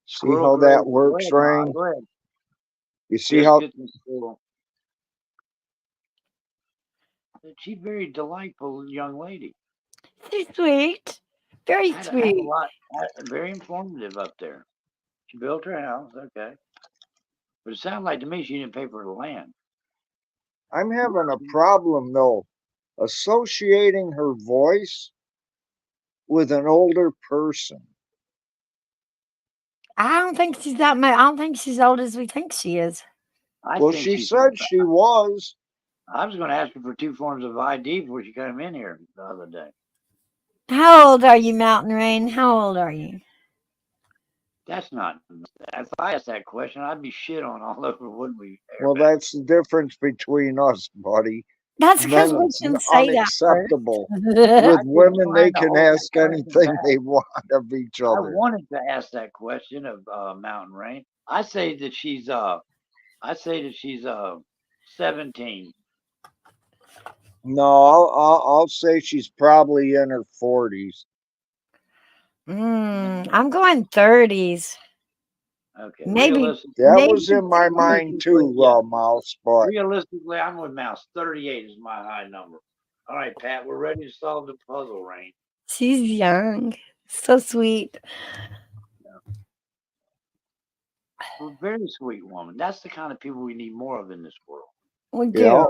Squirrel how girl, that go works, ahead, Ma, Rain? go ahead. You see how Biscuits and squirrel. She's a very delightful young lady. She's sweet. Very Had a sweet. lot, very informative up there. She built her house, okay. But it sounded like to me she didn't pay for the land. I'm having a problem though, associating her voice with an older person. I don't think she's that much. I don't think she's old as we think she is. I Well, think she she's. said she was. I was going to ask her for 2 forms of ID before she came in here the other day. How old are you, Mountain Rain? How old are you? That's not. If I asked that question, I'd be shit on all over, wouldn't we? Well, that's the difference between us, buddy. That's because Men, we it's can say that first. unacceptable. With women, they can ask anything back. they want of each I other. wanted to ask that question of Mountain Rain. I say that she's 17. No, I'll say she's probably in her 40s. I'm going 30s. Okay. Maybe. That maybe was in my mind too, yeah. Mouse. But Realistically, I'm with Mouse. 38 is my high number. All right, Pat, we're ready to solve the puzzle, Rain. she's young. So sweet. A very sweet woman. That's the kind of people we need more of in this world. We do. yeah,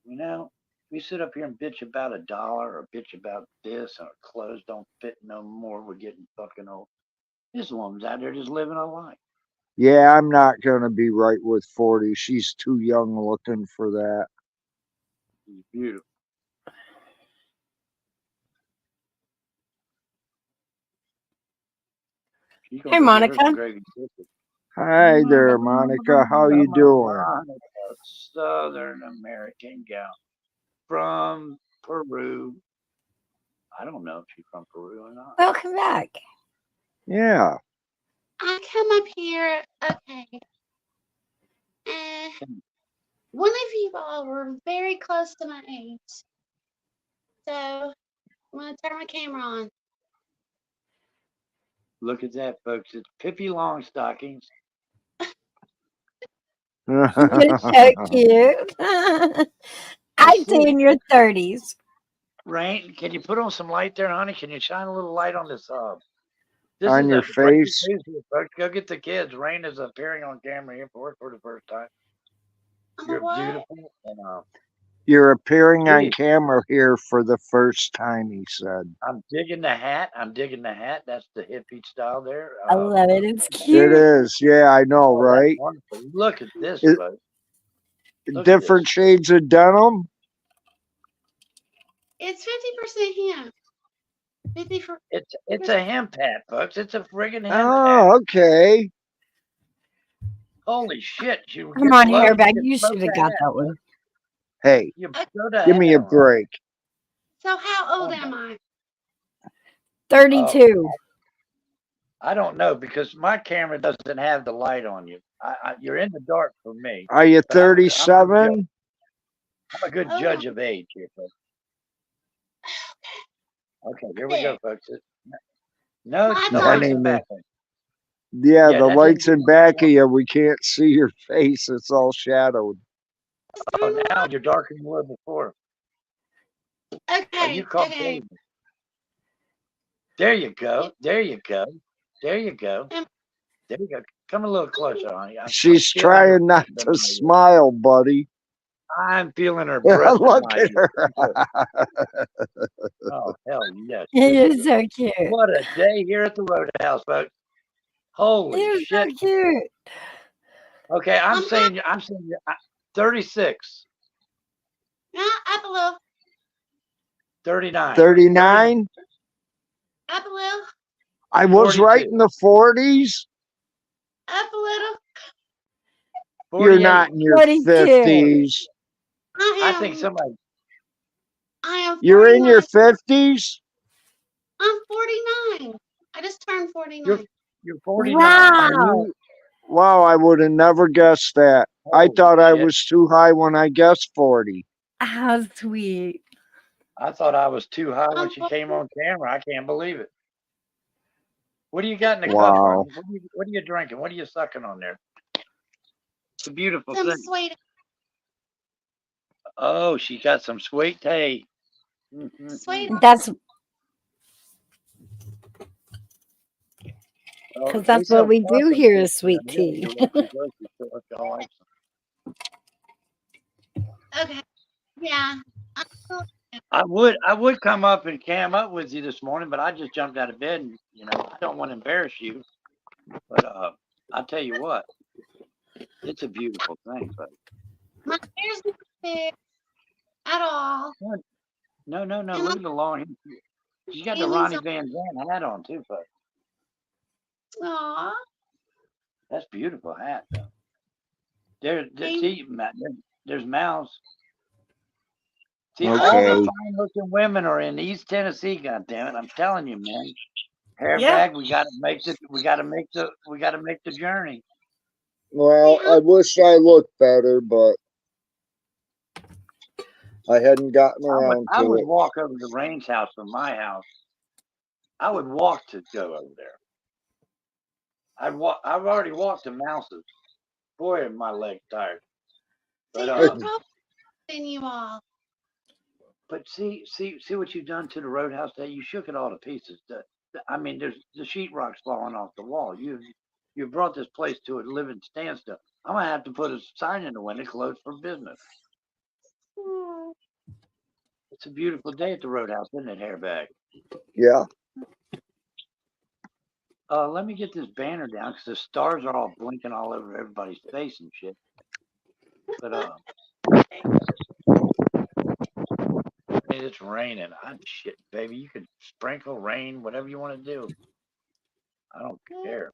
You know, we sit up here and bitch about $1 or bitch about this, or clothes don't fit no more. We're getting fucking old. This woman's out there just living a life. yeah, I'm not gonna be right with 40. She's too young looking for that. She's beautiful. She's Hey, gonna go get her Monica. some gravy biscuits. Hi there, Monica. How you doing? Monica, Southern American gal from Peru. I don't know if she's from Peru or not. Welcome back. Yeah. I come up here. Okay. One of you all were very close to my age. So I'm going to turn my camera on. Look at that, folks. It's Pippi Longstockings. You're so cute. I'd say in your 30s. Rain, can you put on some light there, honey? Can you shine a little light on this? This On is your a breaking face? news here, folks. Go get the kids. Rain is appearing on camera here for the first time. You're beautiful. And, You're appearing on Gee. camera here for the first time, he said. I'm digging the hat. That's the hippie style there. I love it. It's It cute. is. Yeah, I know, Oh, that's right? wonderful. Look at this, It- folks. Look at Different shades of denim. It's 50% hemp. 50 for It's a hemp hat, folks. It's a friggin' hemp hat. Oh, okay. Holy shit! You Come on, Hairbag. You should have got that one. Hey, You go to give me a hell. break. So how old am I? 32. I don't know because my camera doesn't have the light on you. You're in the dark for me. Are you But I'm 37? a good judge of age here, folks. Okay, here we go, folks. No, Lights the on. lights in back. Yeah, Yeah, the that lights didn't- in back of you, we can't see your face. It's all shadowed. Oh, now you're darker than you were before. Oh, Okay. you called Okay. David. There you go. There you go. There you go. There you go. Come a little closer, honey. She's feeling her trying not breath in to my ear. smile, buddy. I'm feeling her breath. in Look my at ear. her. Oh, hell yes. You're so cute. What a day here at the Roadhouse, folks. Holy You're shit. so cute. Okay, I'm saying 36. No, up a little. 39. 39? Up a little. I was right 42. in the 40s. Up a little. You're 48. not in your 42. 50s. I think somebody. I am You're in your 49. 50s? I'm 49. I just turned 49. You're 49. Wow. Wow, I would have never guessed that. I Holy thought I shit. was too high when I guessed 40. How sweet. I thought I was too high when I'm she came on camera. I can't believe it. What do you got in the cup, Wow. honey? What are you drinking? What are you sucking on there? It's a beautiful some thing. sweet. Oh, she got some sweet tea. Sweet. That's Oh, because they that's what sell we do chocolate here chips is sweet down here at tea. your local grocery store if y'all like some. Okay. Yeah. I would come up and cam up with you this morning, but I just jumped out of bed and I don't want to embarrass you. But I'll tell you what, it's a beautiful thing, but My hair's not big at all. no, And look at the long hair. She's got the feelings Ronnie Van Zant hat on too, but Aw. that's a beautiful hat though. Thank- See, there's Mouse. See, all the Okay. fine looking women are in East Tennessee, goddammit. I'm telling you, man. Hair Yeah. bag, we gotta make the journey. Well, I wish I looked better, but I hadn't gotten around I to would it. walk over to Rain's house from my house. I would walk to go over there. I've already walked to Mouse's. Boy, are my legs tired. See, But I'm probably than you all. but see what you've done to the roadhouse today. You shook it all to pieces. I mean, there's the sheetrock's falling off the wall. You brought this place to a living standstill. I'm gonna have to put a sign in the window, closed for business. Hmm. It's a beautiful day at the roadhouse, isn't it, Hairbag? Yeah. Let me get this banner down because the stars are all blinking all over everybody's face and shit. But it's raining. I'm shit, baby. You can sprinkle rain, whatever you want to do. I don't care.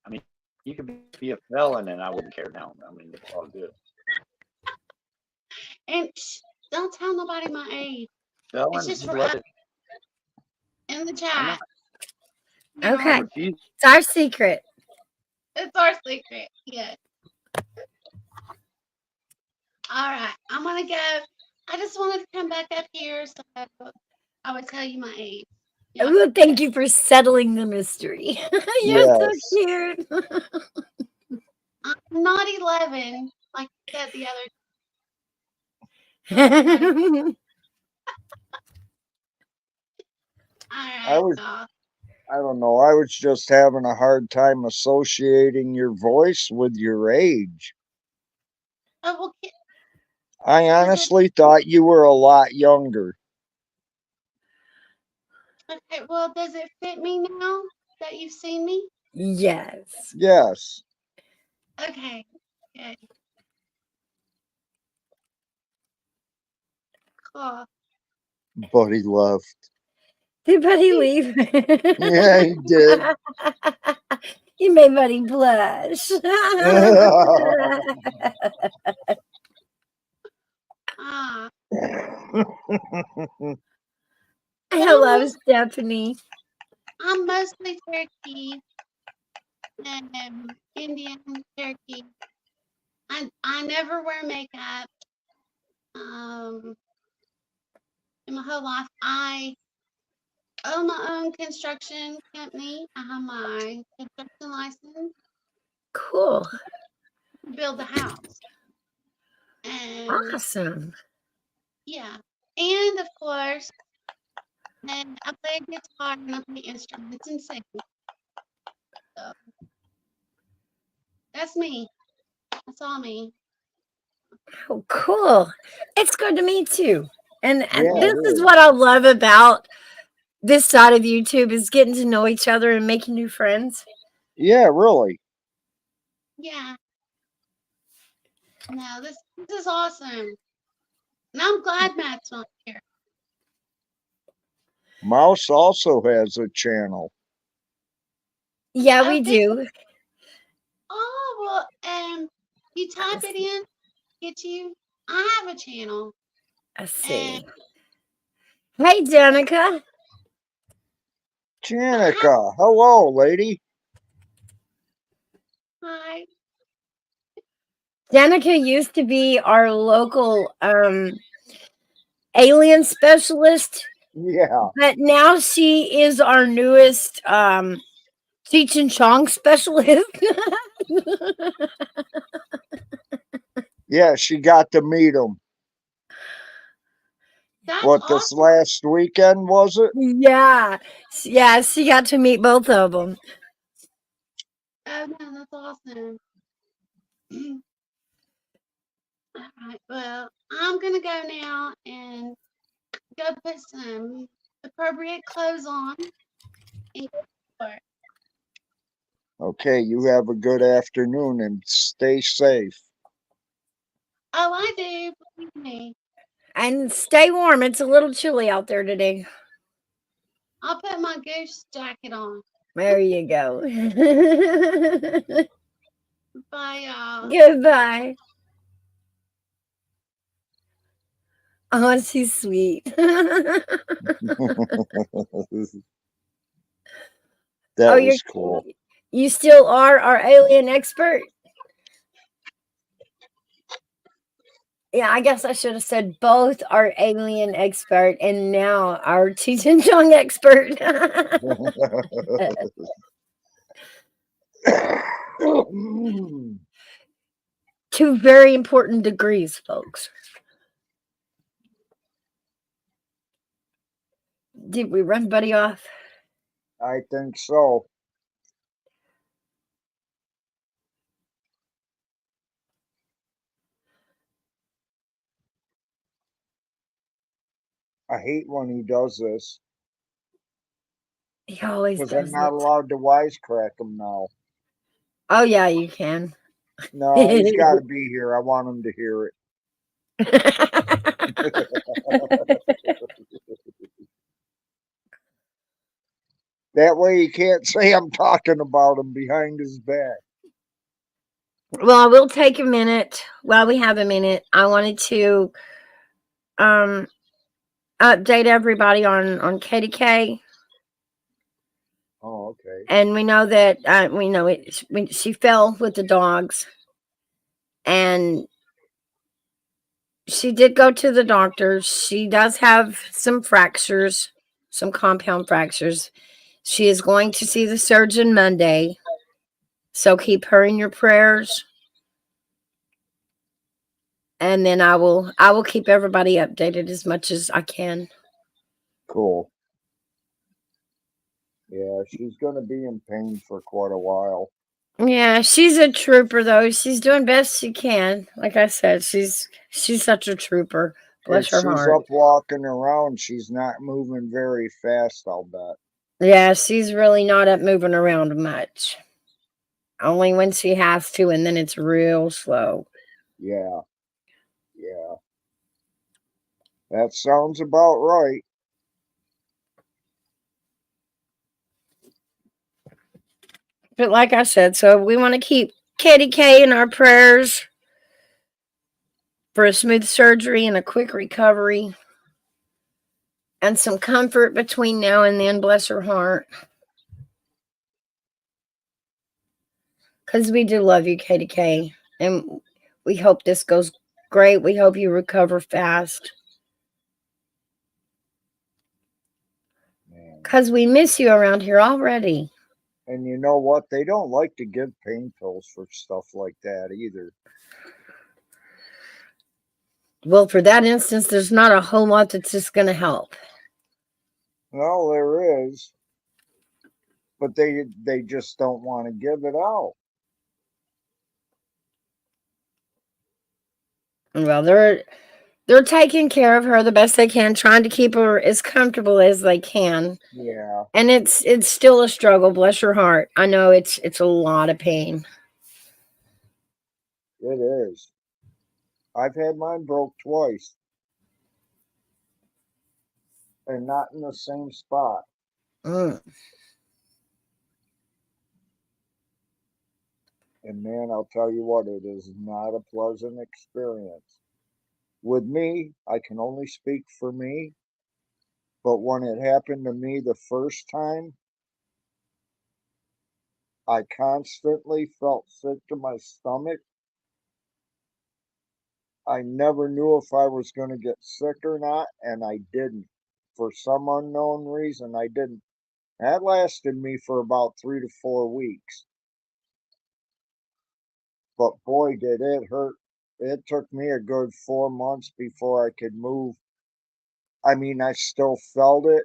I mean, you could be a felon and I wouldn't care now. I mean, it's all good. And don't tell nobody my age. Felon, It's just you for let us it. in the I'm chat. not- You know, Okay. I refuse. It's our secret. It's our secret. Yes. All right. I'm going to go. I just wanted to come back up here so I would tell you my age. Yeah. Ooh, thank you for settling the mystery. You're so Yes. cute. I'm not 11, like you said the other. All right. I was- y'all. I don't know. I was just having a hard time associating your voice with your age. Oh, well, I honestly thought you were a lot younger. okay. Well, does it fit me now that you've seen me? Yes. Yes. Okay. Good. Cool. But he left. Did Buddy leave? Yeah, he did. You made Buddy blush. Ah. Hello, Stephanie. I'm mostly Cherokee and Indian Cherokee. I never wear makeup. In my whole life, I own my own construction company. I have my construction license Cool. to build a house. And Awesome. yeah, and of course, and I play guitar and I play instruments and sing. So that's me. That's all me. Oh, cool. It's good to meet you. And Yeah, this it is is. what I love about this side of YouTube is getting to know each other and making new friends. Yeah, really. Yeah. No, this is awesome. And I'm glad Matt's not here. Mouse also has a channel. Yeah, we Okay. do. Oh, well, you type it in, get you. I have a channel. Let's And see. Hey, Danica. Janica, hello, lady. hi. Danica used to be our local alien specialist, Yeah, but now she is our newest Cheech and Chong specialist. yeah, she got to meet him. That's What, this awesome. last weekend, was it? Yeah. Yeah, she got to meet both of them. Oh, no, that's awesome. All right. Well, I'm going to go now and go put some appropriate clothes on and go to work. Okay, you have a good afternoon and stay safe. Oh, I do. Believe me. And stay warm. It's a little chilly out there today. I'll put my goose jacket on. There you go. Bye, y'all. Goodbye. Oh, she's sweet. That Oh, you're was cool. you still are our alien expert? Yeah, I guess I should have said both our alien expert and now our Cheech and Chong expert. Two very important degrees, folks. Did we run Buddy off? I think so. I hate when he does this He always because I'm does not it. allowed to wisecrack him now. Oh yeah, you can. No, he's got to be here. I want him to hear it. That way he can't say I'm talking about him behind his back. Well, we'll take a minute. While we have a minute, I wanted to update everybody on KDK. Oh, okay. And we know that she fell with the dogs, and she did go to the doctor. She does have some fractures, some compound fractures. She is going to see the surgeon Monday, so keep her in your prayers. And then I will keep everybody updated as much as I can. Cool. Yeah, she's going to be in pain for quite a while. Yeah, she's a trooper though. She's doing best she can. Like I said, she's such a trooper. Bless If her she's heart. up walking around, she's not moving very fast, I'll bet. Yeah, she's really not up moving around much. Only when she has to, and then it's real slow. Yeah. Yeah. That sounds about right. But like I said, so we want to keep Katie K in our prayers for a smooth surgery and a quick recovery and some comfort between now and then. Bless her heart. Because we do love you, Katie K. And we hope this goes great. We hope you recover fast. Because we miss you around here already. And you know what? They don't like to give pain pills for stuff like that either. Well, for that instance, there's not a whole lot that's just going to help. Well, there is. But they just don't want to give it out. Well, they're taking care of her the best they can, trying to keep her as comfortable as they can. Yeah. And it's still a struggle, bless her heart. I know it's a lot of pain. It is. I've had mine broke twice. and not in the same spot. Mm. And man, I'll tell you what, it is not a pleasant experience. With me, I can only speak for me, but when it happened to me the first time, I constantly felt sick to my stomach. I never knew if I was going to get sick or not, and I didn't. For some unknown reason, I didn't. That lasted me for about 3 to 4 weeks. But boy, did it hurt. It took me a good 4 months before I could move. I mean, I still felt it,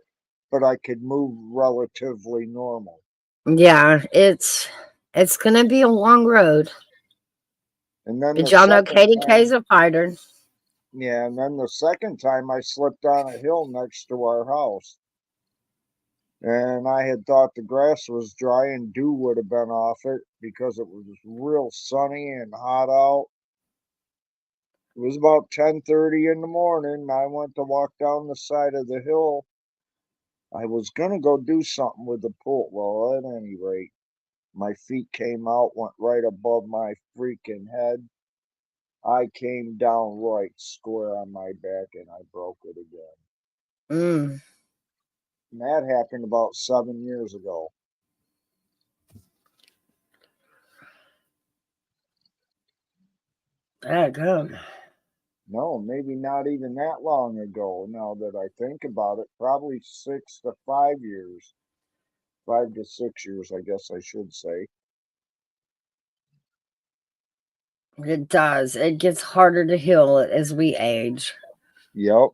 but I could move relatively normal. Yeah, it's gonna be a long road. And then But the y'all know second Katie K's time, a fighter. yeah, and then the second time I slipped on a hill next to our house. And I had thought the grass was dry and dew would have been off it because it was real sunny and hot out. It was about 10:30 in the morning, and I went to walk down the side of the hill. I was gonna go do something with the pool. Well, at any rate, my feet came out, went right above my freaking head. I came down right square on my back, and I broke it again. Mm. And that happened about 7 years ago. Daggum. No, maybe not even that long ago. Now that I think about it, probably 6 to 5 years, 5 to 6 years, I guess I should say. It does. It gets harder to heal as we age. Yep.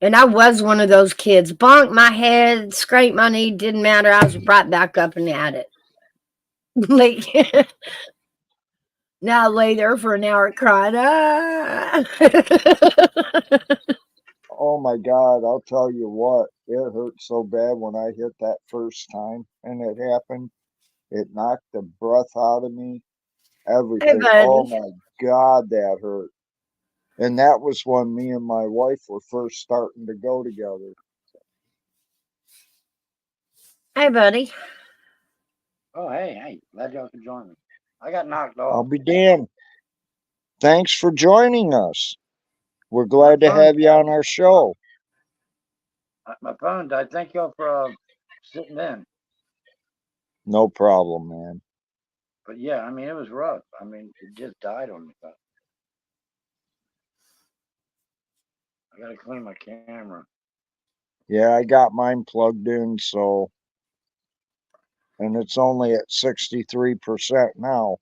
And I was one of those kids. Bonk my head, scrape my knee, didn't matter. I was right back up and at it. Like now I lay there for an hour crying. Ah. Oh my God, I'll tell you what, it hurt so bad when I hit that first time and it happened. It knocked the breath out of me, Hey, everything. Oh buddy. my God, that hurt. And that was when me and my wife were first starting to go together. Hey, buddy. Oh, hey, glad y'all could join me. I got knocked I'll off. be damned. Thanks for joining us. We're My glad to phone have you died. on our show. My phone died. Thank y'all for sitting in. No problem, man. But yeah, I mean, it was rough. I mean, it just died on me. I gotta clean my camera. Yeah, I got mine plugged in, so, and it's only at 63% now.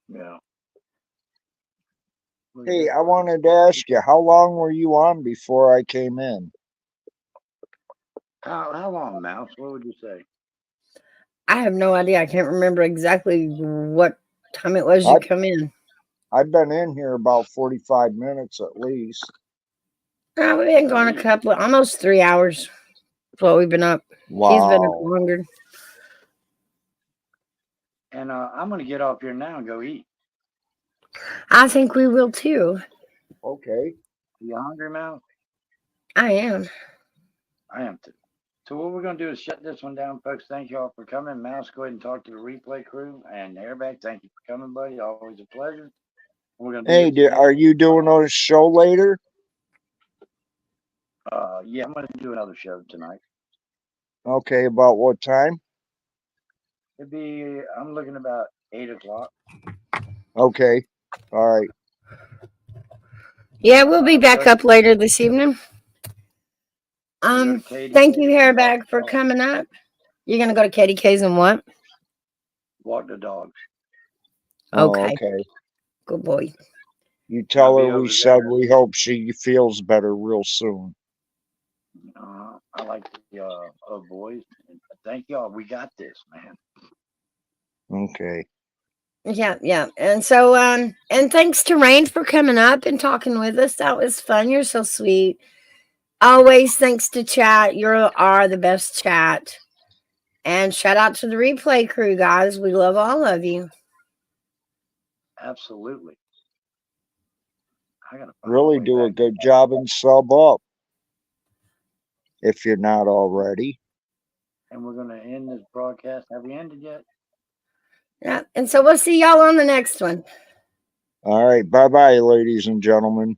Yeah. Look at Hey, this. I wanted to ask you, how long were you on before I came in? How long, Mouse? What would you say? I have no idea. I can't remember exactly what time it was I, you come in. I've been in here about 45 minutes at least. Oh, we've been gone almost 3 hours. That's what we've been up. He's been up Wow. longer. And I'm gonna get off here now and go eat. I think we will too. Okay. You hungry, Mouse? I am. I am too. So what we're gonna do is shut this one down, folks. Thank y'all for coming. Mouse, go ahead and talk to the replay crew and Airbag. Thank you for coming, buddy. Always a pleasure. And we're gonna do Hey, this again. are you doing a show later? Yeah, I'm gonna do another show tonight. Okay, about what time? It'd be I'm looking about 8 o'clock. Okay. All right. Yeah, we'll be back up later this evening. Thank you, Hairbag, for coming up. You're gonna go to Katie K's and what? Walk the dogs. Oh, Okay. okay. Good boy. You tell I'll be her we over said there. we hope she feels better real soon. I like the boys. Thank y'all. We got this, man. Okay. Yeah. And so and thanks to Rain for coming up and talking with us. That was fun. You're so sweet. Always thanks to chat. You are the best chat. And shout out to the replay crew, guys. We love all of you. Absolutely. I gotta find Really my way do a back. good job and sub up. if you're not already. And we're gonna end this broadcast. Have we ended yet? Yeah. And so we'll see y'all on the next one. All right. Bye bye, ladies and gentlemen.